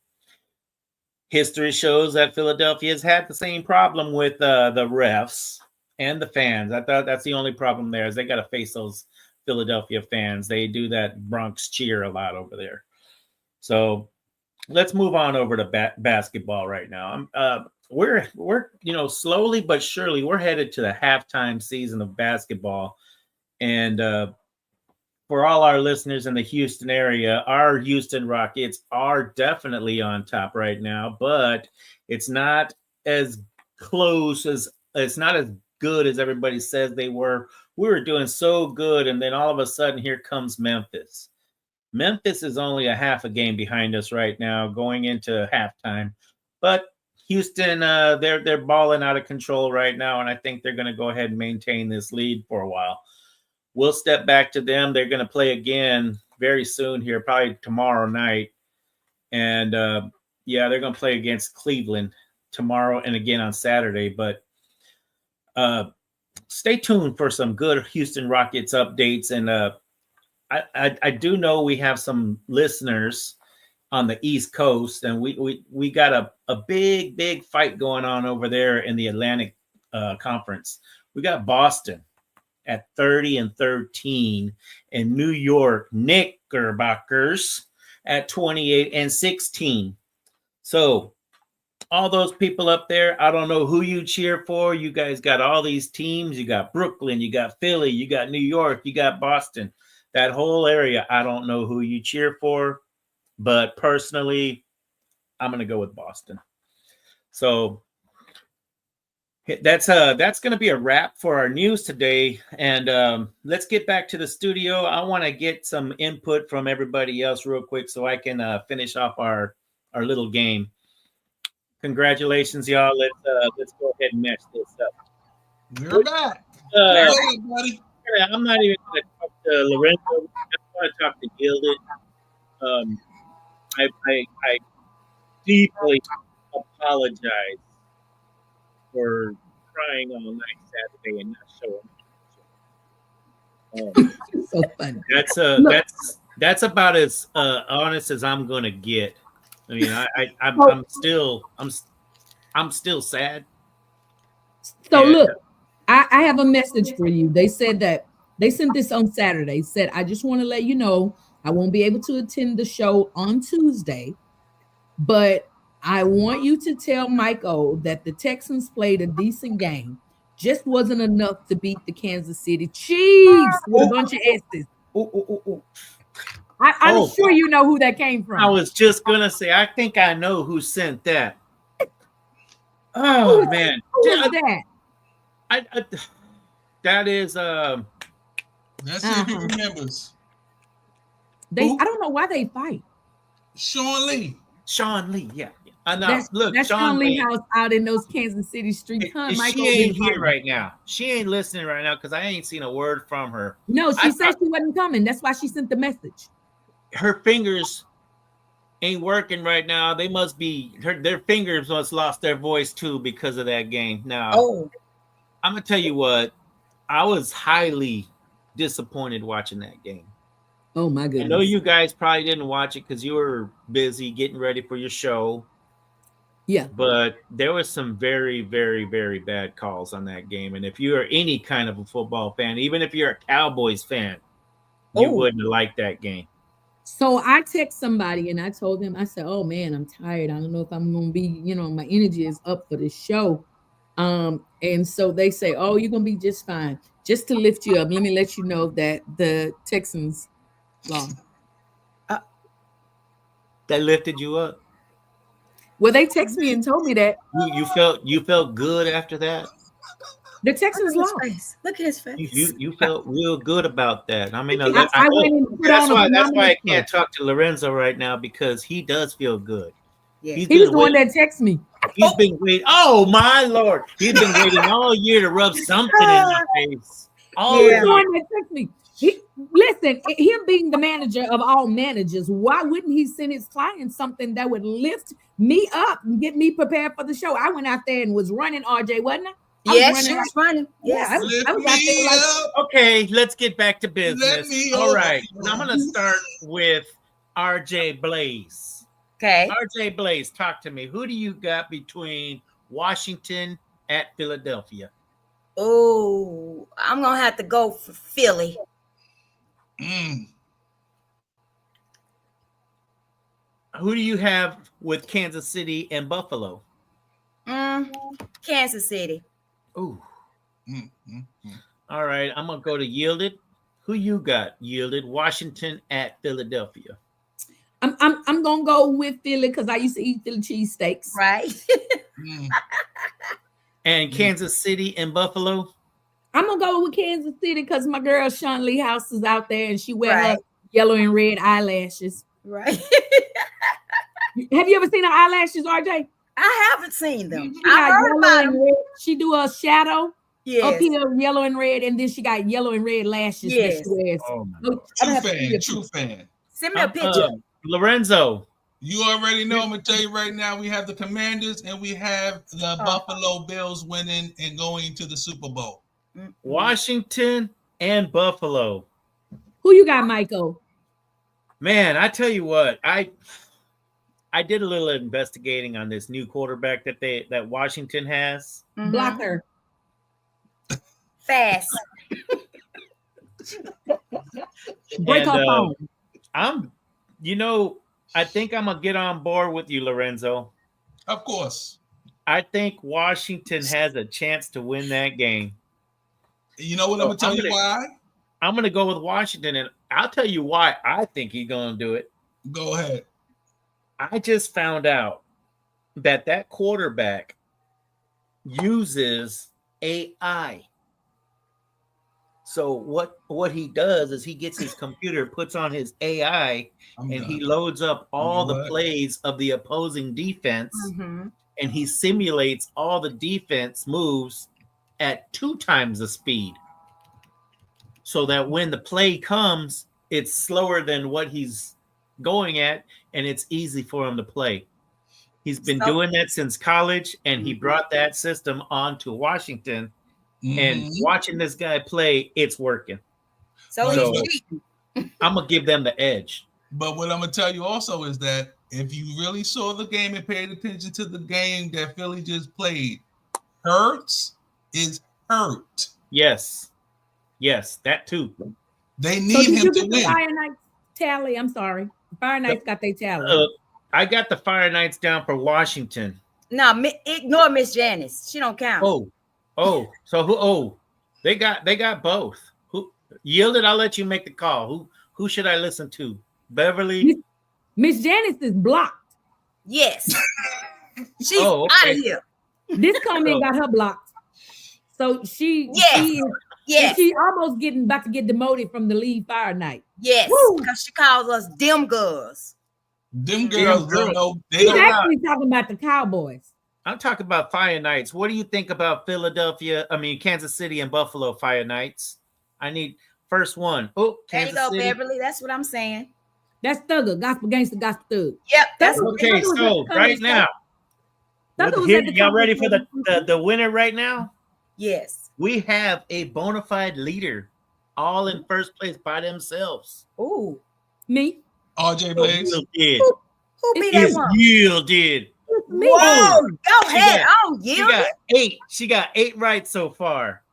Speaker 3: History shows that Philadelphia has had the same problem with the refs and the fans. I thought that's the only problem there is they got to face those Philadelphia fans. They do that Bronx cheer a lot over there. So let's move on over to basketball right now. We're slowly but surely we're headed to the halftime season of basketball, and for all our listeners in the Houston area, our Houston Rockets are definitely on top right now, but it's not as close as it's not as good as everybody says they were. We were doing so good, and then all of a sudden, here comes Memphis. Memphis is only a half a game behind us right now, going into halftime. But Houston, they're balling out of control right now, and I think they're going to go ahead and maintain this lead for a while. We'll step back to them. They're going to play again very soon here, probably tomorrow night. And, they're going to play against Cleveland tomorrow and again on Saturday. But stay tuned for some good Houston Rockets updates. And I do know we have some listeners on the East Coast, and we got a big fight going on over there in the Atlantic Conference. We got Boston at 30-13, and New York Knickerbockers at 28-16. So all those people up there, I don't know who you cheer for. You guys got all these teams. You got Brooklyn, you got Philly, you got New York, you got Boston. That whole area, I don't know who you cheer for, but personally, I'm going to go with Boston. So that's going to be a wrap for our news today. And let's get back to the studio. I want to get some input from everybody else real quick so I can finish off our little game. Congratulations, y'all. Let's go ahead and match this up.
Speaker 4: We're back. Buddy.
Speaker 3: I'm not even going to talk to Lorenzo. I'm going to talk to Gilded. I deeply apologize for crying all night Saturday and not showing up.
Speaker 2: So funny.
Speaker 3: That's about as honest as I'm going to get. I mean, I'm still sad.
Speaker 2: So look, I have a message for you. They said that they sent this on Saturday. Said, I just want to let you know I won't be able to attend the show on Tuesday, but I want you to tell Mike O that the Texans played a decent game. Just wasn't enough to beat the Kansas City Chiefs with a bunch of S's. I'm sure you know who that came from.
Speaker 3: I was just going to say, I think I know who sent that. Oh, man.
Speaker 2: Who was that?
Speaker 3: That is
Speaker 4: Let's see if he remembers.
Speaker 2: I don't know why they fight.
Speaker 4: Sean Lee.
Speaker 3: Sean Lee, yeah.
Speaker 2: That's Sean Lee house out in those Kansas City streets.
Speaker 3: She ain't here right now. She ain't listening right now because I ain't seen a word from her.
Speaker 2: No, she said she wasn't coming. That's why she sent the message.
Speaker 3: Her fingers ain't working right now. They must be their fingers must lost their voice too because of that game. Now, I'm gonna tell you what, I was highly disappointed watching that game.
Speaker 2: Oh my goodness!
Speaker 3: I know you guys probably didn't watch it because you were busy getting ready for your show.
Speaker 2: Yeah.
Speaker 3: But there was some very, very, very bad calls on that game. And if you are any kind of a football fan, even if you're a Cowboys fan, you wouldn't have liked that game.
Speaker 2: So I text somebody and I told them, I said, oh man, I'm tired. I don't know if I'm going to be, my energy is up for this show. And so they say, oh, you're going to be just fine. Just to lift you up, let me let you know that the Texans lost.
Speaker 3: That lifted you up?
Speaker 2: Well, they texted me and told me that.
Speaker 3: You felt good after that?
Speaker 2: The Texans lost.
Speaker 12: Look at his face.
Speaker 3: You felt real good about that. I mean,
Speaker 2: that's
Speaker 3: why I can't talk to Lorenzo right now because he does feel good.
Speaker 2: Yeah. He was the one that texted me.
Speaker 3: He's been waiting. Oh my Lord! He's been waiting all year to rub something in my face.
Speaker 2: He was the one that texted me. Listen, him being the manager of all managers, why wouldn't he send his clients something that would lift me up and get me prepared for the show? I went out there and was running, RJ, wasn't I?
Speaker 12: Yes, she was running.
Speaker 2: Yeah, I was out there like,
Speaker 3: okay, let's get back to business. All right, I'm going to start with RJ Blaze.
Speaker 12: Okay.
Speaker 3: RJ Blaze, talk to me. Who do you got between Washington at Philadelphia?
Speaker 12: Oh, I'm going to have to go for Philly.
Speaker 3: Who do you have with Kansas City and Buffalo?
Speaker 12: Kansas City.
Speaker 3: Ooh. All right, I'm gonna go to Yielded. Who you got? Yielded. Washington at Philadelphia.
Speaker 2: I'm gonna go with Philly because I used to eat Philly cheesesteaks.
Speaker 12: Right.
Speaker 3: And Kansas City and Buffalo.
Speaker 2: I'm gonna go with Kansas City because my girl Sean Lee House is out there and she wears her yellow and red eyelashes.
Speaker 12: Right.
Speaker 2: Have you ever seen her eyelashes, RJ?
Speaker 12: I haven't seen them. I heard about them.
Speaker 2: She do a shadow.
Speaker 12: Yes.
Speaker 2: Up here, yellow and red, and then she got yellow and red lashes.
Speaker 12: Yes.
Speaker 2: That she wears.
Speaker 4: Oh, true fan.
Speaker 12: Send me a picture.
Speaker 3: Lorenzo.
Speaker 4: You already know. I'm gonna tell you right now. We have the Commanders and we have the Buffalo Bills winning and going to the Super Bowl.
Speaker 3: Washington and Buffalo.
Speaker 2: Who you got, Michael?
Speaker 3: Man, I tell you what, I did a little investigating on this new quarterback that Washington has.
Speaker 2: Blocker.
Speaker 12: Fast.
Speaker 2: Break up phone.
Speaker 3: I think I'm gonna get on board with you, Lorenzo.
Speaker 4: Of course.
Speaker 3: I think Washington has a chance to win that game.
Speaker 4: You know what I'm gonna tell you why?
Speaker 3: I'm gonna go with Washington, and I'll tell you why I think he's gonna do it.
Speaker 4: Go ahead.
Speaker 3: I just found out that quarterback uses AI. So what he does is he gets his computer, puts on his AI, he loads up all the plays of the opposing defense, and he simulates all the defense moves at 2 times the speed. So that when the play comes, it's slower than what he's going at, and it's easy for him to play. He's been doing that since college, and he brought that system on to Washington. And watching this guy play, it's working.
Speaker 12: So
Speaker 3: I'm going to give them the edge.
Speaker 4: But what I'm going to tell you also is that if you really saw the game and paid attention to the game that Philly just played, Hurts is hurt.
Speaker 3: Yes, that too.
Speaker 4: They need him to win.
Speaker 2: Fire Knights tally. I'm sorry. Fire Knights got their tally.
Speaker 3: I got the Fire Knights down for Washington.
Speaker 12: No, ignore Miss Janice. She don't count.
Speaker 3: So who? They got both. Who Yielded? I'll let you make the call. Who should I listen to? Beverly.
Speaker 2: Miss Janice is blocked.
Speaker 12: Yes. She's out of here.
Speaker 2: This comment got her blocked. So she
Speaker 12: Yes.
Speaker 2: And she almost about to get demoted from the lead fire night.
Speaker 12: Yes, because she calls us them girls.
Speaker 4: Them girls don't know.
Speaker 2: She's actually talking about the Cowboys.
Speaker 3: I'm talking about Fire Nights. What do you think about Kansas City and Buffalo Fire Nights? I need first one. Oh, Kansas
Speaker 12: there you go,
Speaker 3: City.
Speaker 12: Beverly. That's what I'm saying.
Speaker 2: That's Thugger, Gospel Gangster, Gospel Thug.
Speaker 12: Yep.
Speaker 2: That's
Speaker 3: okay. So right now, y'all ready for the winner right now?
Speaker 12: Yes.
Speaker 3: We have a bona fide leader, all in first place by themselves.
Speaker 12: Ooh,
Speaker 2: me.
Speaker 4: RJ Blaze.
Speaker 12: Who be that one?
Speaker 3: Yielded.
Speaker 12: Whoa, go ahead. I'm yielded.
Speaker 3: She got 8 right so far.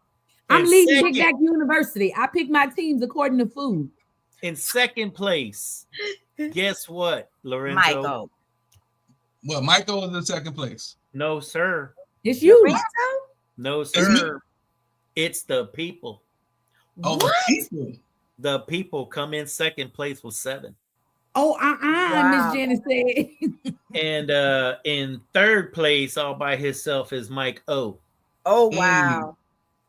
Speaker 2: I'm leading Big Mac University. I pick my teams according to food.
Speaker 3: In second place, guess what, Lorenzo?
Speaker 12: Michael.
Speaker 4: Well, Michael is in second place.
Speaker 3: No, sir.
Speaker 2: It's you.
Speaker 12: Lorenzo?
Speaker 3: No, sir. It's the people.
Speaker 4: Oh,
Speaker 12: what?
Speaker 4: The people.
Speaker 3: The people come in second place with 7.
Speaker 2: Oh, Miss Jenny said.
Speaker 3: And in third place, all by himself, is Mike O.
Speaker 12: Oh, wow.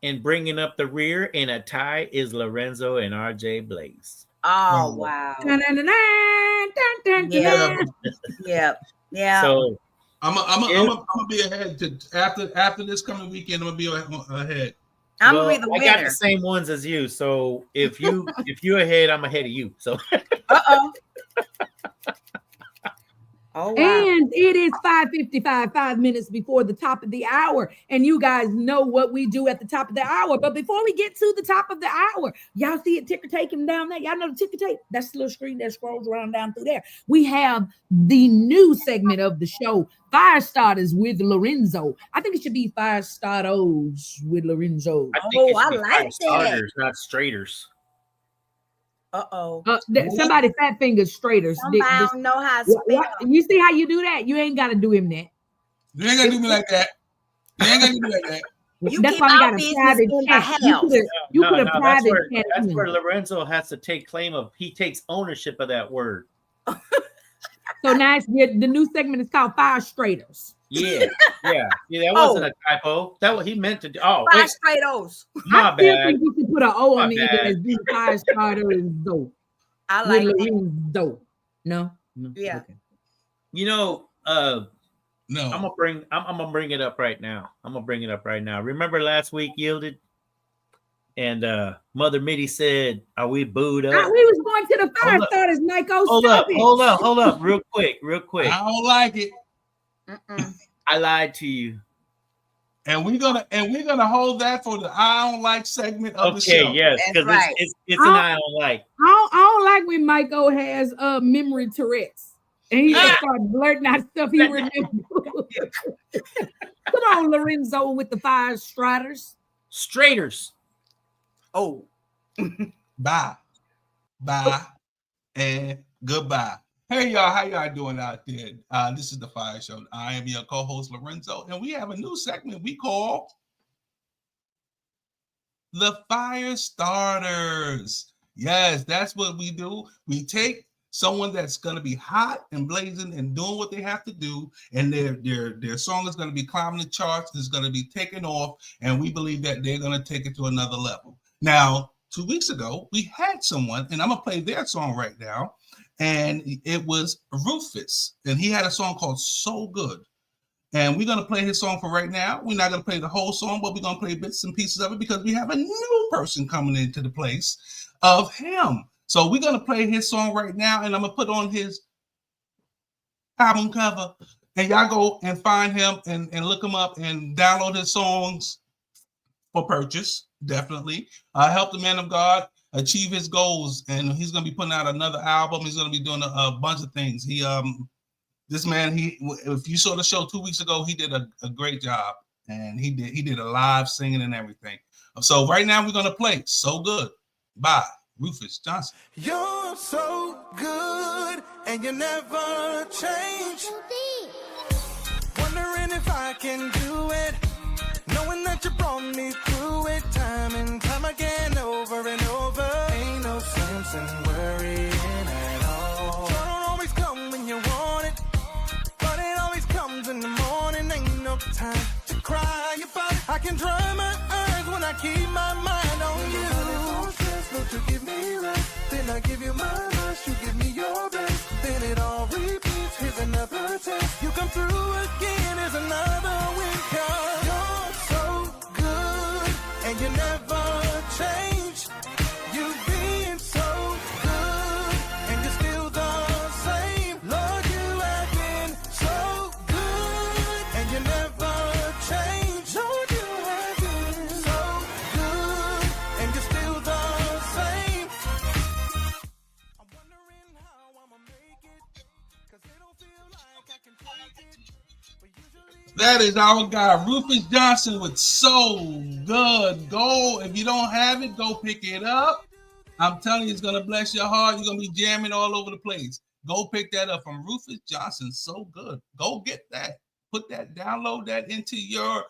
Speaker 3: And bringing up the rear in a tie is Lorenzo and RJ Blaze.
Speaker 12: Oh, wow. Yeah.
Speaker 3: So
Speaker 4: I'm gonna be ahead after this coming weekend. I'm gonna be ahead.
Speaker 12: I'm gonna be the winner.
Speaker 3: I got the same ones as you. So if you're ahead, I'm ahead of you. So
Speaker 12: Oh, wow.
Speaker 2: And it is 5:55, 5 minutes before the top of the hour. And you guys know what we do at the top of the hour. But before we get to the top of the hour, y'all see it ticker tape down there? Y'all know the ticker tape? That's the little screen that scrolls around down through there. We have the new segment of the show, Fire Starters with Lorenzo. I think it should be Fire Starters with Lorenzo.
Speaker 3: I think it should
Speaker 12: I
Speaker 3: be
Speaker 12: like
Speaker 3: Fire
Speaker 12: that.
Speaker 3: Starters, not straighters.
Speaker 12: Uh-oh.
Speaker 2: Somebody fat fingers straighters.
Speaker 12: Somebody don't know how to spell.
Speaker 2: You see how you do that? You ain't got to do him that.
Speaker 4: You ain't gonna do me like that. You ain't gonna do me like that.
Speaker 2: That's why we got a private chat. You put a private chat.
Speaker 3: That's where Lorenzo has to take claim of. He takes ownership of that word.
Speaker 2: So now the new segment is called Fire Straighters.
Speaker 3: Yeah. That wasn't a typo. That what he meant to do. Oh,
Speaker 12: Fire Straightos.
Speaker 3: My
Speaker 2: I still
Speaker 3: bad.
Speaker 2: think you should put an O on
Speaker 3: My
Speaker 2: the end
Speaker 3: bad.
Speaker 2: as being Fire Starters though.
Speaker 12: I like it.
Speaker 2: Though. No.
Speaker 12: Yeah.
Speaker 2: Okay.
Speaker 3: You know,
Speaker 4: no.
Speaker 3: I'm gonna bring it up right now. Remember last week, Yielded? And Mother Mitty said, "Are we booed up?"
Speaker 2: We was going to the Fire Starters, Michael.
Speaker 3: Hold up, real quick.
Speaker 4: I don't like it.
Speaker 3: I lied to you.
Speaker 4: And we're gonna hold that for the I don't like segment of the show.
Speaker 3: Okay, yes, because
Speaker 12: right.
Speaker 3: it's an I don't like.
Speaker 2: I don't like when Michael has memory Tourette's and he just starts blurting out stuff he remembers. Come on, Lorenzo with the Fire Striders.
Speaker 3: Straighters.
Speaker 12: Oh.
Speaker 4: Bye, and goodbye. Hey y'all, how y'all doing out there? This is the Fire Show. I am your co-host Lorenzo, and we have a new segment we call the Fire Starters. Yes, that's what we do. We take someone that's going to be hot and blazing and doing what they have to do, and their song is going to be climbing the charts. It's going to be taking off, and we believe that they're going to take it to another level. Now, 2 weeks ago, we had someone, and I'm going to play their song right now. And it was Rufus, and he had a song called So Good. And we're going to play his song for right now. We're not going to play the whole song, but we're going to play bits and pieces of it because we have a new person coming into the place of him. So we're going to play his song right now, and I'm going to put on his album cover. And y'all go and find him and look him up and download his songs for purchase, definitely. Help the man of God achieve his goals, and he's going to be putting out another album. He's going to be doing a bunch of things. This man, if you saw the show 2 weeks ago, he did a great job, and he did a live singing and everything. So right now we're going to play So Good by Rufus Johnson.
Speaker 1: You're so good and you never change. Wondering if I can do it, knowing that you brought me through it time and time again, over and over. Ain't no sense in worrying at all. Joy don't always come when you want it, but it always comes in the morning. Ain't no time to cry about it. I can dry my eyes when I keep my mind on give me rest. Then I give you my best, you give me your best. Then it all repeats, here's another test. You come through again, here's another win. 'Cause you're so good, and you never change. You've been so good, and you're still the same. Lord, you have been so good, and you never change. Lord, you have been so good, and you're still the same. I'm wondering how I'ma make it, 'cause it don't feel like I can take it. But usually
Speaker 4: That is our guy, Rufus Johnson with So Good. Go. If you don't have it, go pick it up. I'm telling you, it's going to bless your heart. You're going to be jamming all over the place. Go pick that up from Rufus Johnson. So good. Go get that. Put that, download that into your,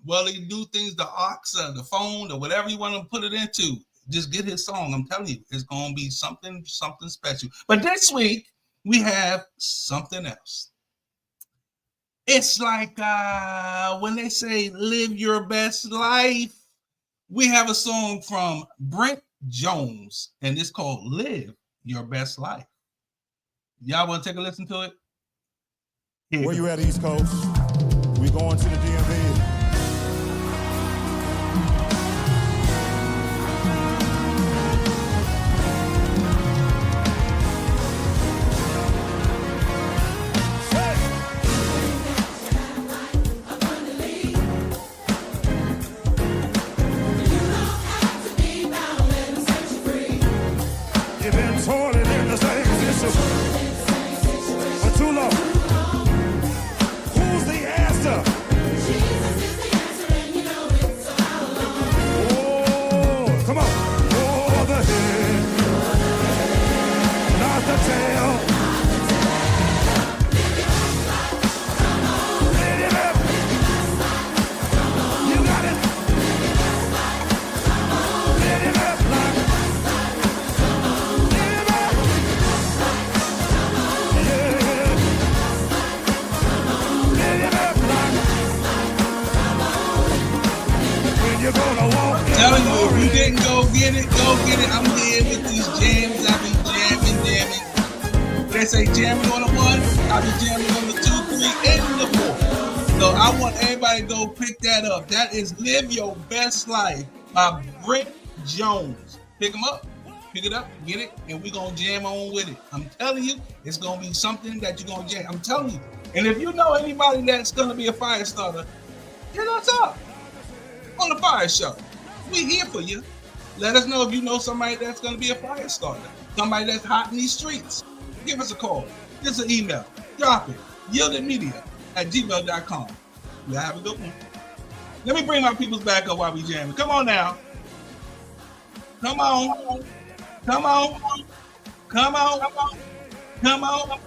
Speaker 4: well, you do things, the aux or the phone or whatever you want to put it into. Just get his song. I'm telling you, it's going to be something special. But this week, we have something else. It's like when they say live your best life, we have a song from Brent Jones, and it's called Live Your Best Life. Y'all want to take a listen to it?
Speaker 10: Where you at, East Coast? We going to the DMV. You've been toiling in the same position for too long. Who's the answer? Jesus is the answer, and you know it, so oh, come on. You're the head, not the tail. Live your best life. You got it. Live your best life.
Speaker 4: I'm telling you, if you didn't go get it, go get it. I'm here with these jams. I be jamming. They say jamming on the 1, I be jamming on the 2, 3, and the 4. So I want everybody to go pick that up. That is Live Your Best Life by Brent Jones. Pick them up, pick it up, get it, and we're going to jam on with it. I'm telling you, it's going to be something that you're going to jam. I'm telling you. And if you know anybody that's going to be a fire starter, hit us up on the Fire Show. We here for you. Let us know if you know somebody that's going to be a fire starter, somebody that's hot in these streets. Give us a call. Give us an email. Drop it. yieldedmedia@gmail.com. You'll have a good one. Let me bring my peoples back up while we jamming. Come on now. Come on. Come on. Come on. Come on.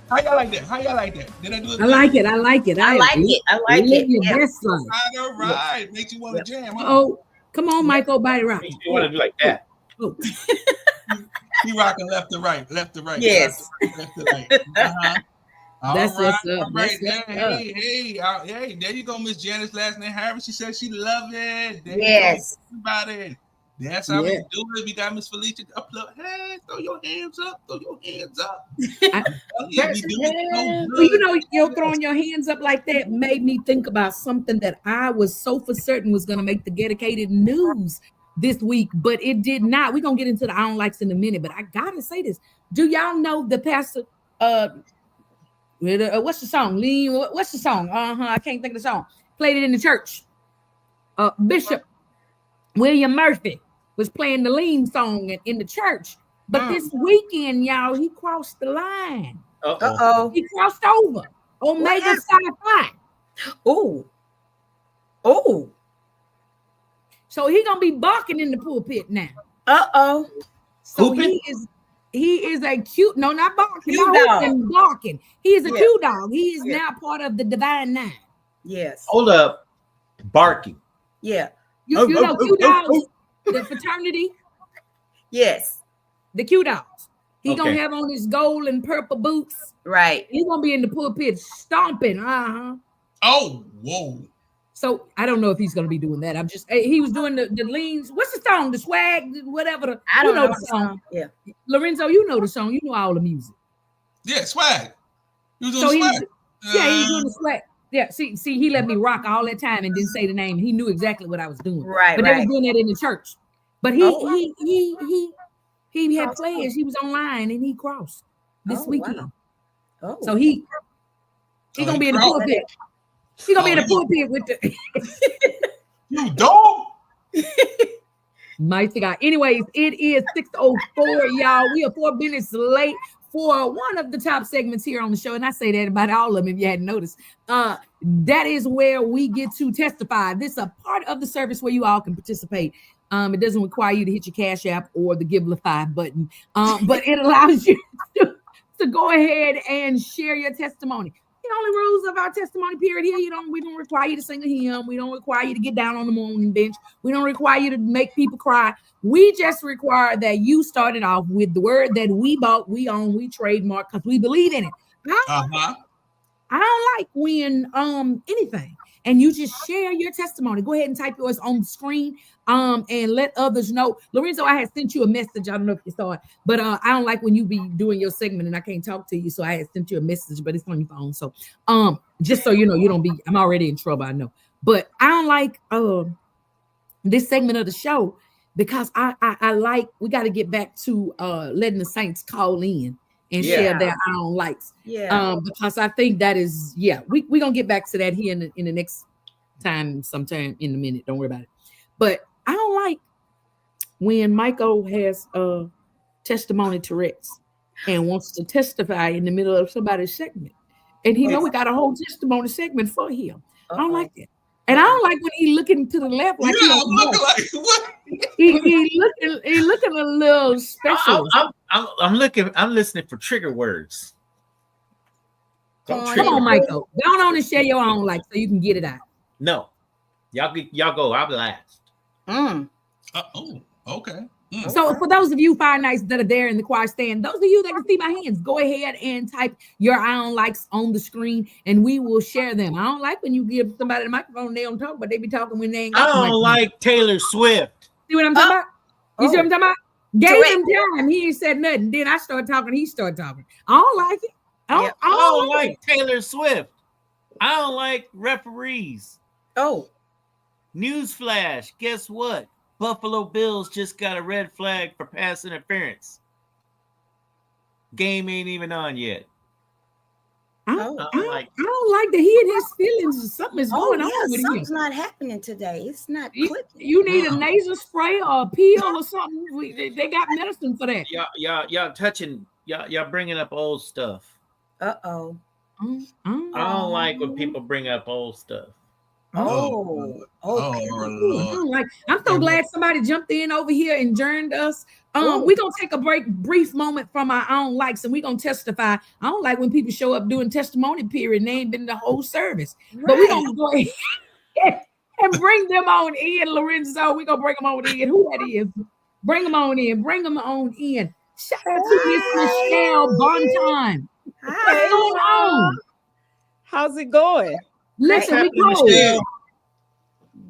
Speaker 4: How y'all like that? How y'all like that? Did I do it?
Speaker 2: I like it. I like it.
Speaker 12: I like it.
Speaker 2: Your
Speaker 12: Yeah.
Speaker 2: best life.
Speaker 4: All right. Makes you want to jam. Huh?
Speaker 2: Oh, come on, Michael, body rock.
Speaker 3: You want to do like that?
Speaker 2: Oh.
Speaker 4: He rocking left to right.
Speaker 12: Yes.
Speaker 4: Left to right. Uh-huh.
Speaker 2: That's
Speaker 4: All right,
Speaker 2: what's up.
Speaker 4: all right.
Speaker 2: That's
Speaker 4: Hey, there you go, Miss Janice, last name Harris. She said she loved it. There
Speaker 12: Yes.
Speaker 4: you go. About it. That's how we do it. We got Miss Felicia upload. Hey, throw your hands up. Throw your hands up.
Speaker 2: Well, you know, you're throwing your hands up like that made me think about something that I was so for certain was going to make the dedicated news this week, but it did not. We're going to get into the I don't likes in a minute, but I got to say this. Do y'all know the pastor, what's the song? What's the song? I can't think of the song. Played it in the church. Bishop William Murphy was playing the lean song in the church. But this weekend, y'all, he crossed the line.
Speaker 12: Uh-oh.
Speaker 2: He crossed over. Omega Sci-Fi.
Speaker 12: Oh.
Speaker 2: So he gonna be barking in the pulpit now.
Speaker 12: Uh-oh.
Speaker 2: So he is a cute, no, not barking.
Speaker 12: Cute dog.
Speaker 2: Barking. He is a cute dog. He is now part of the Divine Nine.
Speaker 12: Yes.
Speaker 3: Hold up. Barking.
Speaker 12: Yeah.
Speaker 2: You know, cute dogs, the fraternity.
Speaker 12: Yes.
Speaker 2: The cute dogs. He gonna have on his gold and purple boots.
Speaker 12: Right.
Speaker 2: He's gonna be in the pulpit stomping.
Speaker 4: Oh, whoa.
Speaker 2: So I don't know if he's going to be doing that. He was doing the leans. What's the song? The swag, whatever.
Speaker 12: I don't know
Speaker 2: the song.
Speaker 12: Yeah.
Speaker 2: Lorenzo, you know the song. You know all the music.
Speaker 4: Yeah, swag. You was doing swag.
Speaker 2: He was doing the swag. Yeah, see, he let me rock all that time and didn't say the name. He knew exactly what I was doing.
Speaker 12: Right,
Speaker 2: but they was doing that in the church. But he had
Speaker 12: Crossed
Speaker 2: players. He was online and he crossed this weekend.
Speaker 12: Wow. Oh,
Speaker 2: so he gonna be in the pulpit. He gonna be in the pulpit with the
Speaker 4: you dog.
Speaker 2: Mighty God. Anyways, it is 6:04, y'all. We are 4 minutes late for one of the top segments here on the show, and I say that about all of them if you hadn't noticed. That is where we get to testify. This is a part of the service where you all can participate. It doesn't require you to hit your Cash App or the Givelify button, but it allows you to go ahead and share your testimony. The only rules of our testimony period here, we don't require you to sing a hymn. We don't require you to get down on the mourning bench. We don't require you to make people cry. We just require that you started off with the word that we bought, we own, we trademark because we believe in it. I don't like when anything. And you just share your testimony. Go ahead and type yours on the screen and let others know. Lorenzo, I had sent you a message. I don't know if you saw it, but I don't like when you be doing your segment and I can't talk to you. So I had sent you a message, but it's on your phone. So just so you know, you don't be, I'm already in trouble, I know. But I don't like this segment of the show because I like, we got to get back to letting the saints call in and share their own likes. Because I think that is, we're going to get back to that here in the next time, sometime in a minute. Don't worry about it. But I don't like when Michael has testimony Tourette's and wants to testify in the middle of somebody's segment. And he know we got a whole testimony segment for him. I don't like that. And I don't like when he looking to the left like
Speaker 4: I'm looking like what?
Speaker 2: He looking a little special.
Speaker 3: I'm listening for trigger words.
Speaker 2: Come on, Michael. Go on and share your own like so you can get it out.
Speaker 3: No. Y'all go. I'll be last.
Speaker 4: Okay.
Speaker 2: So for those of you Fire Nights that are there in the choir stand, those of you that can see my hands, go ahead and type your own likes on the screen and we will share them. I don't like when you give somebody the microphone and they don't talk, but they be talking when they ain't got
Speaker 3: I don't like Taylor Swift.
Speaker 2: See what I'm talking about? You see what I'm talking about? Gave him time. He ain't said nothing. Then I started talking. He started talking. I don't like it. I
Speaker 3: don't like Taylor Swift. I don't like referees. Newsflash. Guess what? Buffalo Bills just got a red flag for pass interference. Game ain't even on yet.
Speaker 2: I don't like that he in his feelings. Something is going on with
Speaker 12: something's
Speaker 2: him.
Speaker 12: not happening today. It's not clicking.
Speaker 2: You need a nasal spray or a peel or something. They got medicine for that.
Speaker 3: Y'all touching. Y'all bringing up old stuff.
Speaker 12: I
Speaker 3: don't like when people bring up old stuff.
Speaker 2: I'm so glad somebody jumped in over here and joined us. We're gonna take a brief moment from our own likes, and we're gonna testify. I don't like when people show up doing testimony period and they ain't been the whole service. But we're gonna go ahead and bring them on in, Lorenzo. We're gonna bring them on in. Who that is? Bring them on in. Bring them on in. Shout out to Miss Michelle Bonton. What's going on?
Speaker 13: How's it going?
Speaker 2: Listen, we go.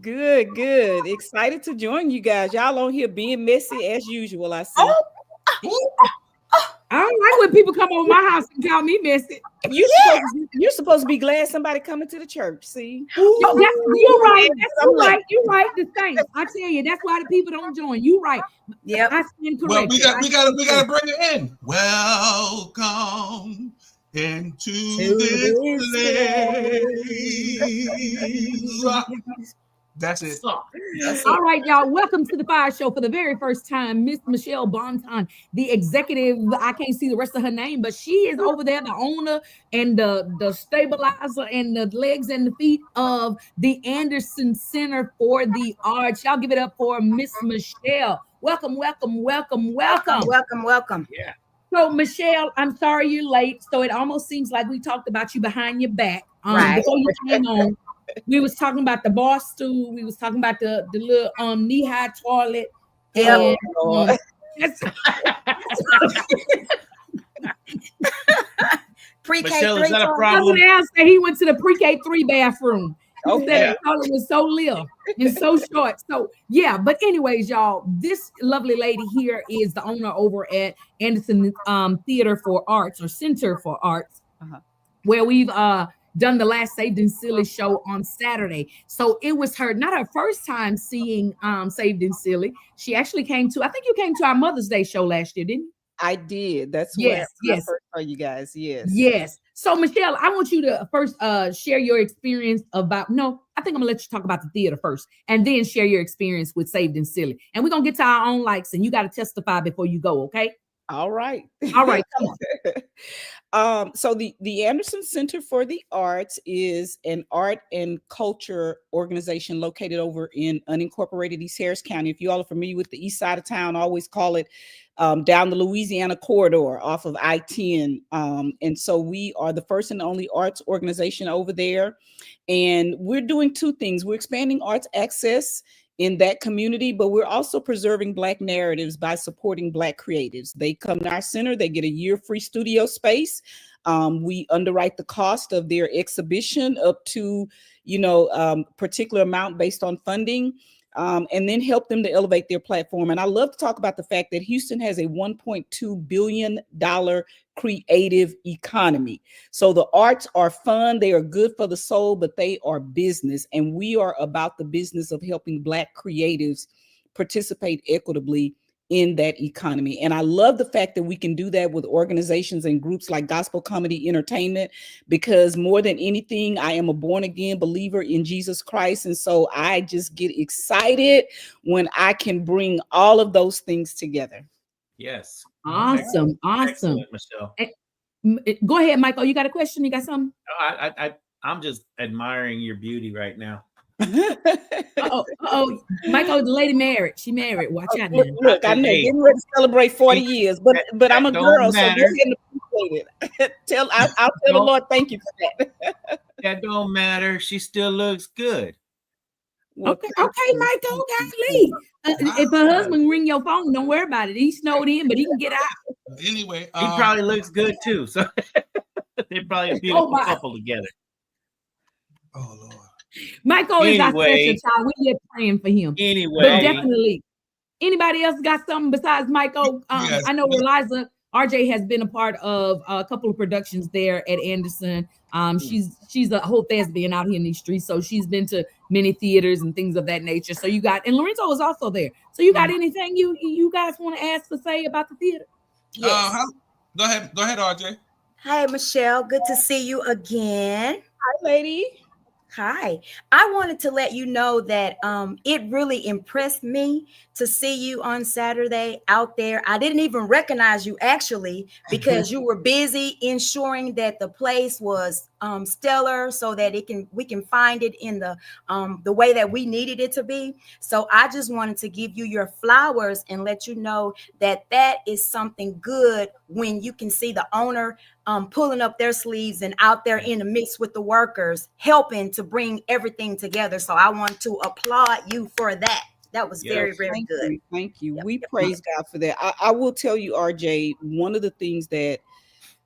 Speaker 13: Good. Excited to join you guys. Y'all on here being messy as usual, I see.
Speaker 2: I don't like when people come over my house and call me messy.
Speaker 13: You're supposed to be glad somebody coming to the church. See,
Speaker 2: you're right. You're right. The thing I tell you, that's why the people don't join. You're right.
Speaker 12: Yep.
Speaker 2: I stand corrected.
Speaker 4: Well, we gotta bring it in. Welcome into this place. That's it.
Speaker 2: All right, y'all. Welcome to the Fire Show for the very first time. Miss Michelle Bonton, the executive. I can't see the rest of her name, but she is over there, the owner and the stabilizer and the legs and the feet of the Anderson Center for the Arts. Y'all give it up for Miss Michelle. Welcome.
Speaker 12: Yeah.
Speaker 2: So, Michelle, I'm sorry you're late. So it almost seems like we talked about you behind your back.
Speaker 12: Right.
Speaker 2: Before you came on. We was talking about the bar stool. We was talking about the little knee-high toilet.
Speaker 12: Yeah.
Speaker 2: Pre-K
Speaker 3: Michelle,
Speaker 2: 3.
Speaker 3: is that a problem?
Speaker 2: He went to the pre-K 3 bathroom.
Speaker 13: Okay.
Speaker 2: All it was so little and so short. So yeah, but anyways, y'all, this lovely lady here is the owner over at Anderson Theater for Arts or Center for Arts, where we've done the last Saved and Silly show on Saturday. So it was not her first time seeing Saved and Silly. She actually came to, I think you came to our Mother's Day show last year, didn't you?
Speaker 13: I did. That's where I first saw you guys. Yes.
Speaker 2: Yes. So Michelle, I want you to first share your experience about, no, I think I'm gonna let you talk about the theater first and then share your experience with Saved and Silly. And we're gonna get to our own likes and you got to testify before you go, okay?
Speaker 13: All right.
Speaker 2: All right, come
Speaker 13: on. So the Anderson Center for the Arts is an art and culture organization located over in unincorporated East Harris County. If you all are familiar with the east side of town, I always call it down the Louisiana corridor off of I-10. And so we are the first and only arts organization over there. And we're doing two things. We're expanding arts access in that community, but we're also preserving Black narratives by supporting Black creatives. They come to our center, they get a year free studio space. We underwrite the cost of their exhibition up to, particular amount based on funding. And then help them to elevate their platform. And I love to talk about the fact that Houston has a $1.2 billion creative economy. So the arts are fun, they are good for the soul, but they are business. And we are about the business of helping Black creatives participate equitably in that economy. And I love the fact that we can do that with organizations and groups like Gospel Comedy Entertainment, because more than anything, I am a born again believer in Jesus Christ. And so I just get excited when I can bring all of those things together.
Speaker 3: Yes.
Speaker 2: Awesome.
Speaker 3: Excellent, Michelle.
Speaker 2: Go ahead, Michael. You got a question? You got something?
Speaker 3: I'm just admiring your beauty right now.
Speaker 2: Michael, the lady married. She married. Watch out now.
Speaker 13: Look, I know, getting ready to celebrate 40 years, but I'm a girl, so go ahead and appreciate it. I'll tell the Lord thank you for that.
Speaker 3: That don't matter. She still looks good.
Speaker 2: Okay, Michael, golly. If her husband ring your phone, don't worry about it. He snowed in, but he can get out.
Speaker 4: Anyway,
Speaker 3: he probably looks good too. So they probably a beautiful couple together.
Speaker 4: Oh Lord.
Speaker 2: Michael is our special child. We're just praying for him.
Speaker 3: Anyway,
Speaker 2: but definitely. Anybody else got something besides Michael?
Speaker 4: Yes.
Speaker 2: I know Eliza RJ has been a part of a couple of productions there at Anderson. She's a whole thespian out here in these streets, so she's been to many theaters and things of that nature. So you got, and Lorenzo is also there. So you got anything you guys want to ask or say about the theater?
Speaker 12: Yes.
Speaker 4: Go ahead, RJ.
Speaker 12: Hi, Michelle. Good to see you again.
Speaker 13: Hi, lady.
Speaker 12: Hi. I wanted to let you know that it really impressed me to see you on Saturday out there. I didn't even recognize you actually because you were busy ensuring that the place was stellar so that we can find it in the way that we needed it to be. So I just wanted to give you your flowers and let you know that that is something good when you can see the owner pulling up their sleeves and out there in the mix with the workers, helping to bring everything together. So I want to applaud you for that. That was very, very good.
Speaker 13: Thank you. We praise God for that. I will tell you, RJ, one of the things that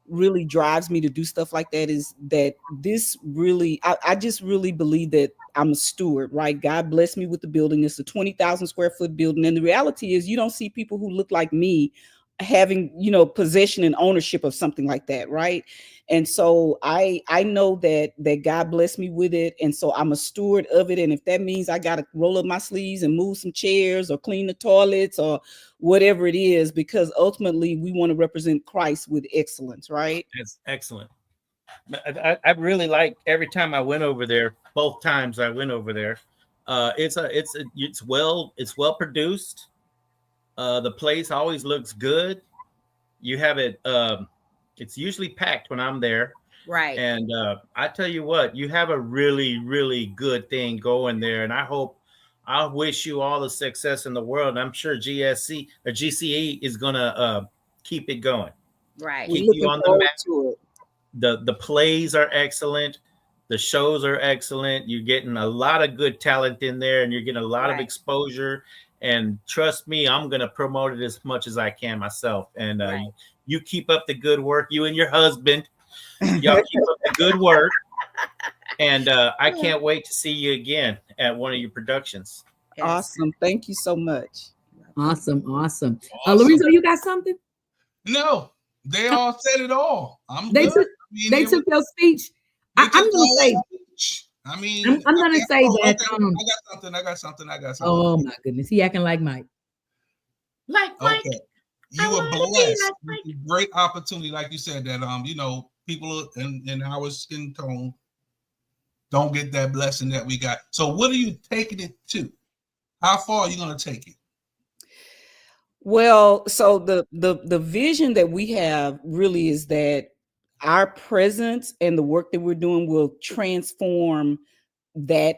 Speaker 13: really drives me to do stuff like that is that this really, I just really believe that I'm a steward, right? God blessed me with the building. It's a 20,000 square foot building. And the reality is you don't see people who look like me having, possession and ownership of something like that, right? And so I know that God blessed me with it, and so I'm a steward of it. And if that means I got to roll up my sleeves and move some chairs or clean the toilets or whatever it is, because ultimately we want to represent Christ with excellence, right?
Speaker 3: That's excellent. I really like every time I went over there. Both times I went over there, it's well produced. The place always looks good. You have it. It's usually packed when I'm there.
Speaker 12: Right.
Speaker 3: And I tell you what, you have a really, really good thing going there. And I wish you all the success in the world. I'm sure GSC or GCE is going to keep it going.
Speaker 12: Right.
Speaker 3: Keep you on the map. The plays are excellent. The shows are excellent. You're getting a lot of good talent in there, and you're getting a lot of exposure. And trust me, I'm going to promote it as much as I can myself. And you keep up the good work. You and your husband, y'all keep up the good work. And I can't wait to see you again at one of your productions.
Speaker 13: Awesome. Thank you so much.
Speaker 2: Awesome.
Speaker 4: Awesome.
Speaker 2: Lorenzo, you got something?
Speaker 4: No, they all said it all. I'm
Speaker 2: They
Speaker 4: good.
Speaker 2: took they took your speech. I'm
Speaker 4: took
Speaker 2: gonna say
Speaker 4: speech. I mean,
Speaker 2: I'm gonna say that
Speaker 4: I got something.
Speaker 2: Oh my goodness, he acting like Mike.
Speaker 4: Okay. You were blessed with a great opportunity, like you said, that you know, people in our skin tone don't get that blessing that we got. So what are you taking it to? How far are you gonna take it?
Speaker 13: Well, so the vision that we have really is that our presence and the work that we're doing will transform that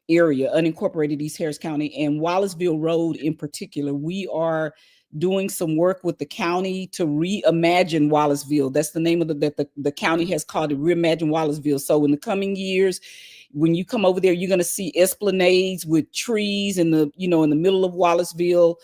Speaker 13: area, unincorporated East Harris County and Wallaceville Road in particular. We are doing some work with the county to reimagine Wallaceville. That's the name of the county has called it, Reimagine Wallaceville. So in the coming years, when you come over there, you're going to see esplanades with trees in the, you know, in the middle of Wallaceville.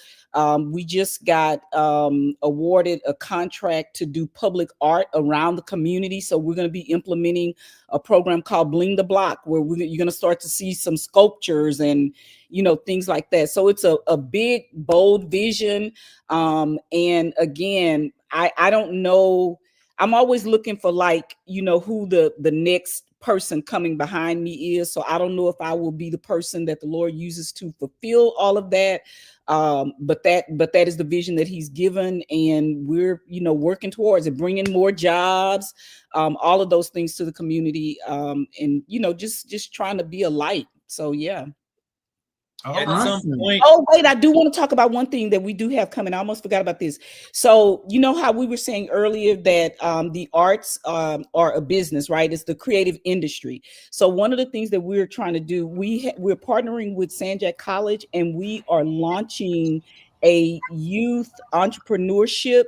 Speaker 13: We just got awarded a contract to do public art around the community. So we're going to be implementing a program called Bling the Block, where you're going to start to see some sculptures and, you know, things like that. So it's a big, bold vision. And again, I don't know. I'm always looking for, like, you know, who the next person coming behind me is. So I don't know if I will be the person that the Lord uses to fulfill all of that. But that is the vision that he's given, and we're, you know, working towards it, bringing more jobs, all of those things to the community, and, you know, just trying to be a light. So yeah.
Speaker 3: At some point.
Speaker 13: Oh, wait, I do want to talk about one thing that we do have coming. I almost forgot about this. So, you know how we were saying earlier that the arts are a business, right? It's the creative industry. So one of the things that we're trying to do, we're partnering with Sanjay College, and we are launching a youth entrepreneurship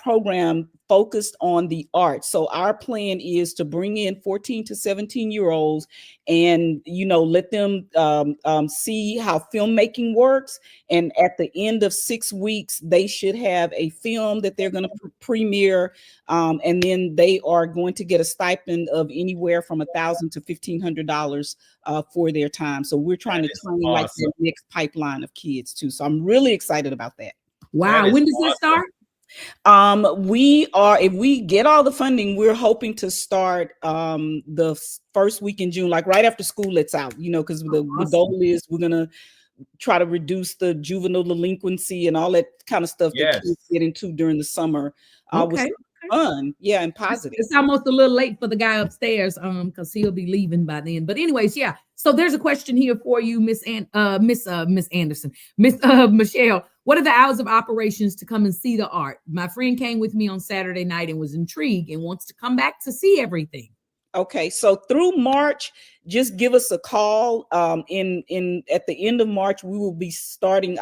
Speaker 13: program focused on the arts. So our plan is to bring in 14 to 17-year-olds and, you know, let them see how filmmaking works. And at the end of 6 weeks, they should have a film that they're going to premiere. And then they are going to get a stipend of anywhere from $1,000 to $1,500 for their time. So we're trying to train like the next pipeline of kids too. So I'm really excited about that.
Speaker 2: Wow. When does that start?
Speaker 13: We are, if we get all the funding, we're hoping to start the first week in June, like right after school lets out, you know, because the goal is we're gonna try to reduce the juvenile delinquency and all that kind of stuff that kids get into during the summer.
Speaker 2: Okay.
Speaker 13: Fun, yeah, and positive.
Speaker 2: It's almost a little late for the guy upstairs, because he'll be leaving by then. But anyways, yeah. So there's a question here for you, Miss Anderson, Miss Michelle. What are the hours of operations to come and see the art? My friend came with me on Saturday night and was intrigued and wants to come back to see everything.
Speaker 13: Okay, so through March, just give us a call. In at the end of March, we will be starting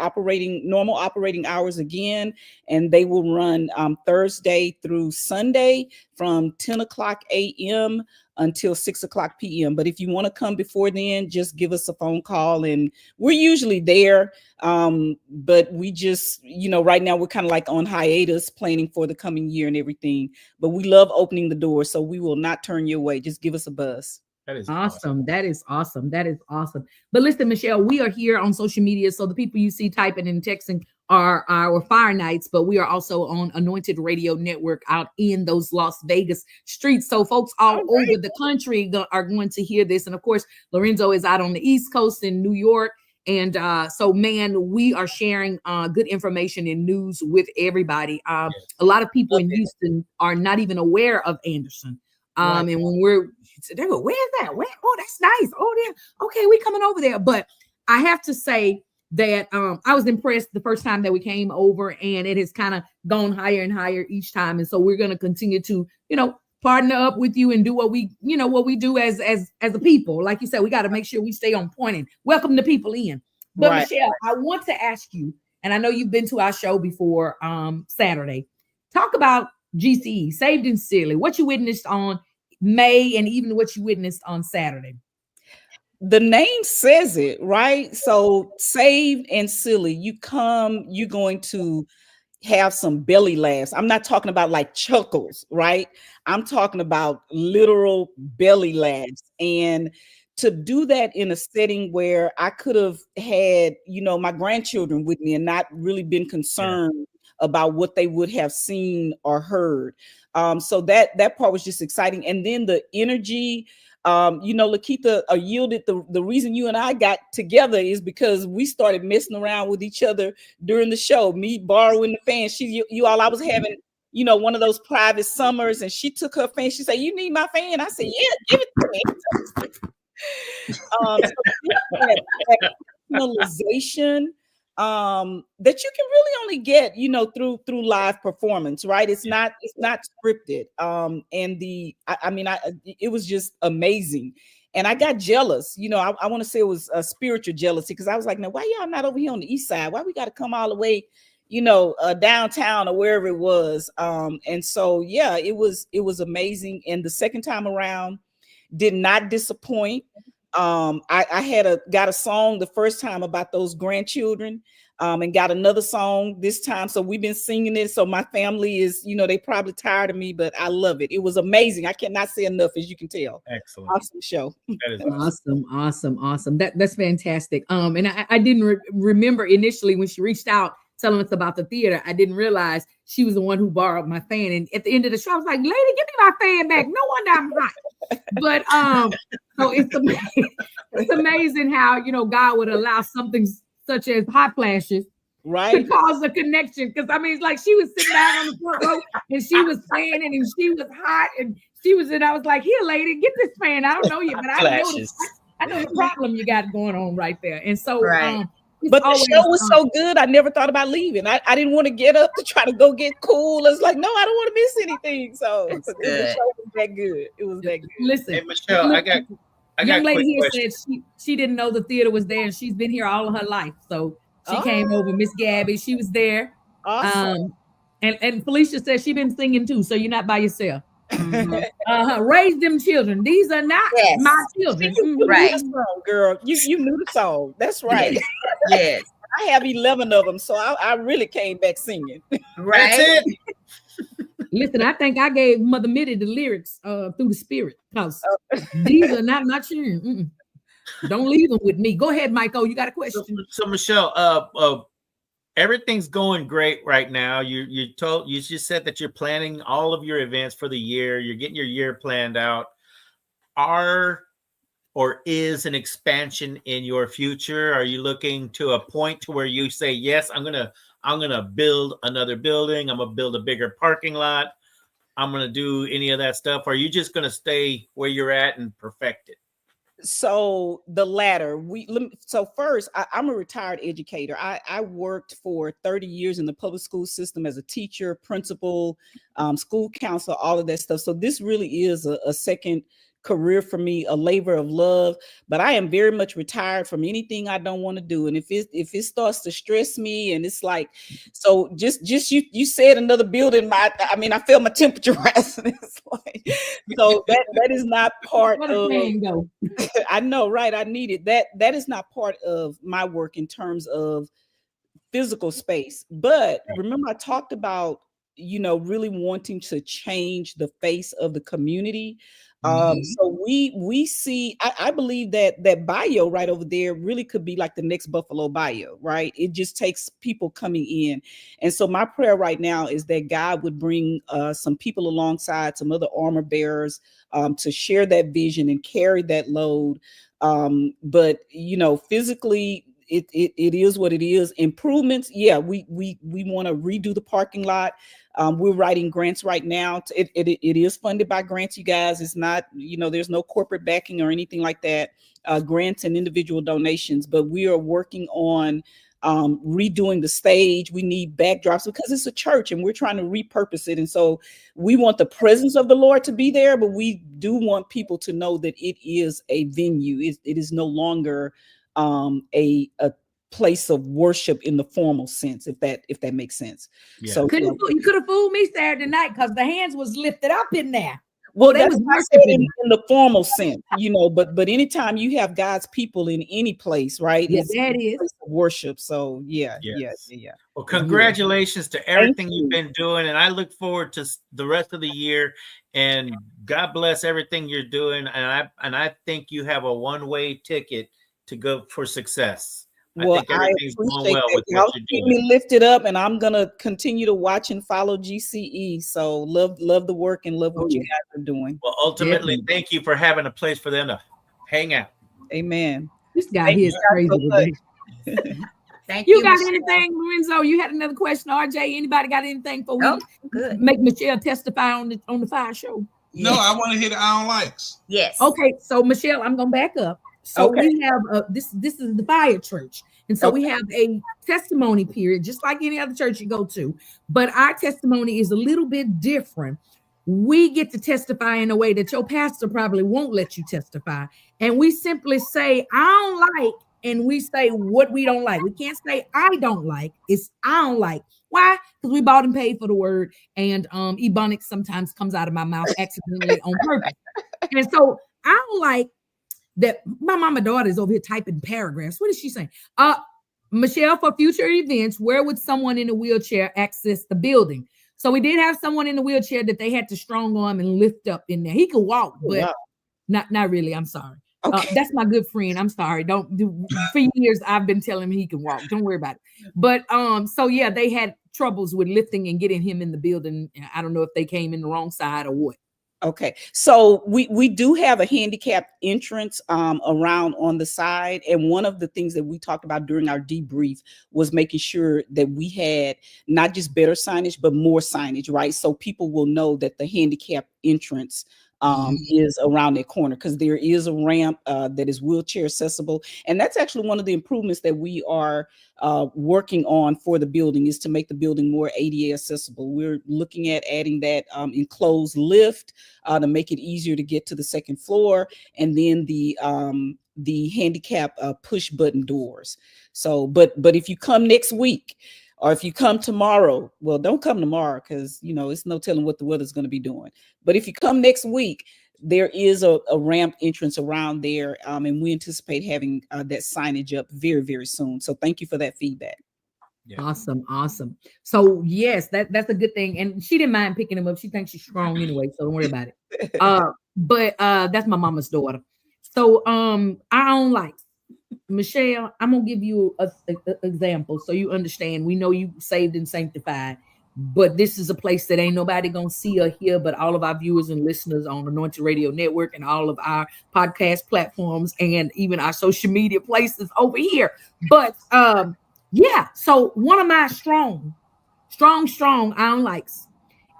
Speaker 13: normal operating hours again, and they will run Thursday through Sunday from 10 o'clock a.m. until 6 o'clock p.m. But if you want to come before then, just give us a phone call, and we're usually there. But we just, you know, right now we're kind of like on hiatus, planning for the coming year and everything. But we love opening the door, so we will not turn you away. Just give us a buzz.
Speaker 2: That is awesome. That is awesome. That is awesome. But listen, Michelle, we are here on social media. So the people you see typing and texting are our Fire Nights, but we are also on Anointed Radio Network out in those Las Vegas streets. So folks all over the country are going to hear this. And of course, Lorenzo is out on the East Coast in New York. And so, man, we are sharing good information and news with everybody. A lot of people in Houston are not even aware of Anderson. And when they go, where's that? Where? Oh, that's nice. Oh, there. Okay, we coming over there. But I have to say that I was impressed the first time that we came over, and it has kind of gone higher and higher each time. And so we're going to continue to, you know, partner up with you and do what we do as a people. Like you said, we got to make sure we stay on point and welcome the people in. But Michelle, I want to ask you, and I know you've been to our show before Saturday. Talk about GCE, Saved and Silly, what you witnessed on May and even what you witnessed on Saturday.
Speaker 13: The name says it, right? So Saved and Silly, you're going to have some belly laughs. I'm not talking about like chuckles, right? I'm talking about literal belly laughs. And to do that in a setting where I could have had, you know, my grandchildren with me and not really been concerned about what they would have seen or heard. So that part was just exciting. And then the energy, you know, Lakeitha yielded. The reason you and I got together is because we started messing around with each other during the show. Me borrowing the fan. I was having, you know, one of those private summers, and she took her fan. She said, "You need my fan?" I said, "Yeah, give it to me." So that personalization that you can really only get, you know, through live performance, right? It's not scripted. And it was just amazing. And I got jealous, you know. I want to say it was a spiritual jealousy, because I was like, "Now, why y'all not over here on the east side? Why we got to come all the way, you know, downtown or wherever it was?" And so, yeah, it was amazing. And the second time around did not disappoint. I got a song the first time about those grandchildren, and got another song this time. So we've been singing it. So my family is, you know, they probably tired of me, but I love it. It was amazing. I cannot say enough, as you can tell.
Speaker 3: Excellent.
Speaker 13: Awesome show.
Speaker 3: That is
Speaker 2: Awesome. That's fantastic. And I didn't remember initially when she reached out telling us about the theater. I didn't realize she was the one who borrowed my fan. And at the end of the show, I was like, "Lady, give me my fan back. No wonder I'm hot." But so it's amazing how, you know, God would allow something such as hot flashes,
Speaker 13: right,
Speaker 2: to cause a connection. Because I mean, it's like she was sitting down on the front row and she was fanning and she was hot and she was in. I was like, "Here, lady, get this fan. I don't know you, but I know the problem you got going on right there." And so,
Speaker 13: but the show was so good, I never thought about leaving. I didn't want to get up to try to go get cool. I was like, "No, I don't want to miss anything." So the show was that good. It was that good.
Speaker 2: Listen,
Speaker 3: hey, Michelle, I got
Speaker 2: young lady here
Speaker 3: question.
Speaker 2: said she didn't know the theater was there, and she's been here all of her life. So she came over. Miss Gabby, she was there.
Speaker 13: Awesome.
Speaker 2: And Felicia said she been singing too, so you're not by yourself. Raise them children. These are not my children.
Speaker 13: Right, girl. You knew the song. That's right.
Speaker 15: Yes.
Speaker 13: I have 11 of them, so I really came back singing.
Speaker 15: Right.
Speaker 3: That's it.
Speaker 2: Listen, I think I gave Mother Mitty the lyrics through the spirit, because these are not my children. Don't leave them with me. Go ahead, Michael. You got a question?
Speaker 3: So Michelle, everything's going great right now. You just said that you're planning all of your events for the year. You're getting your year planned out. Is an expansion in your future? Are you looking to a point to where you say, "Yes, I'm gonna build another building. I'm gonna build a bigger parking lot. I'm gonna do any of that stuff"? Or are you just gonna stay where you're at and perfect it?
Speaker 13: So the latter. So first, I'm a retired educator. I worked for 30 years in the public school system as a teacher, principal, school counselor, all of that stuff. So this really is a second career for me, a labor of love. But I am very much retired from anything I don't want to do. And if it starts to stress me, and it's like, so just you said another building, I feel my temperature rising. It's like, so that is not part of. I know, right? I need it. That is not part of my work in terms of physical space. But remember, I talked about, you know, really wanting to change the face of the community. So we see, I believe that bio right over there really could be like the next Buffalo Bio, right? It just takes people coming in. And so my prayer right now is that God would bring some people alongside, some other armor bearers, to share that vision and carry that load. But you know, physically, it is what it is. Improvements, yeah, we want to redo the parking lot. We're writing grants right now. It is funded by grants, you guys. It's not, you know, there's no corporate backing or anything like that. Grants and individual donations, but we are working on redoing the stage. We need backdrops because it's a church and we're trying to repurpose it. And so we want the presence of the Lord to be there, but we do want people to know that it is a venue. It is no longer a place of worship in the formal sense, if that makes sense.
Speaker 2: Yeah. So you could have fooled me Saturday night because the hands was lifted up in there.
Speaker 13: Well,
Speaker 2: they
Speaker 13: that's
Speaker 2: was
Speaker 13: why I said
Speaker 2: worshiping.
Speaker 13: in the formal sense, you know, but anytime you have God's people in any place, right?
Speaker 2: Yeah,
Speaker 13: It's
Speaker 2: that
Speaker 13: a
Speaker 2: is.
Speaker 13: place of worship. So yeah.
Speaker 3: Well, congratulations to
Speaker 13: Thank
Speaker 3: everything
Speaker 13: you.
Speaker 3: you've been doing, and I look forward to the rest of the year. And God bless everything you're doing. And I think you have a one-way ticket to go for success. I
Speaker 13: Well,
Speaker 3: think
Speaker 13: I
Speaker 3: everything's going
Speaker 13: appreciate
Speaker 3: well
Speaker 13: that.
Speaker 3: with what
Speaker 13: Y'all
Speaker 3: you're
Speaker 13: keep
Speaker 3: doing.
Speaker 13: me lifted up, and I'm gonna continue to watch and follow GCE. So love the work and love what you guys are doing.
Speaker 3: Well, ultimately, thank you for having a place for them to hang out.
Speaker 13: Amen.
Speaker 2: This guy
Speaker 13: Thank
Speaker 2: here
Speaker 13: you
Speaker 2: is
Speaker 13: guys
Speaker 2: crazy
Speaker 13: so
Speaker 2: today.
Speaker 13: much.
Speaker 12: Thank
Speaker 2: You
Speaker 12: you,
Speaker 2: got
Speaker 12: Michelle.
Speaker 2: anything, Lorenzo? You had another question, RJ? Anybody got anything for
Speaker 12: Nope,
Speaker 2: we
Speaker 12: good.
Speaker 2: make Michelle testify on the FIYAH show?
Speaker 4: No, I want to hear the I don't likes.
Speaker 12: Yes.
Speaker 2: Okay, so Michelle, I'm gonna back up. So
Speaker 13: Okay.
Speaker 2: we have this is the FIYAH church, and so we have a testimony period, just like any other church you go to. But our testimony is a little bit different. We get to testify in a way that your pastor probably won't let you testify, and we simply say, "I don't like," and we say what we don't like. We can't say "I don't like." It's "I don't like." Why? Because we bought and paid for the word, and ebonics sometimes comes out of my mouth accidentally on purpose. And so I don't like that my mama daughter is over here typing paragraphs. What is she saying? Michelle, for future events, where would someone in a wheelchair access the building? So we did have someone in the wheelchair that they had to strong arm and lift up in there. He could walk, but not really. I'm sorry.
Speaker 13: Okay.
Speaker 2: That's my good friend. I'm sorry. Don't do for years I've been telling him he can walk. Don't worry about it. But so yeah, they had troubles with lifting and getting him in the building. I don't know if they came in the wrong side or what.
Speaker 13: Okay, so we do have a handicapped entrance around on the side, and one of the things that we talked about during our debrief was making sure that we had not just better signage but more signage, right? So people will know that the handicapped entrance is around that corner, because there is a ramp that is wheelchair accessible, and that's actually one of the improvements that we are working on for the building, is to make the building more ADA accessible. We're looking at adding that enclosed lift to make it easier to get to the second floor, and then the handicap push button doors. So, but if you come next week, or if you come tomorrow, well, don't come tomorrow because it's no telling what the weather's going to be doing. But if you come next week, there is a ramp entrance around there, and we anticipate having that signage up very, very soon. So thank you for that feedback.
Speaker 3: Yeah.
Speaker 2: Awesome. So yes, that's a good thing. And she didn't mind picking him up. She thinks she's strong anyway, so don't worry about it. But that's my mama's daughter. So I don't like Michelle. I'm gonna give you a example so you understand. We know you saved and sanctified, but this is a place that ain't nobody gonna see or hear but all of our viewers and listeners on Anointed Radio Network and all of our podcast platforms and even our social media places over here. But yeah, so one of my strong I don't likes,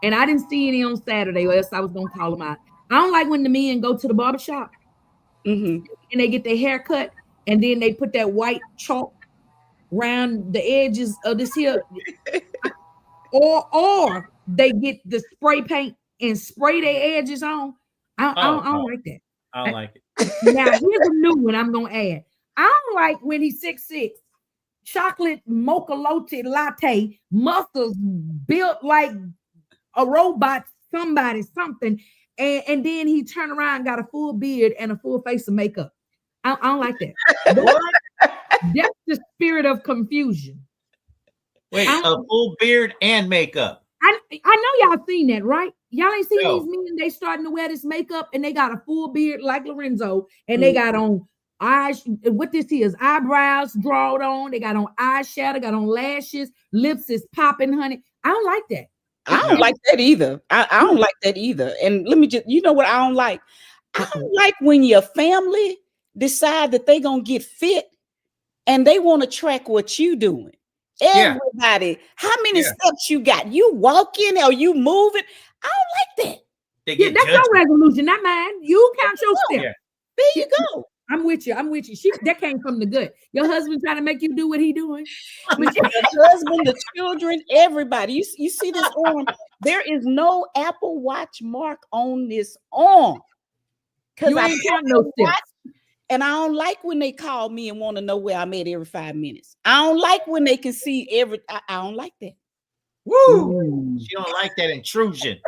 Speaker 2: and I didn't see any on Saturday, or else I was gonna call them out. I don't like when the men go to the barbershop and they get their hair cut, and then they put that white chalk around the edges of this here, or they get the spray paint and spray their edges on. I don't like that.
Speaker 3: I don't like it.
Speaker 2: Now here's a new one I'm gonna add. I don't like when he's 6'6", chocolate mocha latte, muscles built like a robot, something, and then he turn around and got a full beard and a full face of makeup. I don't like that. That's the spirit of confusion.
Speaker 3: Wait, a full beard and makeup.
Speaker 2: I know y'all seen that, right? Y'all ain't seen these men, they starting to wear this makeup and they got a full beard like Lorenzo, and they got on eyes, what this is, eyebrows drawn on, they got on eyeshadow, got on lashes, lips is popping, honey. I don't like that.
Speaker 13: I don't like that either. I don't like that either. And let me just, what I don't like? I don't like when your family decide that they gonna get fit and they want to track what you doing. Everybody, how many steps you got? You walking or you moving? I don't like that.
Speaker 2: That's your resolution, not mine. You count your steps.
Speaker 13: There you go.
Speaker 2: I'm with you. That came from the gut. Your husband trying to make you do what he doing.
Speaker 13: The husband, the children, everybody. You see this arm? There is no Apple Watch mark on this arm. Because I ain't counting no steps. And I don't like when they call me and want to know where I'm at every 5 minutes. I don't like when they can see I don't like that.
Speaker 3: Woo! She don't like that intrusion.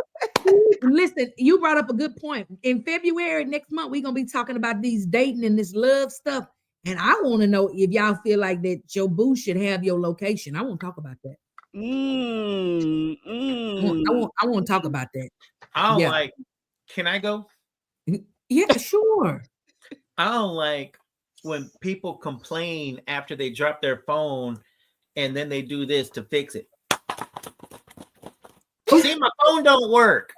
Speaker 2: Listen, you brought up a good point. In February next month, we're gonna be talking about these dating and this love stuff. And I want to know if y'all feel like that your boo should have your location. I want to talk about that. I want to talk about that.
Speaker 3: I don't like. Can I go?
Speaker 2: Yeah, sure.
Speaker 3: I don't like when people complain after they drop their phone and then they do this to fix it. See, my phone don't work.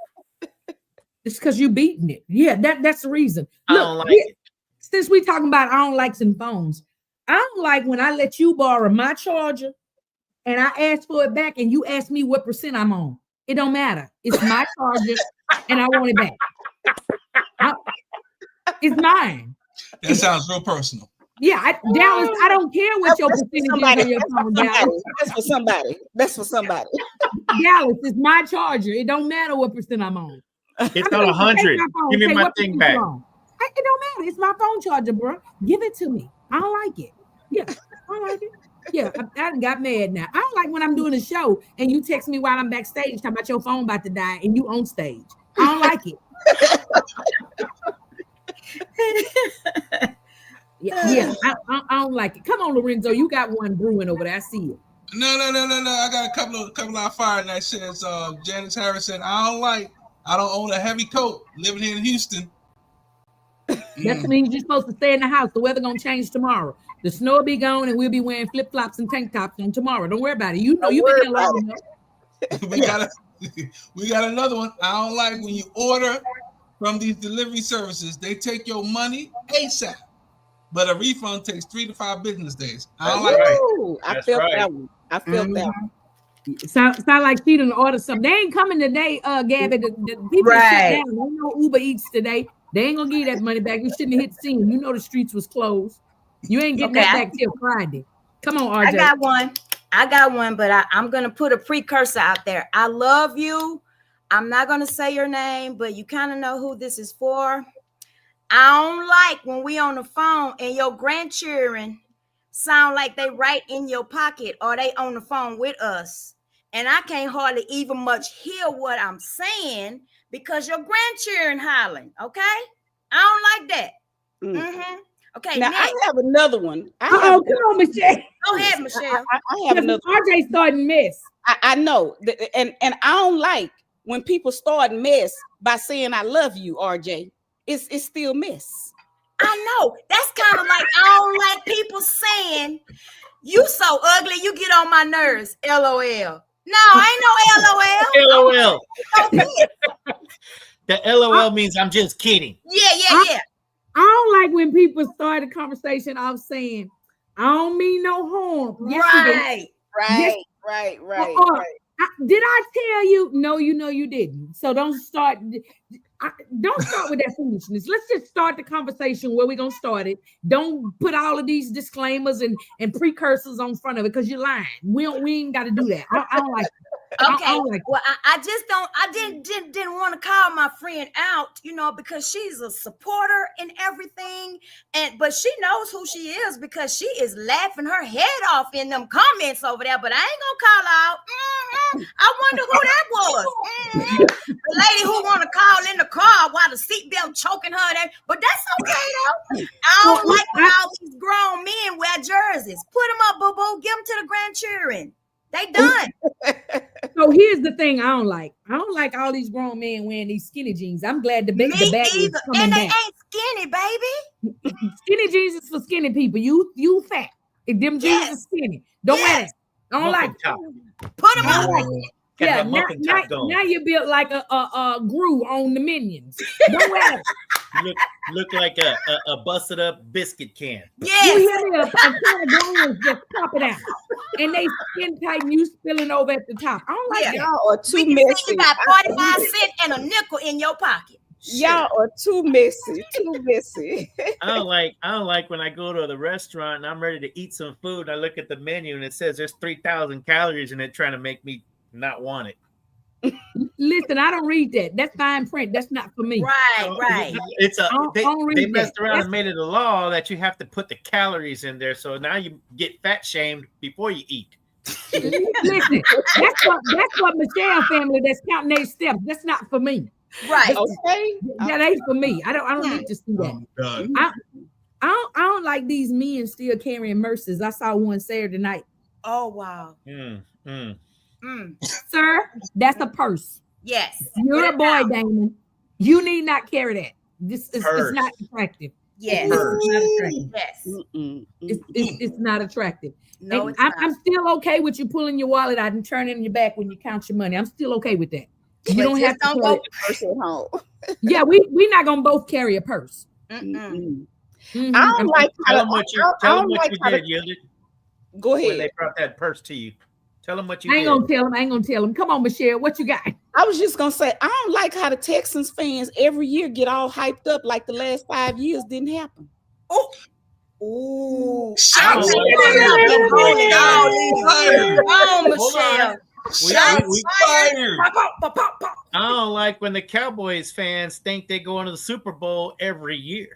Speaker 2: It's because you beating it. Yeah, that's the reason.
Speaker 3: I don't like it.
Speaker 2: Since we talking about I don't like some phones, I don't like when I let you borrow my charger and I ask for it back and you ask me what percent I'm on. It don't matter. It's my charger and I want it back. It's mine.
Speaker 4: That sounds real personal.
Speaker 2: Yeah, Dallas, I don't care what your percentage is on your phone, Dallas.
Speaker 13: That's for somebody. That's for somebody.
Speaker 2: Dallas, it's my charger. It don't matter what percent I'm on.
Speaker 3: It's not 100. Give me my thing back.
Speaker 2: It don't matter. It's my phone charger, bro. Give it to me. I don't like it. Yeah, I don't like it. Yeah, I got mad now. I don't like when I'm doing a show and you text me while I'm backstage talking about your phone about to die and you on stage. I don't like it. Yeah, I don't like it. Come on, Lorenzo, you got one brewing over there. I see it.
Speaker 4: No. I got a couple of fire that says Janice Harris said, I don't own a heavy coat living here in Houston.
Speaker 2: That means you're supposed to stay in the house. The weather gonna change tomorrow. The snow will be gone and we'll be wearing flip-flops and tank tops on tomorrow. Don't worry about it. You know you've been there long enough.
Speaker 4: We got another one. I don't like when you order from these delivery services, they take your money ASAP. But a refund takes 3 to 5 business days. I don't like
Speaker 13: that. I felt that one. I felt that one.
Speaker 2: Sound like she didn't order something. They ain't coming today, Gabby. The people sit down. They ain't no Uber Eats today. They ain't gonna give you that money back. You shouldn't have hit the scene. You know the streets was closed. You ain't getting that back till Friday. Come on, RJ.
Speaker 12: I got one, but I'm gonna put a precursor out there. I love you. I'm not gonna say your name, but you kind of know who this is for. I don't like when we on the phone and your grandchildren sound like they right in your pocket or they on the phone with us. And I can't hardly even much hear what I'm saying because your grandchildren hollering, okay? I don't like that. Mm-hmm. Okay,
Speaker 13: now I have another one.
Speaker 2: Come on, Michelle.
Speaker 12: Go ahead, Michelle.
Speaker 13: I have another one.
Speaker 2: RJ starting mess.
Speaker 13: I know. And I don't like when people start mess by saying I love you, RJ. It's still mess.
Speaker 12: I know. That's kind of like I don't like people saying you so ugly, you get on my nerves. LOL. No, ain't no LOL.
Speaker 3: LOL. The LOL means I'm just kidding.
Speaker 12: Yeah.
Speaker 2: I don't like when people start a conversation off saying, I don't mean no harm.
Speaker 12: Right.
Speaker 2: Did I tell you? No, you didn't. So don't start with that foolishness. Let's just start the conversation where we're gonna start it. Don't put all of these disclaimers and precursors on front of it because you're lying. We ain't got to do that. I don't like it.
Speaker 12: Okay. I didn't want to call my friend out, because she's a supporter and everything. But she knows who she is because she is laughing her head off in them comments over there. But I ain't gonna call her out. I wonder who that was. The lady who want to call in the car while the seatbelt choking her there. But that's okay though. I don't like when all these grown men wear jerseys. Put them up, boo-boo. Give them to the grandchildren. They done.
Speaker 2: So here's the thing I don't like. I don't like all these grown men wearing these skinny jeans. I'm glad the bag is coming
Speaker 12: and they
Speaker 2: back.
Speaker 12: ain't skinny, baby.
Speaker 2: Skinny jeans is for skinny people. You fat. If them jeans are skinny. Don't wear it. I don't like it.
Speaker 12: Put them up.
Speaker 2: Yeah, now you built like a Gru on the Minions. Don't wear it.
Speaker 3: Look like a busted up biscuit can.
Speaker 12: Yes.
Speaker 2: You hear me? A can of Greens just pop it out. And they skin tight and you spilling over at the top. I don't like that.
Speaker 13: Y'all are too
Speaker 12: We
Speaker 13: messy.
Speaker 12: You got 45 cents and a nickel in your pocket.
Speaker 13: Y'all are too messy. Too messy.
Speaker 3: I don't like when I go to the restaurant and I'm ready to eat some food. I look at the menu and it says there's 3,000 calories in it, trying to make me not want it.
Speaker 2: Listen, I don't read that. That's fine print. That's not for me.
Speaker 12: Right.
Speaker 3: It's they messed around
Speaker 2: That's
Speaker 3: and made it a law that you have to put the calories in there. So now you get fat shamed before you eat.
Speaker 2: Listen, that's what Michelle family that's counting their steps. That's not for me.
Speaker 12: Right.
Speaker 13: Okay.
Speaker 2: That ain't for me. I don't need to see that. I don't like these men still carrying Merces. I saw one Saturday night.
Speaker 12: Oh wow.
Speaker 2: Sir, that's a purse.
Speaker 12: Yes.
Speaker 2: You're a boy, Damon. You need not carry that. This is it's not attractive.
Speaker 12: Yes.
Speaker 2: It's not attractive.
Speaker 12: Yes.
Speaker 2: It's not attractive.
Speaker 12: No,
Speaker 2: And
Speaker 12: it's not.
Speaker 2: I'm still okay with you pulling your wallet out and turning in your back when you count your money. I'm still okay with that. You
Speaker 12: But
Speaker 2: don't
Speaker 12: just
Speaker 2: have to
Speaker 12: don't
Speaker 2: carry
Speaker 12: go purse at home.
Speaker 2: Yeah, we're not gonna both carry a purse.
Speaker 13: I don't like
Speaker 3: Tell them what you did, Yielded.
Speaker 13: Go ahead.
Speaker 3: When they brought that purse to you. Tell them what you
Speaker 2: I ain't
Speaker 3: did.
Speaker 2: gonna tell him. Come on, Michelle, what you got?
Speaker 13: I was just gonna say, I don't like how the Texans fans every year get all hyped up like the last 5 years didn't happen.
Speaker 12: Ooh.
Speaker 4: Shots
Speaker 12: Oh, Michelle.
Speaker 4: Shots fired.
Speaker 3: I don't like when the Cowboys fans think they go into the Super Bowl every year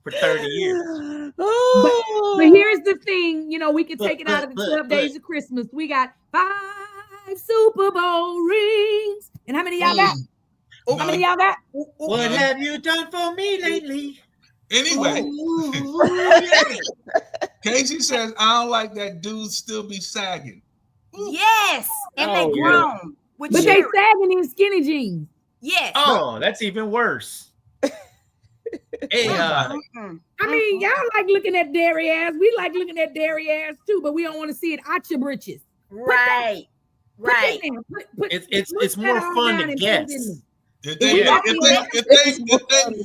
Speaker 3: for 30 years.
Speaker 2: But here's the thing, we can take it out of the 12 days of Christmas. We got 5 Super Bowl rings. And how many y'all got? How many y'all got?
Speaker 3: What have you done for me lately?
Speaker 4: Anyway, Casey says, I don't like that dudes still be sagging.
Speaker 12: Yes. And they grown.
Speaker 2: But they sagging in skinny jeans.
Speaker 12: Yes.
Speaker 3: Oh, that's even worse. Hey,
Speaker 2: I mean, y'all like looking at dairy ass. We like looking at dairy ass too, but we don't want to see it out your britches.
Speaker 12: Right. Right.
Speaker 3: It's more fun to guess.
Speaker 4: If they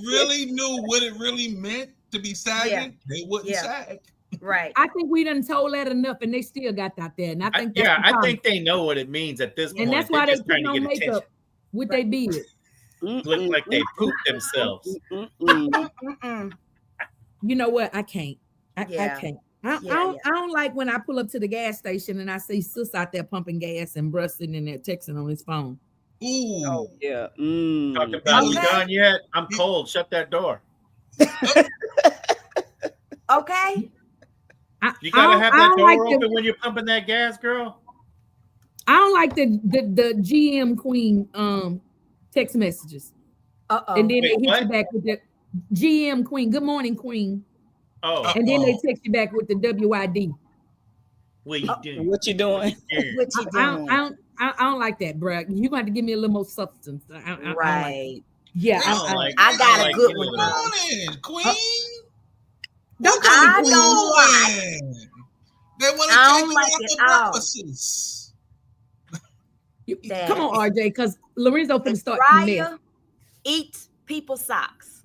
Speaker 4: really knew what it really meant to be sagging, they wouldn't sag.
Speaker 12: Right.
Speaker 2: I think we done told that enough, and they still got out there. And I think
Speaker 3: I think they know what it means at this point.
Speaker 2: And that's why they
Speaker 3: just
Speaker 2: put
Speaker 3: trying to
Speaker 2: on
Speaker 3: get
Speaker 2: makeup
Speaker 3: attention.
Speaker 2: with their beard.
Speaker 3: Look like they pooped themselves.
Speaker 2: You know what? I can't. I
Speaker 12: Yeah.
Speaker 2: can't. I don't like when I pull up to the gas station and I see sis out there pumping gas and Bruss sitting in there texting on his phone.
Speaker 4: Ooh.
Speaker 13: Oh, yeah.
Speaker 3: Talk about you done yet? I'm cold. Shut that door.
Speaker 12: Okay.
Speaker 3: You gotta have that door open when you're pumping that gas, girl.
Speaker 2: I don't like the GM Queen text messages. And then they hit you back with the GM Queen. Good morning, Queen.
Speaker 3: Oh.
Speaker 2: And then they text you back with the WID.
Speaker 3: What you doing?
Speaker 13: What you doing?
Speaker 12: What you doing?
Speaker 2: I don't like that, bro. You're going to have to give me a little more substance.
Speaker 12: Right.
Speaker 2: Yeah.
Speaker 12: I got a good one.
Speaker 4: Morning, Queen.
Speaker 12: Don't call me Queen.
Speaker 4: They want to
Speaker 12: I
Speaker 4: take
Speaker 12: don't
Speaker 4: you
Speaker 12: like
Speaker 4: off
Speaker 12: it
Speaker 4: the
Speaker 12: all.
Speaker 4: premises.
Speaker 2: Come on, RJ, because Lorenzo finna start the mess.
Speaker 12: Dryer eats people's socks.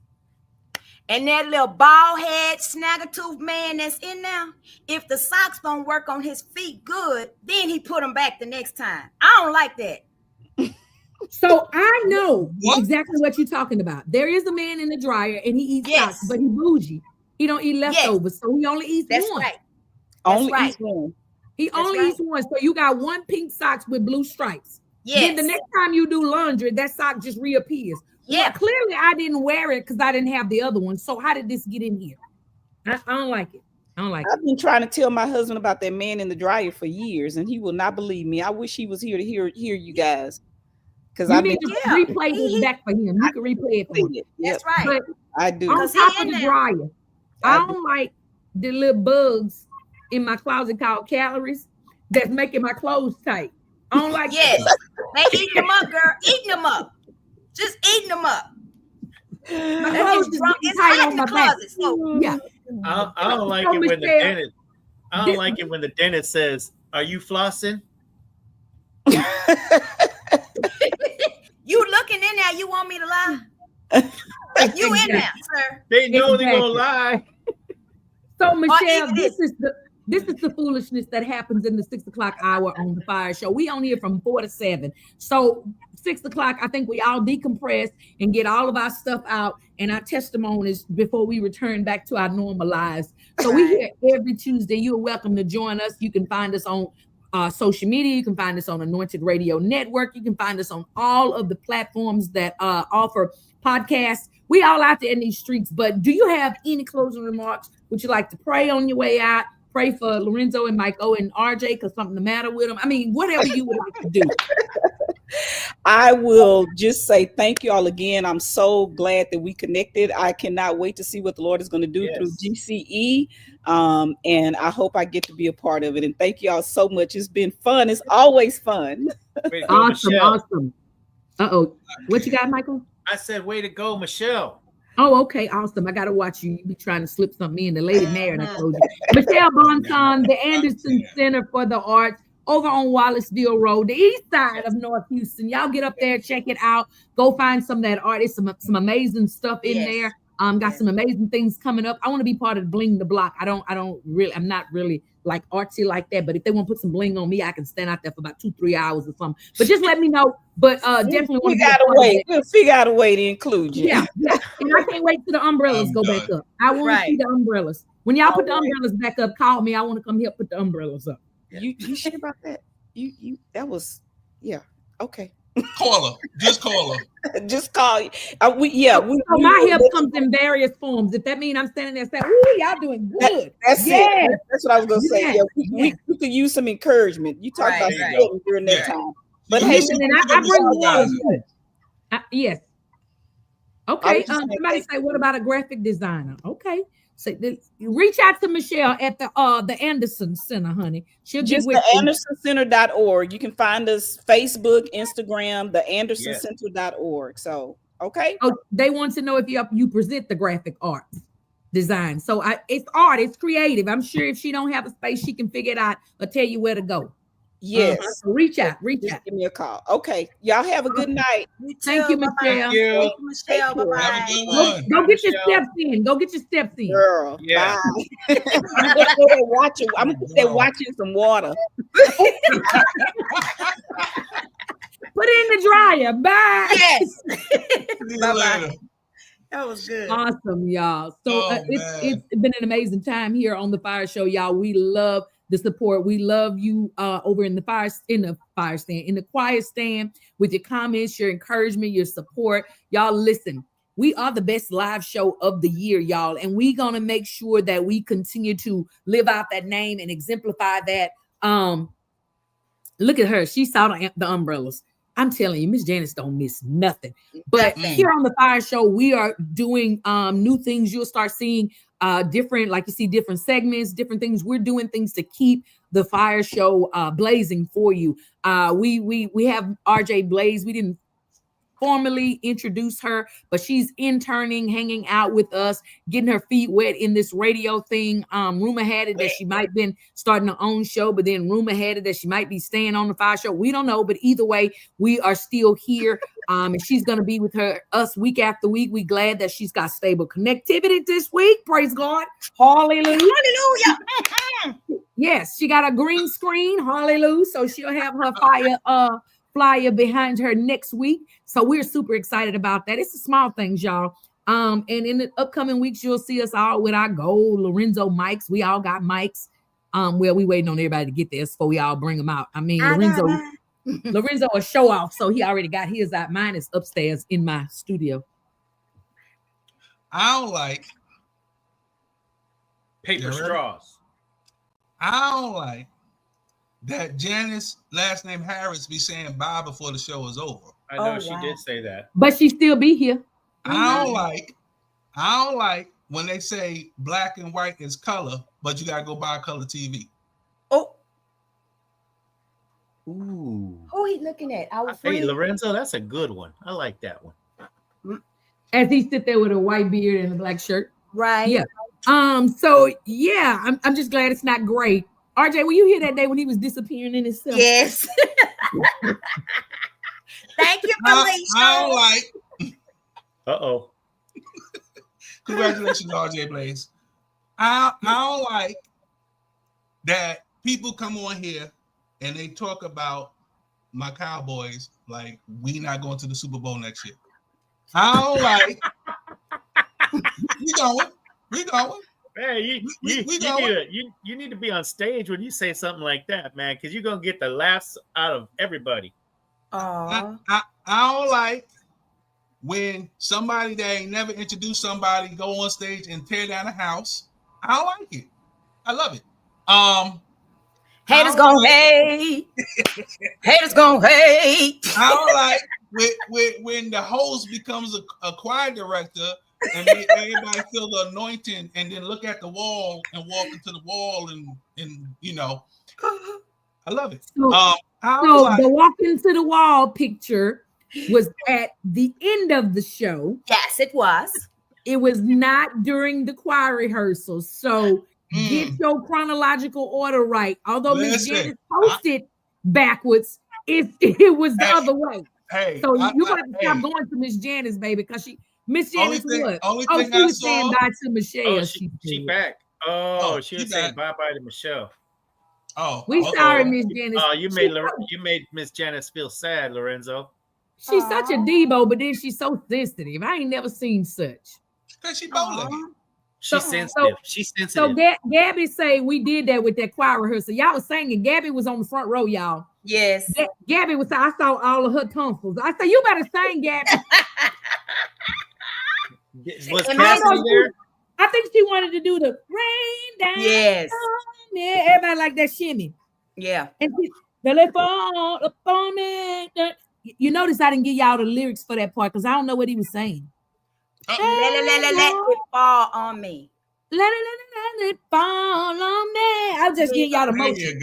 Speaker 12: And that little bald head snagger-tooth man that's in there, if the socks don't work on his feet good, then he put them back the next time. I don't like that.
Speaker 2: So I know exactly what you're talking about. There is a man in the dryer and he eats socks, but he bougie. He don't eat leftovers, so he only eats
Speaker 12: That's
Speaker 2: one.
Speaker 12: right.
Speaker 13: Only
Speaker 12: right.
Speaker 13: eats one.
Speaker 2: He only eats one. So you got one pink socks with blue stripes.
Speaker 12: Yes.
Speaker 2: Then the next time you do laundry, that sock just reappears.
Speaker 12: Yeah.
Speaker 2: Well, clearly I didn't wear it because I didn't have the other one. So how did this get in here? I don't like it. I don't like it.
Speaker 13: I've been trying to tell my husband about that man in the dryer for years, and he will not believe me. I wish he was here to hear you guys. Because I
Speaker 2: need to replay this back for him. You can replay it for him.
Speaker 12: That's right.
Speaker 2: But
Speaker 13: I do.
Speaker 2: on top of the dryer, I don't like the little bugs in my closet called calories that's making my clothes tight. I don't like
Speaker 12: that. They eating them up, girl. Eating them up. Just eating them up.
Speaker 2: My clothes is getting tight on my back.
Speaker 12: So.
Speaker 2: Yeah.
Speaker 3: I don't like it when the dentist. I don't like it when the dentist says, "Are you flossing?"
Speaker 12: You looking in there? You want me to lie? You in there, sir?
Speaker 3: They know they're gonna lie.
Speaker 2: So Michelle, this is the foolishness that happens in the 6 o'clock hour on the Fire Show. We on here from 4 to 7. So 6 o'clock, I think we all decompress and get all of our stuff out and our testimonies before we return back to our normal lives. So we here every Tuesday. You're welcome to join us. You can find us on social media. You can find us on Anointed Radio Network. You can find us on all of the platforms that offer podcasts. We all out there in these streets. But do you have any closing remarks? Would you like to pray on your way out? pray for Lorenzo and Mike O and RJ because something the matter with them. I mean, whatever you would like to do.
Speaker 13: I will just say thank you all again. I'm so glad that we connected. I cannot wait to see what the Lord is going to do through GCE. And I hope I get to be a part of it. And thank you all so much. It's been fun. It's always fun.
Speaker 2: Awesome. Uh-oh. What you got, Michael?
Speaker 3: I said, way to go, Michelle.
Speaker 2: Oh, okay, awesome. I gotta watch you. You be trying to slip something in. The lady mayor, and I told you. Michelle Bonton, the Anderson Center for the Arts, over on Wallaceville Road, the east side of North Houston. Y'all get up there, check it out. Go find some of that art. It's some amazing stuff in there. Got some amazing things coming up. I want to be part of Bling the Block. I'm not really like artsy like that, but if they want to put some bling on me, I can stand out there for about 2-3 hours or something. But just let me know. But definitely want to
Speaker 13: we'll figure out a way to include you.
Speaker 2: Yeah. And I can't wait till the umbrellas go back up. I want to see the umbrellas. When y'all put the umbrellas back up, call me. I want to come help put the umbrellas up.
Speaker 13: You sure about that? You that was okay.
Speaker 4: Call her. Just call her.
Speaker 13: Just call you.
Speaker 2: So my help comes in various forms. If that means I'm standing there saying, "Ooh, y'all doing good."
Speaker 13: That's it. That's what I was gonna say.
Speaker 2: Yes.
Speaker 13: Yeah, we could use some encouragement. You talk about sitting during that time. But hey,
Speaker 2: I bring water too. Yes. Okay. Somebody say, what about a graphic designer? Okay. So reach out to Michelle at the Anderson Center, honey. She'll
Speaker 13: just
Speaker 2: get
Speaker 13: the AndersonCenter.org. You can find us Facebook, Instagram, the AndersonCenter.org. So okay.
Speaker 2: Oh, they want to know if you present the graphic arts design. So it's art, it's creative. I'm sure if she don't have a space, she can figure it out or tell you where to go.
Speaker 13: Yes.
Speaker 2: So reach out.
Speaker 13: Give me a call. Okay. Y'all have a good night.
Speaker 2: Thank you, Michelle.
Speaker 13: Thank you,
Speaker 12: Michelle.
Speaker 13: Bye-bye.
Speaker 2: Go get your steps in. Go get your steps in.
Speaker 13: Girl.
Speaker 3: Yeah.
Speaker 13: Bye. I'm gonna put that watching some water.
Speaker 2: Put it in the dryer. Bye.
Speaker 12: Yes.
Speaker 4: Bye-bye.
Speaker 12: That was good.
Speaker 2: Awesome, y'all. So it's been an amazing time here on the Fire Show, y'all. We love the support. We love you over in the quiet stand with your comments, your encouragement, your support. Y'all listen, we are the best live show of the year, y'all. And we're gonna make sure that we continue to live out that name and exemplify that. Look at her. She saw the umbrellas. I'm telling you, Miss Janice don't miss nothing. But here on the Fire Show, we are doing new things. You'll start seeing different, like you see different segments, different things. We're doing things to keep the Fire Show blazing for you. We have RJ Blaze. We didn't formally introduce her, but she's interning, hanging out with us, getting her feet wet in this radio thing. Rumor had it that she might been starting her own show, but then rumor had it that she might be staying on the Fire Show. We don't know, but either way, we are still here. And she's going to be with us week after week. We glad that she's got stable connectivity this week. Praise God. Hallelujah.
Speaker 12: Hallelujah.
Speaker 2: Yes, she got a green screen. Hallelujah. So she'll have her flyer behind her next week. So we're super excited about that. It's the small things, y'all. And in the upcoming weeks, you'll see us all with our gold Lorenzo mics. We all got mics. Well, we waiting on everybody to get there before we all bring them out. I mean, Lorenzo a show off, so he already got his out. Mine is upstairs in my studio.
Speaker 4: I don't like
Speaker 3: paper straws.
Speaker 4: I don't like that Janice, last name Harris, be saying bye before the show is over.
Speaker 3: I know she did say that.
Speaker 2: But she still be here.
Speaker 4: I don't like when they say black and white is color, but you gotta go buy a color TV.
Speaker 12: Oh.
Speaker 3: Ooh.
Speaker 12: Who he looking at?
Speaker 3: Hey, Lorenzo, that's a good one. I like that one.
Speaker 2: As he sit there with a white beard and a black shirt.
Speaker 12: Right.
Speaker 2: Yeah. So yeah, I'm just glad it's not gray. RJ, were you here that day when he was disappearing in himself?
Speaker 12: Yes. Thank you, Felicia.
Speaker 4: I don't like.
Speaker 3: Uh-oh.
Speaker 4: Congratulations, RJ Blaze. I don't like that people come on here and they talk about my Cowboys like we not going to the Super Bowl next year. I don't like. We going.
Speaker 3: Hey, you need to be on stage when you say something like that, man, because you're gonna get the laughs out of everybody.
Speaker 4: I don't like when somebody that ain't never introduced somebody go on stage and tear down a house. I don't like it. I love it.
Speaker 12: Haters gonna hate. Haters gonna hate.
Speaker 4: I don't like when the host becomes a choir director and everybody feel the anointing and then look at the wall and walk into the wall and you know, I love it.
Speaker 2: So, the walk into the wall picture was at the end of the show.
Speaker 12: Yes, it was.
Speaker 2: It was not during the choir rehearsal. So get your chronological order right. Although Miss Janice posted backwards, it was the other way.
Speaker 4: Hey,
Speaker 2: so you got to stop going to Miss Janice, baby, because Miss Janice what?
Speaker 4: She
Speaker 2: was saying bye to Michelle.
Speaker 3: Oh, she back. She was saying bye-bye to Michelle.
Speaker 2: We sorry, Miss Janice.
Speaker 3: You made Miss Janice feel sad, Lorenzo.
Speaker 2: She's such a Debo, but then she's so sensitive. I ain't never seen such.
Speaker 4: Because she bowling.
Speaker 3: She's sensitive. She's sensitive.
Speaker 2: So Gabby say we did that with that choir rehearsal. Y'all was singing. Gabby was on the front row, y'all.
Speaker 12: Yes.
Speaker 2: Gabby was. I saw all of her tonsils. I said, "You better sing, Gabby."
Speaker 3: Was Cassie there?
Speaker 2: I think she wanted to do the rain down.
Speaker 12: Yes.
Speaker 2: Yeah, everybody like that shimmy.
Speaker 12: Yeah.
Speaker 2: And they fall upon me. You notice I didn't give y'all the lyrics for that part because I don't know what he was saying.
Speaker 12: Let it fall on me.
Speaker 2: Let it fall on me. I'll just give y'all the motion.
Speaker 4: There you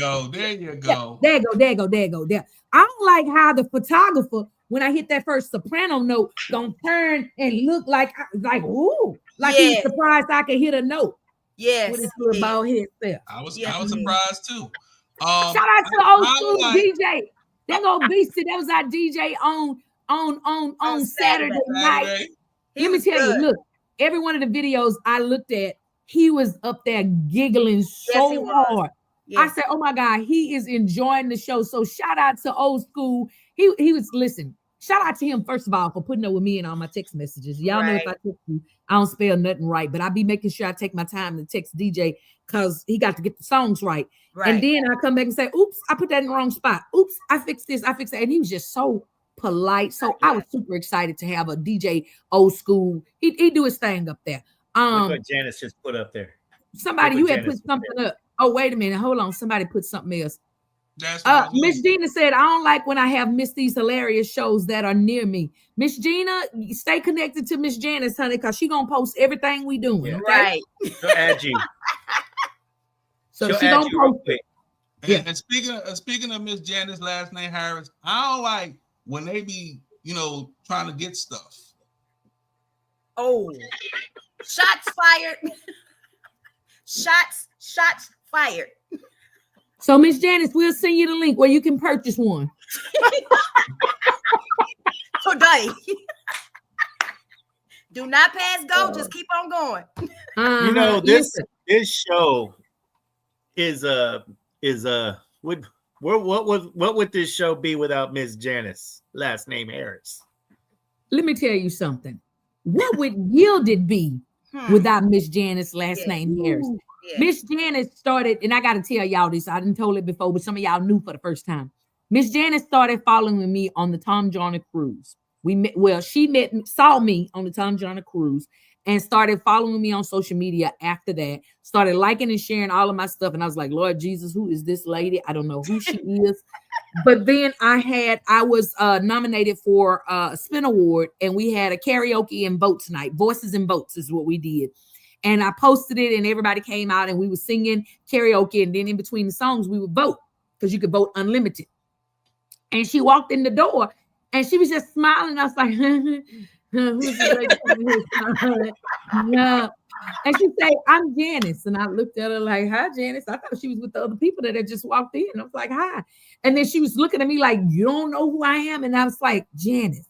Speaker 4: go.
Speaker 2: Yeah, there you go. I don't like how the photographer, when I hit that first soprano note, gonna turn and look like he's surprised I could hit a note.
Speaker 12: Yes.
Speaker 2: With his little bald head there.
Speaker 4: I was surprised too.
Speaker 2: Shout out to old school DJ. That go Beastie. That was our DJ on Saturday night. Let me tell you, look, every one of the videos I looked at, he was up there giggling so hard. Yes. I said, oh my God, he is enjoying the show. So shout out to old school. He was, listen, shout out to him, first of all, for putting up with me and all my text messages. Y'all know if I text you, I don't spell nothing right, but I be making sure I take my time to text DJ because he got to get the songs right. And then I come back and say, oops, I put that in the wrong spot. Oops, I fixed this, I fixed that. And he was just so polite. So I was super excited to have a DJ old school. He do his thing up there.
Speaker 3: Look what Janice just put up there.
Speaker 2: Somebody, you had put something up. Oh, wait a minute. Hold on. Somebody put something else. Miss Gina said, I don't like when I have missed these hilarious shows that are near me. Miss Gina, stay connected to Miss Janice, honey, because she's going to post everything we doing.
Speaker 3: Yeah.
Speaker 2: Okay?
Speaker 3: Right. She'll add you.
Speaker 2: So she'll add you real quick.
Speaker 4: And speaking of Miss Janice, last name Harris, I don't like when they be, trying to get stuff.
Speaker 12: Oh, shots fired. Shots fired.
Speaker 2: So, Miss Janice, we'll send you the link where you can purchase one.
Speaker 12: Today. Do not pass go. Just keep on going.
Speaker 3: This show is what would this show be without Miss Janice, last name Harris?
Speaker 2: Let me tell you something. What would Yielded be without Miss Janice, last name Harris? Miss Janice started, and I got to tell y'all this. I didn't told it before, but some of y'all knew for the first time. Miss Janice started following me on the Tom Joyner cruise. She saw me on the Tom Joyner cruise and started following me on social media after that. Started liking and sharing all of my stuff, and I was like, Lord Jesus, who is this lady? I don't know who she is. But then I was nominated for a Spin Award, and we had a karaoke and votes night. Voices and Votes is what we did. And I posted it, and everybody came out, and we were singing karaoke. And then in between the songs, we would vote because you could vote unlimited. And she walked in the door, and she was just smiling. I was like, who's the yeah. And she said, I'm Janice. And I looked at her like, hi, Janice. I thought she was with the other people that had just walked in. I was like, hi. And then she was looking at me like, you don't know who I am? And I was like, Janice.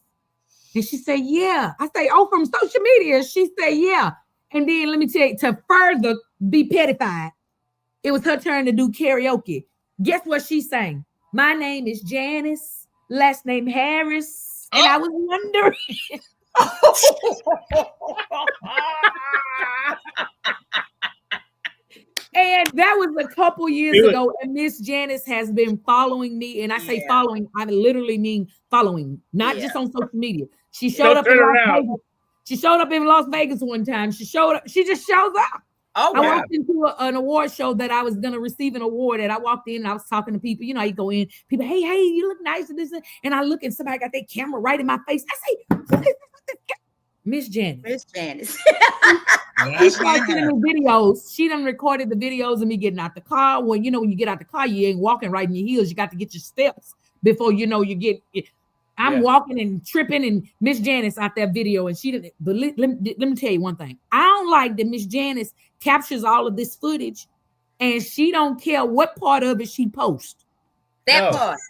Speaker 2: And she said, yeah. I say, oh, from social media. She said, yeah. And then let me tell you, to further be pettified, it was her turn to do karaoke. Guess what she sang? My name is Janice, last name Harris. And I was wondering. And that was a couple years ago. And Miss Janice has been following me. And I say following, I literally mean following, not just on social media. She showed up in Las Vegas. She showed up in Las Vegas one time. She just shows up.
Speaker 12: Oh,
Speaker 2: I
Speaker 12: wow.
Speaker 2: walked into an award show that I was going to receive an award, and I walked in and I was talking to people. You know, you go in, people, hey, you look nice and this, and I look and somebody got their camera right in my face. I say, what is this? Miss Janice.
Speaker 12: Miss Janice.
Speaker 2: She started sending me videos. She done recorded the videos of me getting out the car. When you get out the car, you ain't walking right in your heels. You got to get your steps before you get. I'm walking and tripping, and Miss Janice out that video, and she didn't. But let me tell you one thing. I don't like that Miss Janice captures all of this footage, and she don't care what part of it she posts.
Speaker 12: That part.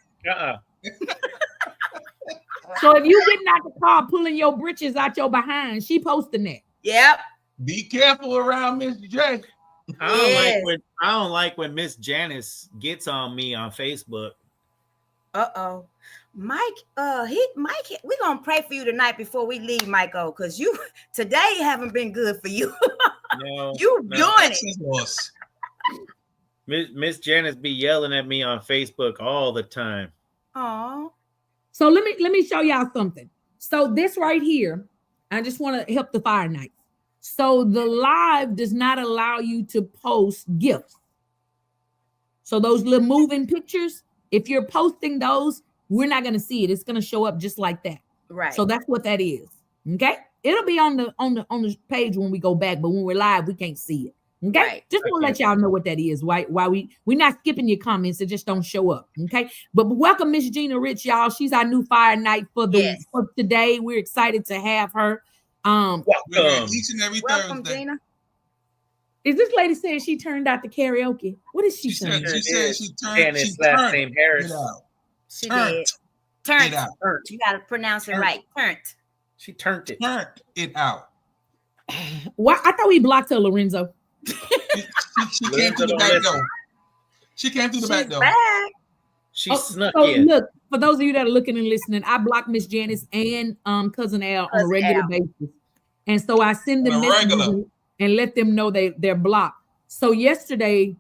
Speaker 2: So if you getting out the car pulling your britches out your behind, she posting that.
Speaker 12: Yep.
Speaker 4: Be careful around Miss J.
Speaker 3: I don't like when Miss Janice gets on me on Facebook.
Speaker 12: Mike, we're gonna pray for you tonight before we leave, Michael, because you today haven't been good for you.
Speaker 3: No,
Speaker 12: doing it.
Speaker 3: Miss Janice be yelling at me on Facebook all the time.
Speaker 12: Oh.
Speaker 2: So let me show y'all something. So this right here, I just want to help the Fire Night. So the live does not allow you to post gifts. So those little moving pictures, if you're posting those, we're not going to see it. It's going to show up just like that.
Speaker 12: Right.
Speaker 2: So that's what that is. Okay. It'll be on the page when we go back, but when we're live, we can't see it. Okay.
Speaker 12: Right.
Speaker 2: Just want to let y'all know what that is. Why we're not skipping your comments. It just don't show up. Okay. But welcome Miss Gina Rich, y'all. She's our new Fire Night for today. We're excited to have her.
Speaker 4: Welcome. Each and every Thursday.
Speaker 12: Gina.
Speaker 2: Is this lady saying she turned out the karaoke? What is she saying?
Speaker 4: She said she turned.
Speaker 3: And his last name Harris.
Speaker 12: She did. Turned. You got to pronounce it right. Turned.
Speaker 3: She turned it.
Speaker 4: Turned it out.
Speaker 2: Why? I thought we blocked her, Lorenzo.
Speaker 4: She came through the back door. She came through the back door.
Speaker 3: She snuck
Speaker 2: so
Speaker 3: in.
Speaker 2: Look, for those of you that are looking and listening, I block Miss Janice and Cousin Al on a regular basis. And so I send them messages and let them know they're blocked. So Saturday,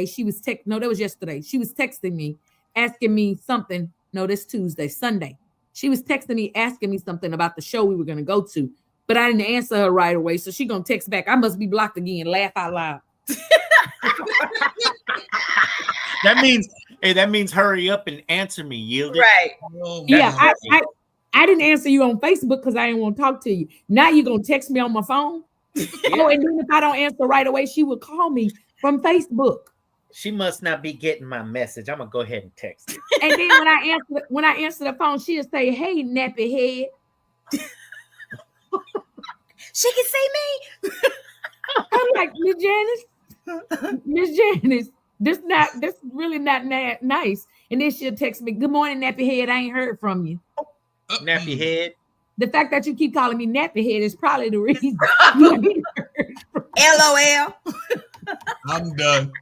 Speaker 2: she was that was yesterday. She was texting me, asking me something. No, this Sunday. She was texting me, asking me something about the show we were going to go to, but I didn't answer her right away. So she going to text back. I must be blocked again. Laugh out loud.
Speaker 3: That means hurry up and answer me. Yield it.
Speaker 12: Right.
Speaker 4: Oh,
Speaker 2: yeah. I didn't answer you on Facebook because I didn't want to talk to you. Now you're going to text me on my phone. Oh, and then if I don't answer right away, she would call me from Facebook.
Speaker 3: She must not be getting my message. I'm gonna go ahead and text her.
Speaker 2: And then when I answer the phone, she'll say, "Hey, nappy head."
Speaker 12: She can see me.
Speaker 2: I'm like, Miss Janice, this really not nice. And then she'll text me, "Good morning, nappy head. I ain't heard from you."
Speaker 3: Nappy head.
Speaker 2: The fact that you keep calling me nappy head is probably the reason.
Speaker 12: LOL.
Speaker 4: I'm done.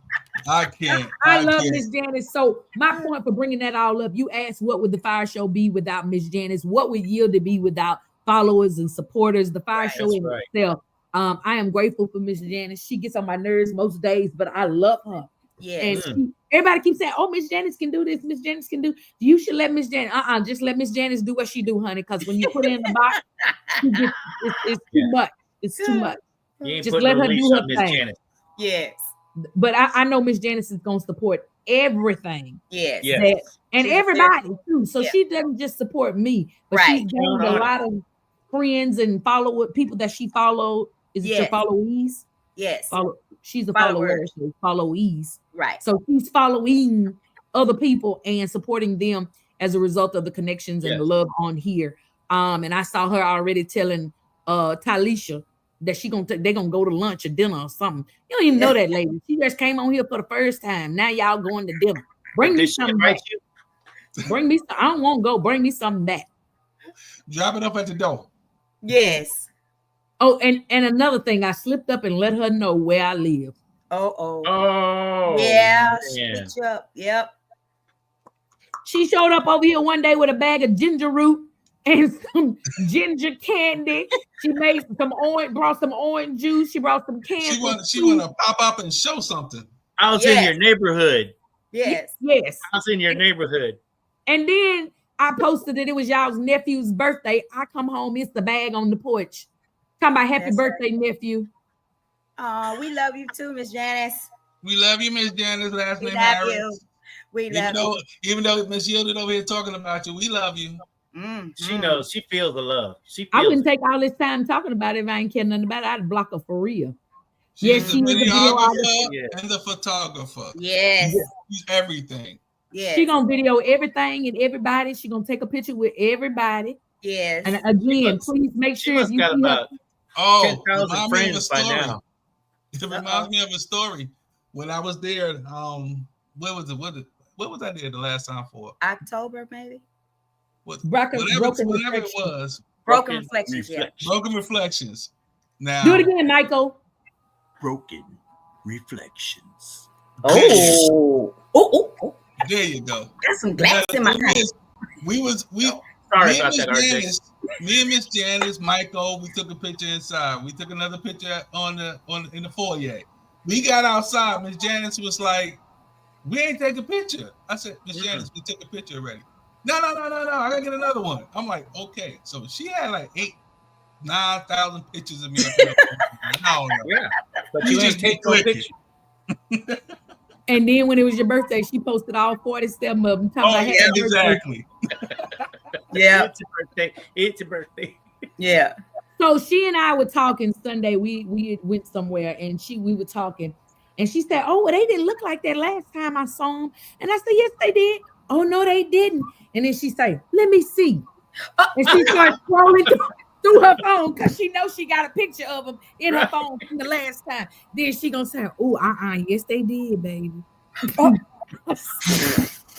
Speaker 4: I can't.
Speaker 2: I love Miss Janice. So my point for bringing that all up, you asked what would the Fire Show be without Miss Janice? What would Yield to be without followers and supporters? The Fire Show in itself. I am grateful for Miss Janice. She gets on my nerves most days, but I love her.
Speaker 12: Yeah.
Speaker 2: And everybody keeps saying, "Oh, Miss Janice can do this. Miss Janice can do." You should let Miss Janice. Just let Miss Janice do what she do, honey. Because when you put her in the box, it's too much. It's too much. Just let her do her thing.
Speaker 3: Janice.
Speaker 12: Yes.
Speaker 2: But I know Miss Janice is going to support everything.
Speaker 12: Yes.
Speaker 2: And everybody too. So she doesn't just support me, but she's gained a lot of friends and people that she follow. Is it your followees?
Speaker 12: Yes.
Speaker 2: She's a follower. So followees.
Speaker 12: Right.
Speaker 2: So she's following other people and supporting them as a result of the connections and the love on here. And I saw her already telling Talisha that they're gonna go to lunch or dinner or something. You don't even know that lady. She just came on here for the first time. Now y'all going to dinner. Bring me something back. Bring me. I don't want to go. Bring me something back.
Speaker 4: Drop it up at the door.
Speaker 12: Yes.
Speaker 2: Oh, and another thing, I slipped up and let her know where I live.
Speaker 3: Oh.
Speaker 12: Yeah. She picked you up. Yep.
Speaker 2: She showed up over here one day with a bag of ginger root and some ginger candy. She made brought some orange juice. She brought some candy.
Speaker 4: She want to pop up and show something.
Speaker 3: I was in your neighborhood.
Speaker 12: Yes.
Speaker 2: Yes.
Speaker 3: I was in your neighborhood.
Speaker 2: And then I posted that it was y'all's nephew's birthday. I come home, it's the bag on the porch. Talking about happy birthday, nephew.
Speaker 12: Oh, we love you too, Miss Janice.
Speaker 4: We love you, Miss Janice. Last
Speaker 12: We
Speaker 4: name
Speaker 12: love
Speaker 4: Harris.
Speaker 12: you. We love you.
Speaker 4: Even though Miss Yielded over here talking about you, we love you.
Speaker 3: She knows. She feels the love. She feels
Speaker 2: I wouldn't
Speaker 3: it.
Speaker 2: take all this time talking about it if I ain't care nothing about it. I'd block her for real.
Speaker 4: She's
Speaker 2: She
Speaker 4: the
Speaker 2: is a
Speaker 4: videographer and the photographer.
Speaker 12: Yes.
Speaker 4: She's everything.
Speaker 12: Yes.
Speaker 2: She gonna video everything and everybody. She gonna take a picture with everybody.
Speaker 12: Yes.
Speaker 2: And again, please make sure if you
Speaker 3: got
Speaker 2: see
Speaker 3: about
Speaker 4: Oh,
Speaker 3: 10,000
Speaker 4: remind me of a
Speaker 3: friends by
Speaker 4: story.
Speaker 3: now.
Speaker 4: It reminds me of a story. When I was there, what was it? What was I there the last time for?
Speaker 12: October, maybe.
Speaker 4: Whatever it was.
Speaker 12: Broken Reflections. Yeah.
Speaker 4: Broken Reflections. Now
Speaker 2: do it again, Michael.
Speaker 3: Broken Reflections.
Speaker 12: Oh.
Speaker 4: There you go.
Speaker 12: Got some glass in my eye.
Speaker 3: Sorry about that, RJ.
Speaker 4: Me and Miss Janice, Michael, we took a picture inside. We took another picture in the foyer. We got outside. Miss Janice was like, "We ain't take a picture." I said, "Miss Janice, we took a picture already." No. I gotta get another one. I'm like, okay. So she had like 9,000 pictures of me up in no.
Speaker 3: Yeah, but you ain't take no picture.
Speaker 2: And then when it was your birthday, she posted all 47 of them.
Speaker 4: Exactly.
Speaker 12: Yeah.
Speaker 3: It's your birthday.
Speaker 12: Yeah.
Speaker 2: So she and I were talking Sunday. We went somewhere and we were talking. And she said, "Oh, well, they didn't look like that last time I saw them." And I said, "Yes, they did." "Oh, no, they didn't." And then she said, "Let me see." And she started scrolling through her phone because she knows she got a picture of them in her phone from the last time. Then she gonna say, "Oh, yes, they did, baby."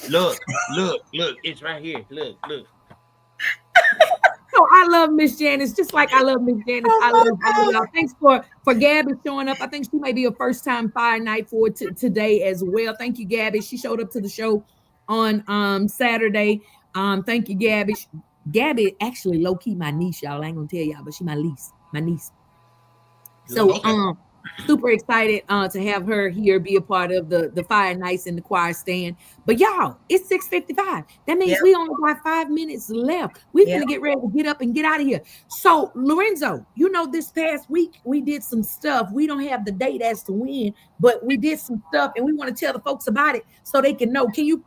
Speaker 3: Look, it's right here. Look.
Speaker 2: So I love Miss Janice, just like I love Miss Janice. I love y'all. Thanks for Gabby showing up. I think she may be a first-time Fire Night for today as well. Thank you, Gabby. She showed up to the show on Saturday. Thank you, Gabby. Gabby actually low-key my niece, y'all. I ain't gonna tell y'all, but she my niece. So super excited to have her here, be a part of the Fire Nights in the choir stand. But y'all, it's 6:55. That means we only got 5 minutes left. We're gonna get ready to get up and get out of here. So Lorenzo, this past week we did some stuff. We don't have the date as to when, but we did some stuff and we want to tell the folks about it so they can know. Can you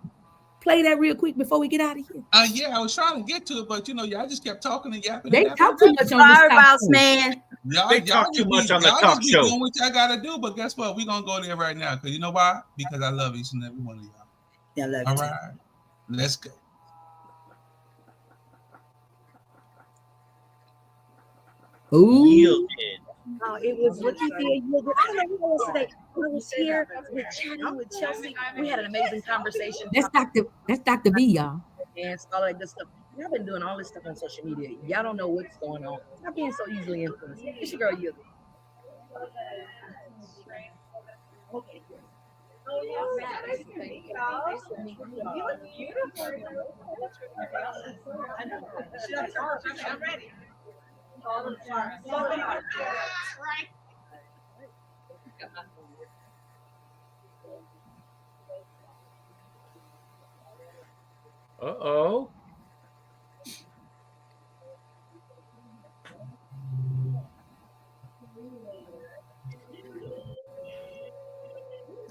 Speaker 2: play that real quick before we get out of here?
Speaker 4: Yeah, I was trying to get to it, but y'all just kept talking and yapping.
Speaker 2: They talk too much on this
Speaker 12: Firehouse, man.
Speaker 3: They talk too much on the talk show.
Speaker 4: Doing what y'all gotta do, but guess what? We're gonna go there right now because you know why? Because I love each and every one of y'all.
Speaker 12: Yeah, I love
Speaker 4: All
Speaker 12: you.
Speaker 4: right, let's go.
Speaker 2: Ooh.
Speaker 12: It was looking for you. I don't know who else today. I was here with chatting with Chelsea. We had an amazing conversation.
Speaker 2: That's Dr. V, y'all.
Speaker 12: And all that good stuff. I've been doing all this stuff on social media. Y'all don't know what's going on. Stop being so easily influenced. It's your girl, you. Okay. I'm ready.
Speaker 3: Uh-oh.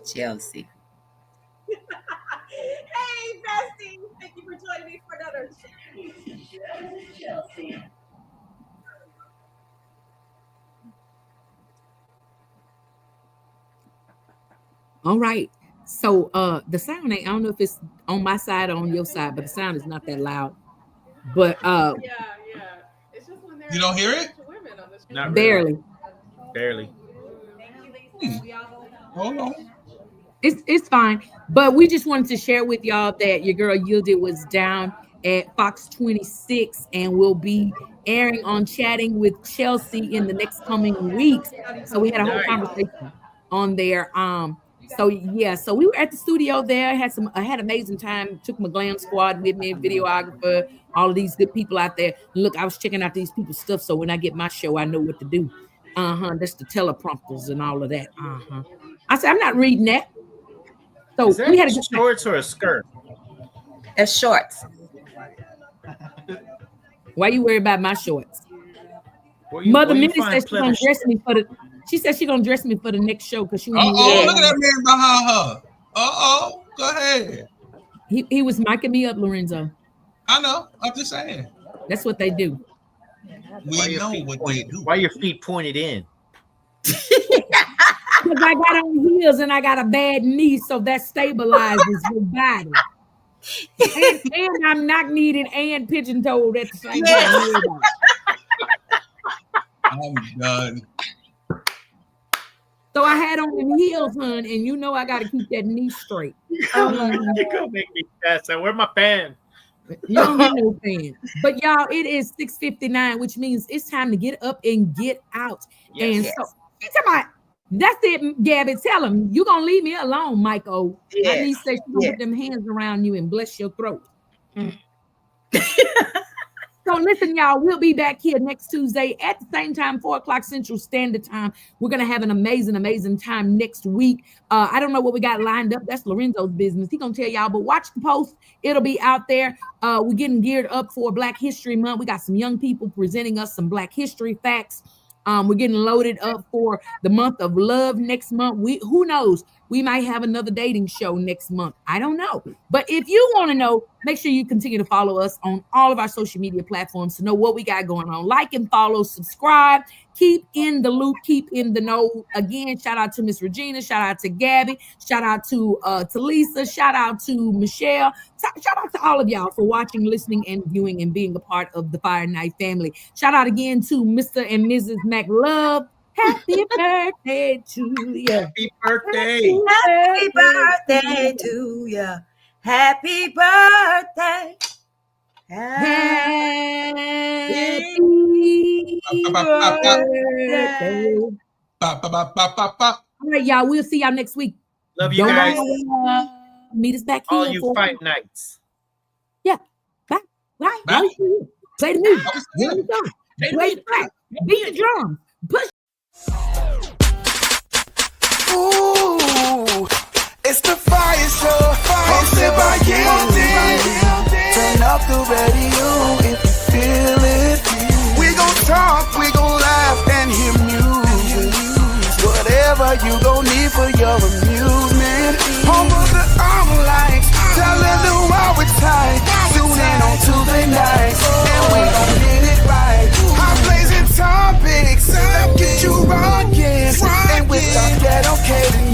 Speaker 12: Chelsea.
Speaker 15: Hey, bestie. Thank you for joining me for another Chelsea.
Speaker 2: All right. So the sound ain't, I don't know if it's on my side or on your side, but the sound is not that loud. But
Speaker 15: yeah. It's just when
Speaker 4: you don't hear it?
Speaker 3: Not
Speaker 2: barely.
Speaker 3: Really. Barely.
Speaker 4: Hold on.
Speaker 2: It's fine. But we just wanted to share with y'all that your girl Yielded was down at Fox 26 and will be airing on Chatting with Chelsea in the next coming weeks. So we had a whole conversation on there. So we were at the studio there, I had amazing time, took my glam squad with me, videographer, all of these good people out there. Look, I was checking out these people's stuff, so when I get my show, I know what to do. That's the teleprompters and all of that. I said, I'm not reading that. So
Speaker 3: is that
Speaker 2: we had a
Speaker 3: shorts or a skirt?
Speaker 12: It's shorts.
Speaker 2: Why you worried about my shorts? Mother Minnie said she's gonna dress me for the. She said she's gonna dress me for the next show because she.
Speaker 4: Look at that man behind her. Go ahead.
Speaker 2: He was micing me up, Lorenzo.
Speaker 4: I know. I'm just saying.
Speaker 2: That's what they do.
Speaker 4: We know what they do.
Speaker 3: Why your feet pointed in?
Speaker 2: Because I got on heels and I got a bad knee, so that stabilizes your body. And I'm knock-kneed and pigeon-toed at the same time.
Speaker 4: I'm done.
Speaker 2: So I had on them heels, hun, and you know I got to keep that knee straight.
Speaker 3: You're gonna make me fast. Where's my fan?
Speaker 2: You don't need no fan. But y'all, it is 6:59, which means it's time to get up and get out.
Speaker 3: Yes.
Speaker 2: And so that's it, Gabby. Tell him you gonna leave me alone, Michael.
Speaker 12: Yes.
Speaker 2: I need to say she's gonna put them hands around you and bless your throat. So listen, y'all, we'll be back here next Tuesday at the same time, 4:00 Central Standard Time. We're going to have an amazing time next week. I don't know what we got lined up. That's Lorenzo's business. He's going to tell y'all, but watch the post. It'll be out there. We're getting geared up for Black History Month. We got some young people presenting us some Black history facts. We're getting loaded up for the month of love next month. Who knows? We might have another dating show next month. I don't know. But if you want to know, make sure you continue to follow us on all of our social media platforms to know what we got going on. Like and follow, subscribe, keep in the loop, keep in the know. Again, shout out to Miss Regina, shout out to Gabby, shout out to Lisa, shout out to Michelle, shout out to all of y'all for watching, listening, and viewing and being a part of the Fire Night family. Shout out again to Mr. and Mrs. McLove. Happy birthday to you.
Speaker 3: Happy birthday.
Speaker 12: Happy birthday to you. Happy birthday.
Speaker 2: Happy birthday. All right, y'all. We'll see y'all next week.
Speaker 3: Love you guys.
Speaker 2: Meet us back
Speaker 3: All
Speaker 2: here.
Speaker 3: you fight nights.
Speaker 2: Yeah. Bye. Bye. Bye. Play the music. Play the track. Beat the drum. Push.
Speaker 1: Ooh, it's the Fire Show, hosted by Guilty. Turn up the radio if you feel it. We gon' talk, we gon' laugh and hear music. Whatever you gon' need for your amusement. Home of the online, telling the world we're tight. Tune in on Tuesday nights, and we gon' get it right. Hot blazing topics that get you rockin', and with our dedicated